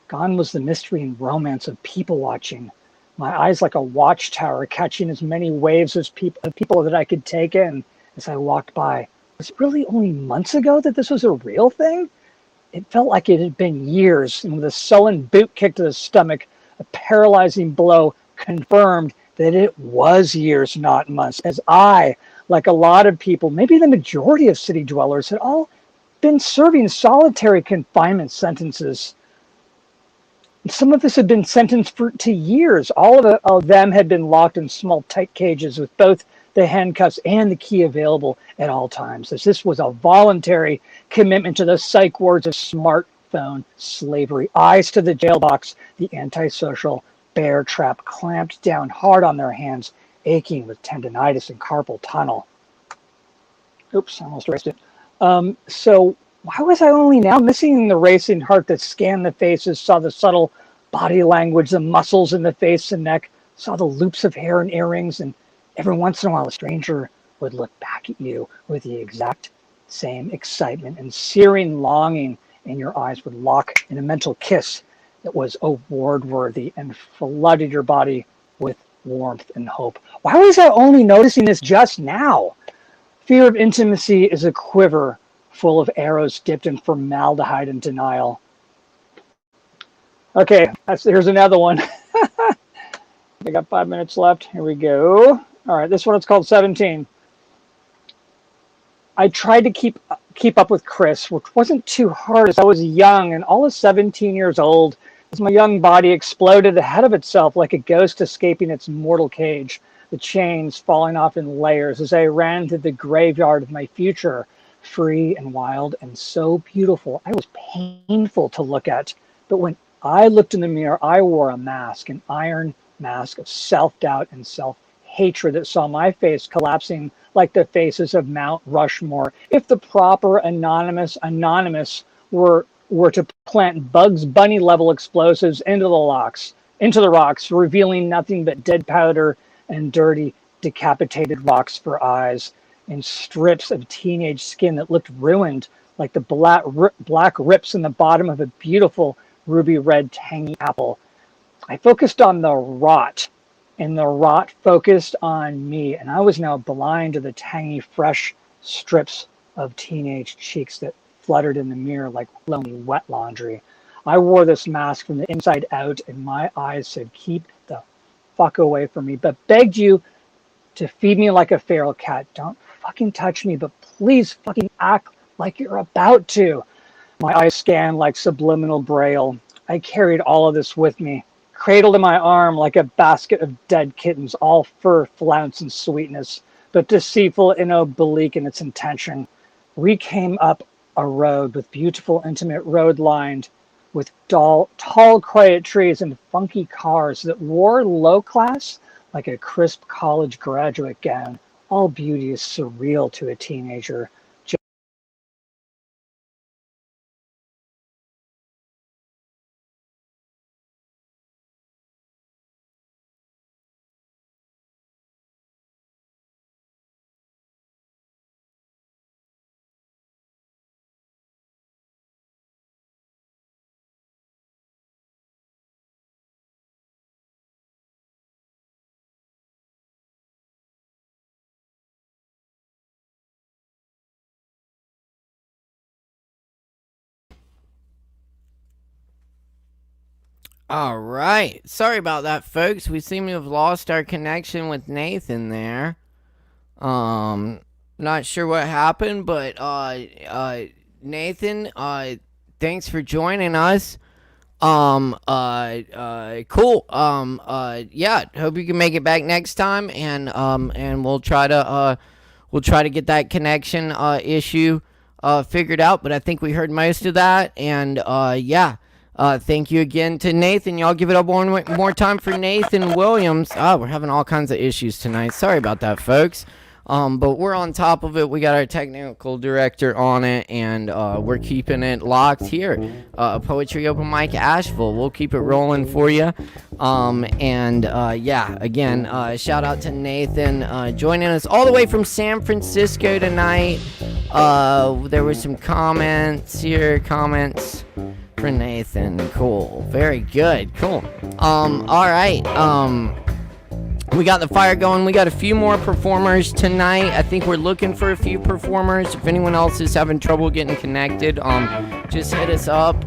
Gone was the mystery and romance of people watching. My eyes like a watchtower catching as many waves of people that I could take in as I walked by. Was it really only months ago that this was a real thing? It felt like it had been years, and with a sullen boot kick to the stomach, a paralyzing blow confirmed that it was years, not months, as I, like a lot of people, maybe the majority of city dwellers, had all been serving solitary confinement sentences. Some of us had been sentenced to years. All of them had been locked in small, tight cages with both the handcuffs and the key available at all times, as this was a voluntary commitment to the psych wards of smartphone slavery. Eyes to the jail box, the antisocial bear trap clamped down hard on their hands, aching with tendonitis and carpal tunnel. Oops, I almost erased it. So why was I only now missing the racing heart that scanned the faces, saw the subtle body language, the muscles in the face and neck, saw the loops of hair and earrings, and every once in a while a stranger would look back at you with the exact same excitement and searing longing, and your eyes would lock in a mental kiss that was award-worthy and flooded your body with warmth and hope. Why was I only noticing this just now? Fear of intimacy is a quiver full of arrows dipped in formaldehyde and denial. Okay, here's another one. I got 5 minutes left. Here we go. All right, this one is called 17. I tried to keep up with Chris, which wasn't too hard as I was young and all of 17 years old, as my young body exploded ahead of itself like a ghost escaping its mortal cage, the chains falling off in layers as I ran to the graveyard of my future, free and wild and so beautiful. I was painful to look at, but when I looked in the mirror, I wore a mask, an iron mask of self-doubt and self-hatred that saw my face collapsing like the faces of Mount Rushmore. If the proper anonymous were to plant Bugs Bunny level explosives into the rocks, revealing nothing but dead powder and dirty, decapitated rocks for eyes, and strips of teenage skin that looked ruined like the black rips in the bottom of a beautiful ruby red tangy apple. I focused on the rot, and the rot focused on me, and I was now blind to the tangy, fresh strips of teenage cheeks that fluttered in the mirror like lonely wet laundry. I wore this mask from the inside out, and my eyes said, keep the fuck away from me, but begged you to feed me like a feral cat. Don't fucking touch me, but please fucking act like you're about to. My eyes scanned like subliminal braille. I carried all of this with me, cradled in my arm like a basket of dead kittens, all fur, flounce, and sweetness, but deceitful and oblique in its intention. We came up a road with beautiful, intimate road lined with tall, quiet trees and funky cars that wore low class like a crisp college graduate gown. All beauty is surreal to a teenager. All right. Sorry about that, folks. We seem to have lost our connection with Nathan there. Not sure what happened, but Nathan, thanks for joining us. Cool. Yeah, hope you can make it back next time, and we'll try to get that connection issue figured out, but I think we heard most of that, and yeah. Thank you again to Nathan. Y'all give it up one more time for Nathan Williams. We're having all kinds of issues tonight. Sorry about that, folks. But we're on top of it. We got our technical director on it, and we're keeping it locked here. Poetry Open Mic Asheville. We'll keep it rolling for you. Yeah, again, shout out to Nathan joining us all the way from San Francisco tonight. There were some comments here. For Nathan. Cool. Very good. Cool. Alright. We got the fire going. We got a few more performers tonight. I think we're looking for a few performers. If anyone else is having trouble getting connected, just hit us up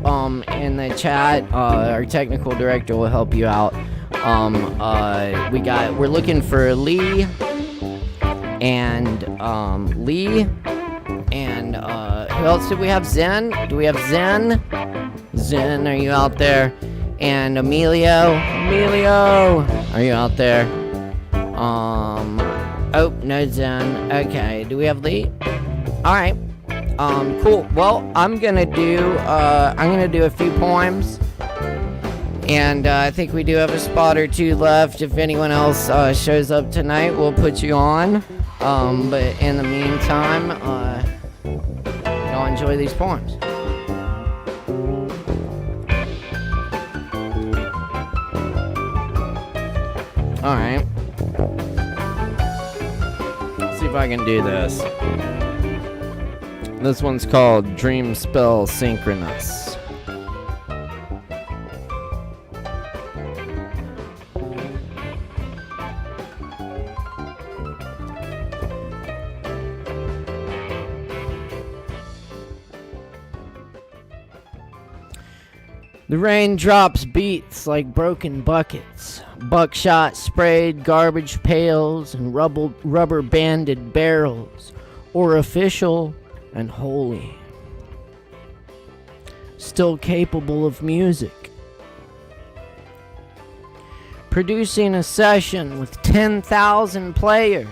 in the chat. Our technical director will help you out. We're looking for Lee and who else did we have? Zen? Do we have Zen? Zen, are you out there? And Emilio, are you out there? Oh, no Zen. Okay, do we have Lee? Alright. Cool. Well, I'm gonna do a few poems. And I think we do have a spot or two left. If anyone else shows up tonight, we'll put you on. But in the meantime, y'all enjoy these poems. Alright. Let's see if I can do this. This one's called Dream Spell Synchronous. The raindrops beats like broken buckets, buckshot sprayed garbage pails and rubber banded barrels, or official and holy. Still capable of music. Producing a session with 10,000 players.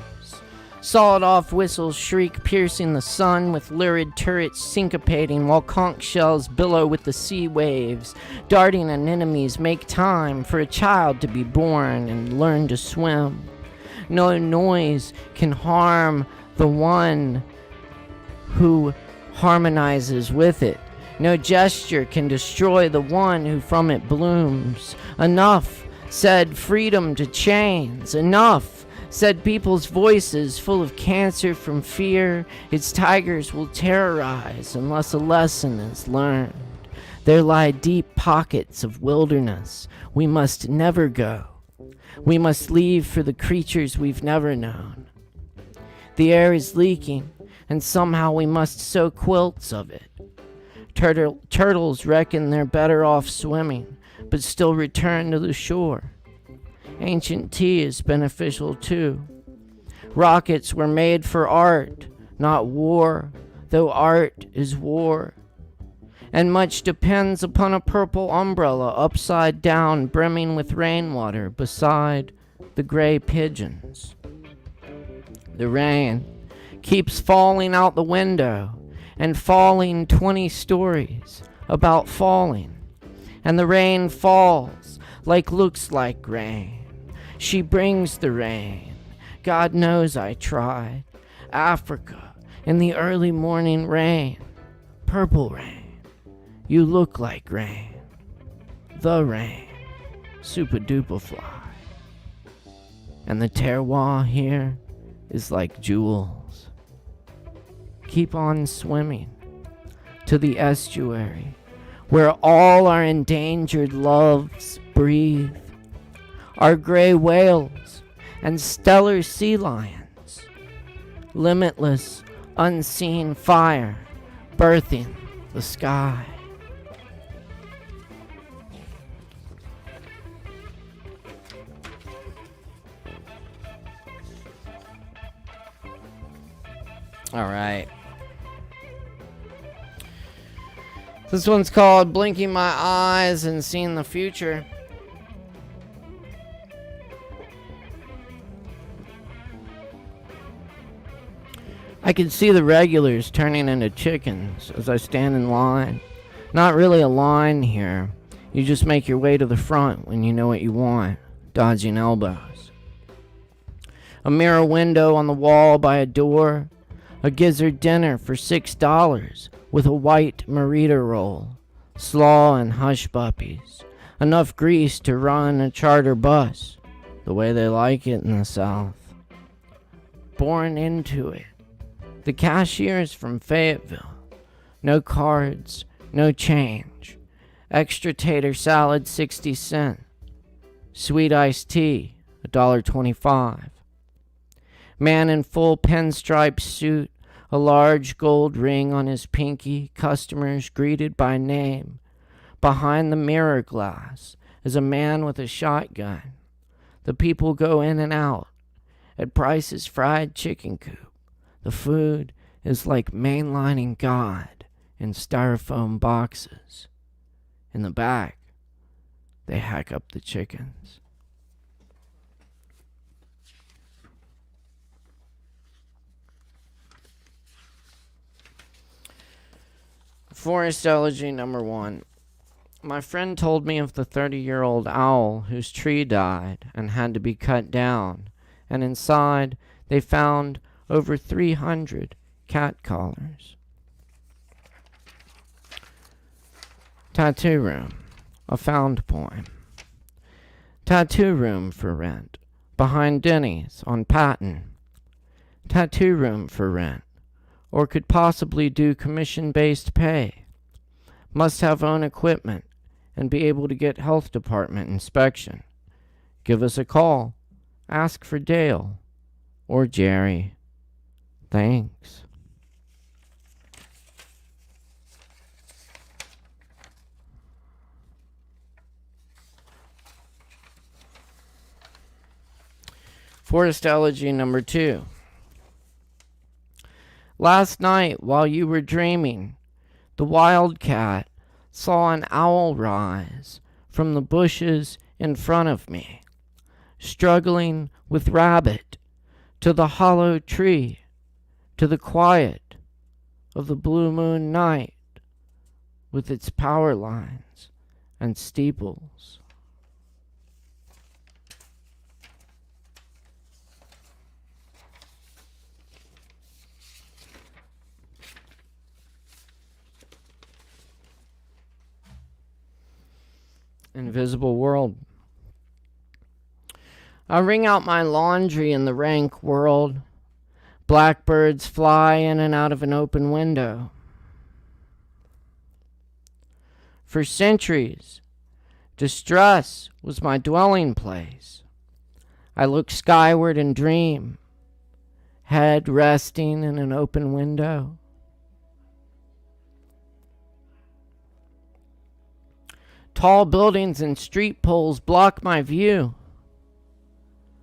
Sawed-off whistles shriek, piercing the sun with lurid turrets syncopating while conch shells billow with the sea waves. Darting anemones make time for a child to be born and learn to swim. No noise can harm the one who harmonizes with it. No gesture can destroy the one who from it blooms. Enough, said freedom to chains. Enough, said people's voices full of cancer from fear. Its tigers will terrorize unless a lesson is learned. There lie deep pockets of wilderness we must never go. We must leave for the creatures we've never known. The air is leaking, and somehow we must sew quilts of it. Turtles reckon they're better off swimming, but still return to the shore. Ancient tea is beneficial too. Rockets were made for art, not war, though art is war. And much depends upon a purple umbrella upside down, brimming with rainwater beside the gray pigeons. The rain keeps falling out the window and falling 20 stories, about falling. And the rain falls looks like rain. She brings the rain. God knows I tried. Africa, in the early morning rain. Purple rain. You look like rain. The rain. Super duper fly. And the terroir here is like jewels. Keep on swimming to the estuary where all our endangered loves breathe. Our gray whales and stellar sea lions. Limitless, unseen fire birthing the sky. All right. This one's called Blinking My Eyes and Seeing the Future. I can see the regulars turning into chickens as I stand in line. Not really a line here. You just make your way to the front when you know what you want, dodging elbows. A mirror window on the wall by a door. A gizzard dinner for $6 with a white marita roll, slaw and hush puppies. Enough grease to run a charter bus, the way they like it in the South. Born into it. The cashier's from Fayetteville. No cards, no change. Extra tater salad, 60 cents. Sweet iced tea, $1.25. Man in full pinstripe suit, a large gold ring on his pinky, customers greeted by name. Behind the mirror glass, is a man with a shotgun. The people go in and out at Price's fried chicken coop. The food is like mainlining God in styrofoam boxes. In the back, they hack up the chickens. Forest elegy number 1. My friend told me of the 30-year-old owl whose tree died and had to be cut down, and inside they found over 300 cat collars. Tattoo room, a found poem. Tattoo room for rent, behind Denny's on Patton. Tattoo room for rent, or could possibly do commission-based pay. Must have own equipment and be able to get health department inspection. Give us a call. Ask for Dale or Jerry. Thanks. Forest elegy number 2. Last night, while you were dreaming, the wildcat saw an owl rise from the bushes in front of me, struggling with rabbit to the hollow tree, to the quiet of the blue moon night with its power lines and steeples. Invisible world. I wring out my laundry in the rank world. Blackbirds fly in and out of an open window. For centuries, distress was my dwelling place. I look skyward and dream, head resting in an open window. Tall buildings and street poles block my view,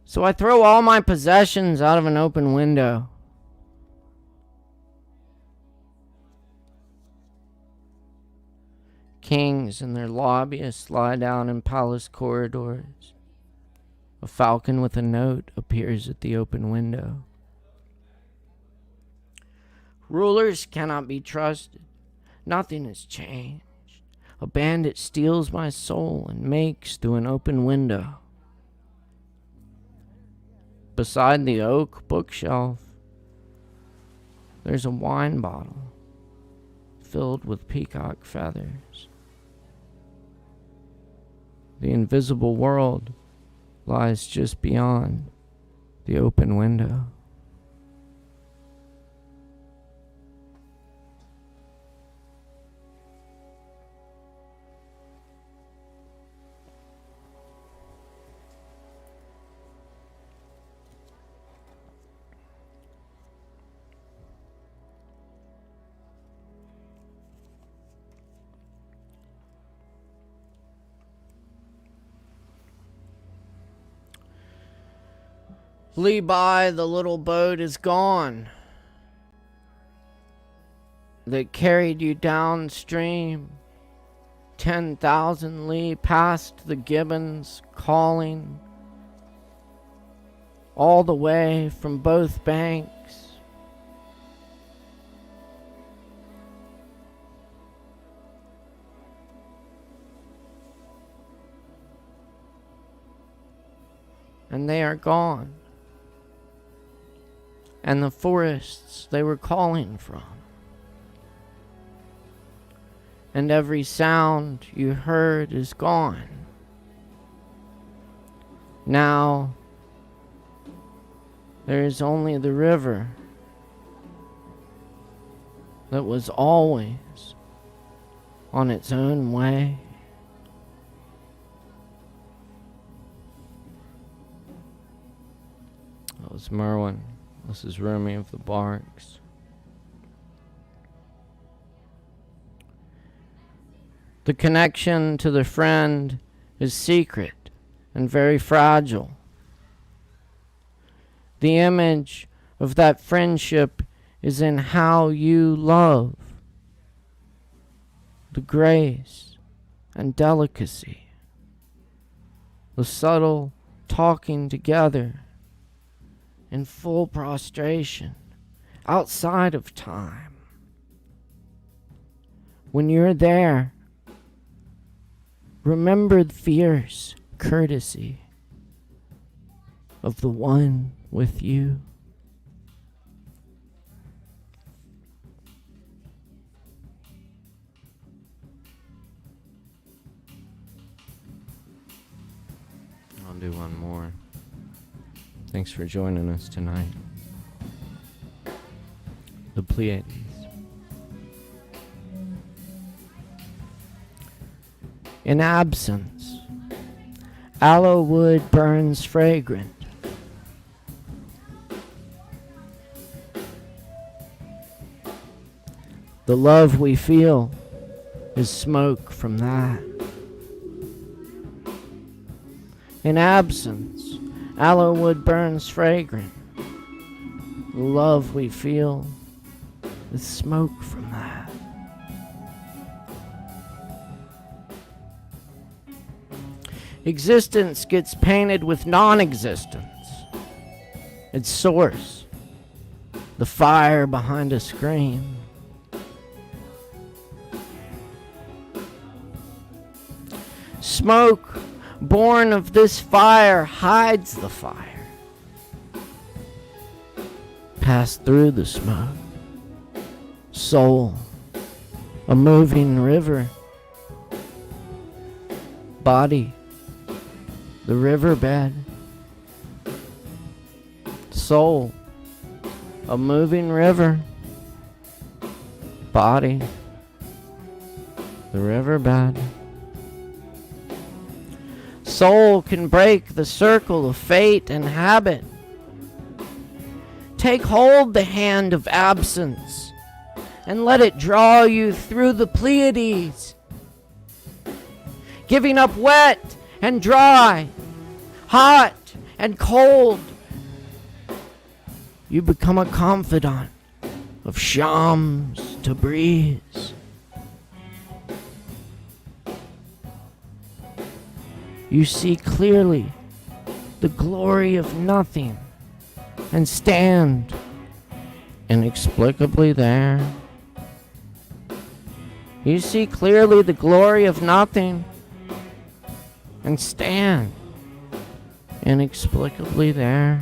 so I throw all my possessions out of an open window. Kings and their lobbyists lie down in palace corridors. A falcon with a note appears at the open window. Rulers cannot be trusted. Nothing has changed. A bandit steals my soul and makes through an open window. Beside the oak bookshelf, there's a wine bottle filled with peacock feathers. The invisible world lies just beyond the open window. Levi, the little boat is gone that carried you downstream 10,000 li past the gibbons calling all the way from both banks. And they are gone. And the forests they were calling from. And every sound you heard is gone. Now there is only the river that was always on its own way. That was Merwin. This is Rumi of the Barks. The connection to the friend is secret and very fragile. The image of that friendship is in how you love, the grace and delicacy, the subtle talking together in full prostration outside of time. When you're there, remember the fierce courtesy of the one with you. I'll do one more. Thanks for joining us tonight. The Pleiades. In absence, aloe wood burns fragrant. The love we feel is smoke from that. In absence, aloe wood burns fragrant. The love we feel is smoke from that. Existence gets painted with non-existence. Its source, the fire behind a screen. Smoke born of this fire hides the fire. Pass through the smoke. Soul, a moving river. Body, the riverbed. Soul, a moving river. Body, the riverbed. Soul can break the circle of fate and habit. Take hold the hand of absence and let it draw you through the Pleiades, giving up wet and dry, hot and cold. You become a confidant of Shams to breeze. You see clearly the glory of nothing and stand inexplicably there. You see clearly the glory of nothing and stand inexplicably there.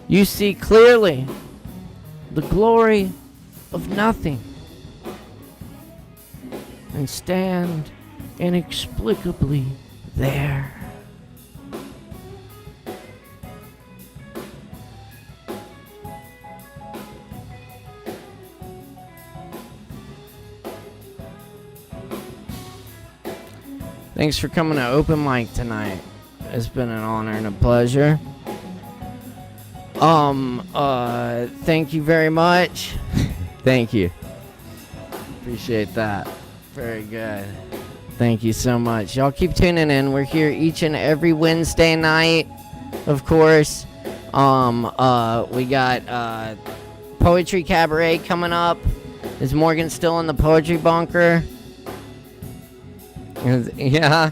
You see clearly the glory of nothing and stand inexplicably there. Thanks for coming to Open Mic tonight. It's been an honor and a pleasure. Thank you very much. Thank you. Appreciate that. Very good. Thank you so much. Y'all keep tuning in. We're here each and every Wednesday night, of course. We got Poetry Cabaret coming up. Is Morgan still in the Poetry Bunker? Yeah.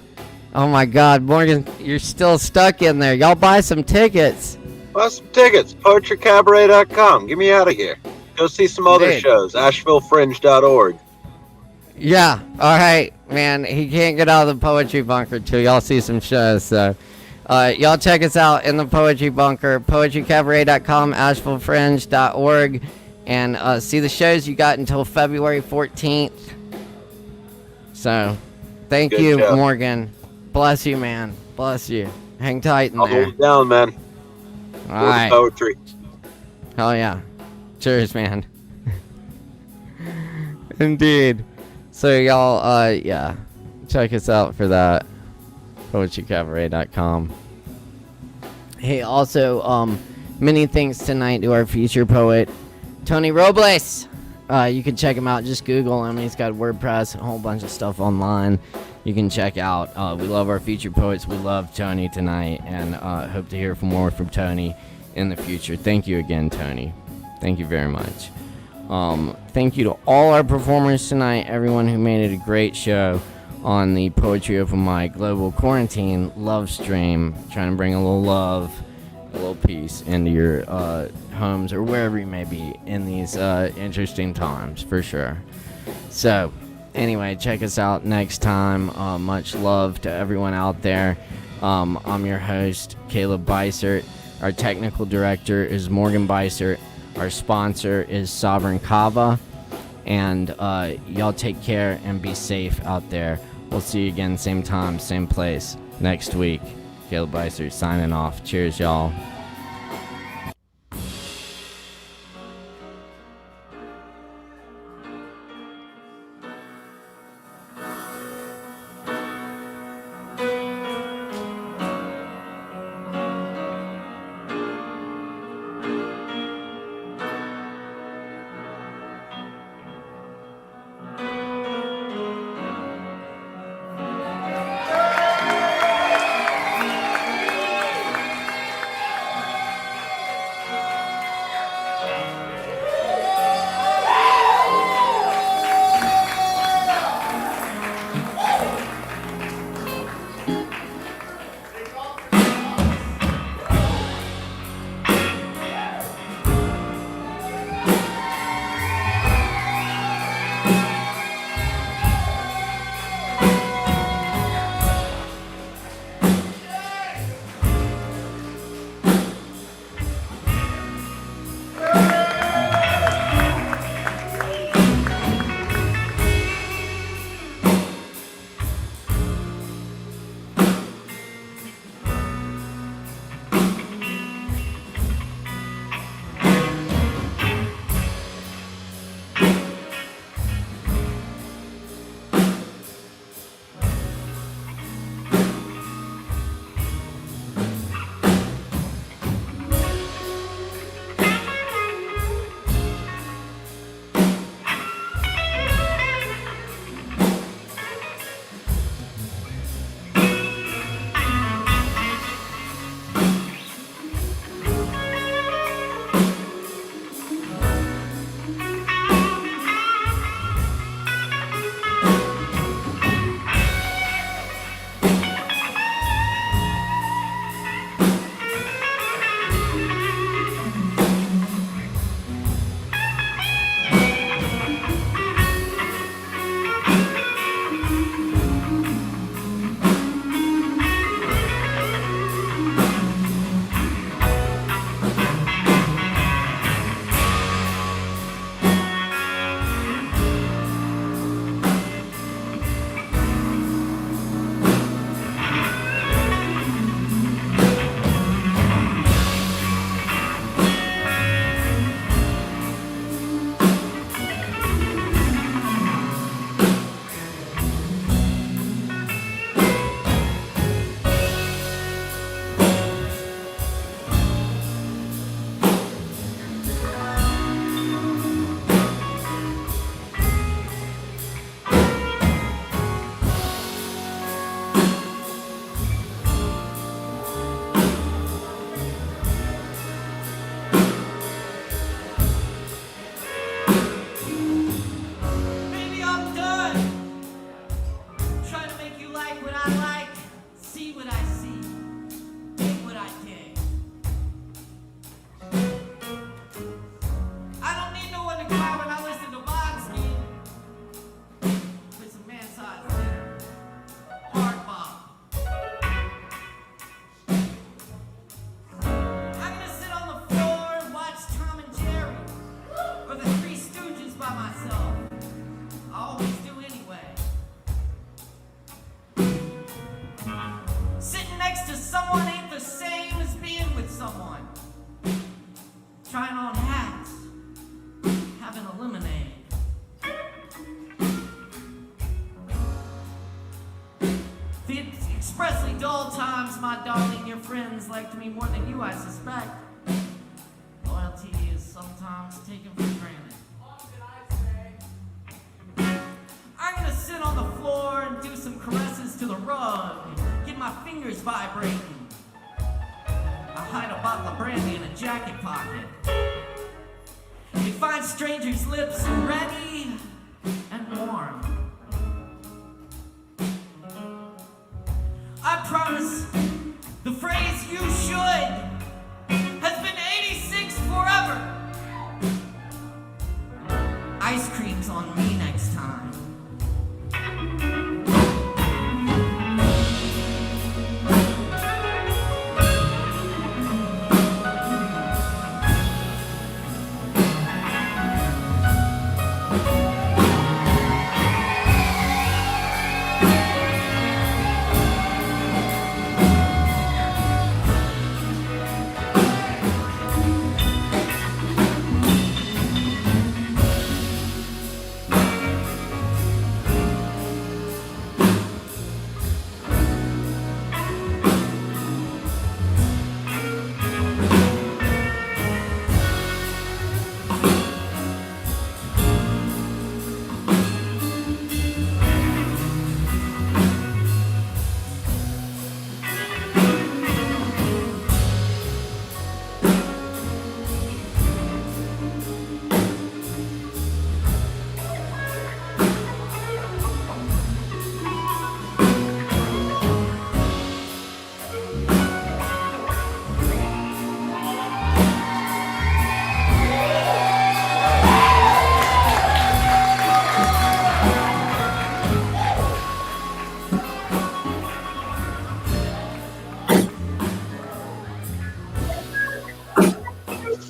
Oh my God, Morgan, you're still stuck in there. Y'all buy some tickets. Buy some tickets. PoetryCabaret.com. Get me out of here. Go see some other shows. ASHEViLLEFringe.org. Yeah. All right, man. He can't get out of the Poetry Bunker till y'all see some shows. So, y'all check us out in the Poetry Bunker. PoetryCabaret.com, ASHEViLLEFringe.org, and see the shows you got until February 14th. So. Thank you, Morgan. Bless you, man. Bless you. Hang tight in there. I'll hold it down, man. All right. Poetry. Hell yeah. Cheers, man. Indeed. So y'all, yeah, check us out for that. PoetryCabaret.com. Hey, also, many thanks tonight to our feature poet, Tony Robles. You can check him out. Just Google him. He's got WordPress, a whole bunch of stuff online you can check out. We love our featured poets. We love Tony tonight, and hope to hear more from Tony in the future. Thank you again, Tony. Thank you very much. Thank you to all our performers tonight, everyone who made it a great show on the Poetry Open Mic Global Quarantine Love Stream, trying to bring a little love, a little peace into your homes or wherever you may be in these interesting times, for sure. So, anyway, check us out next time. Much love to everyone out there. I'm your host, Caleb Beissert. Our technical director is Morgan Beissert. Our sponsor is Sovereign Kava. And y'all take care and be safe out there. We'll see you again, same time, same place, next week. Caleb Beissert signing off. Cheers, y'all. trying on hats, having a lemonade. The expressly dull times, my darling, your friends liked me more than you, I suspect. Loyalty is sometimes taken for granted. rug, get my fingers vibrating. I hide a bottle of brandy in a jacket pocket. You find strangers' lips ready and warm. I promise the phrase "you should" has been 86 forever. Ice cream's on me next time.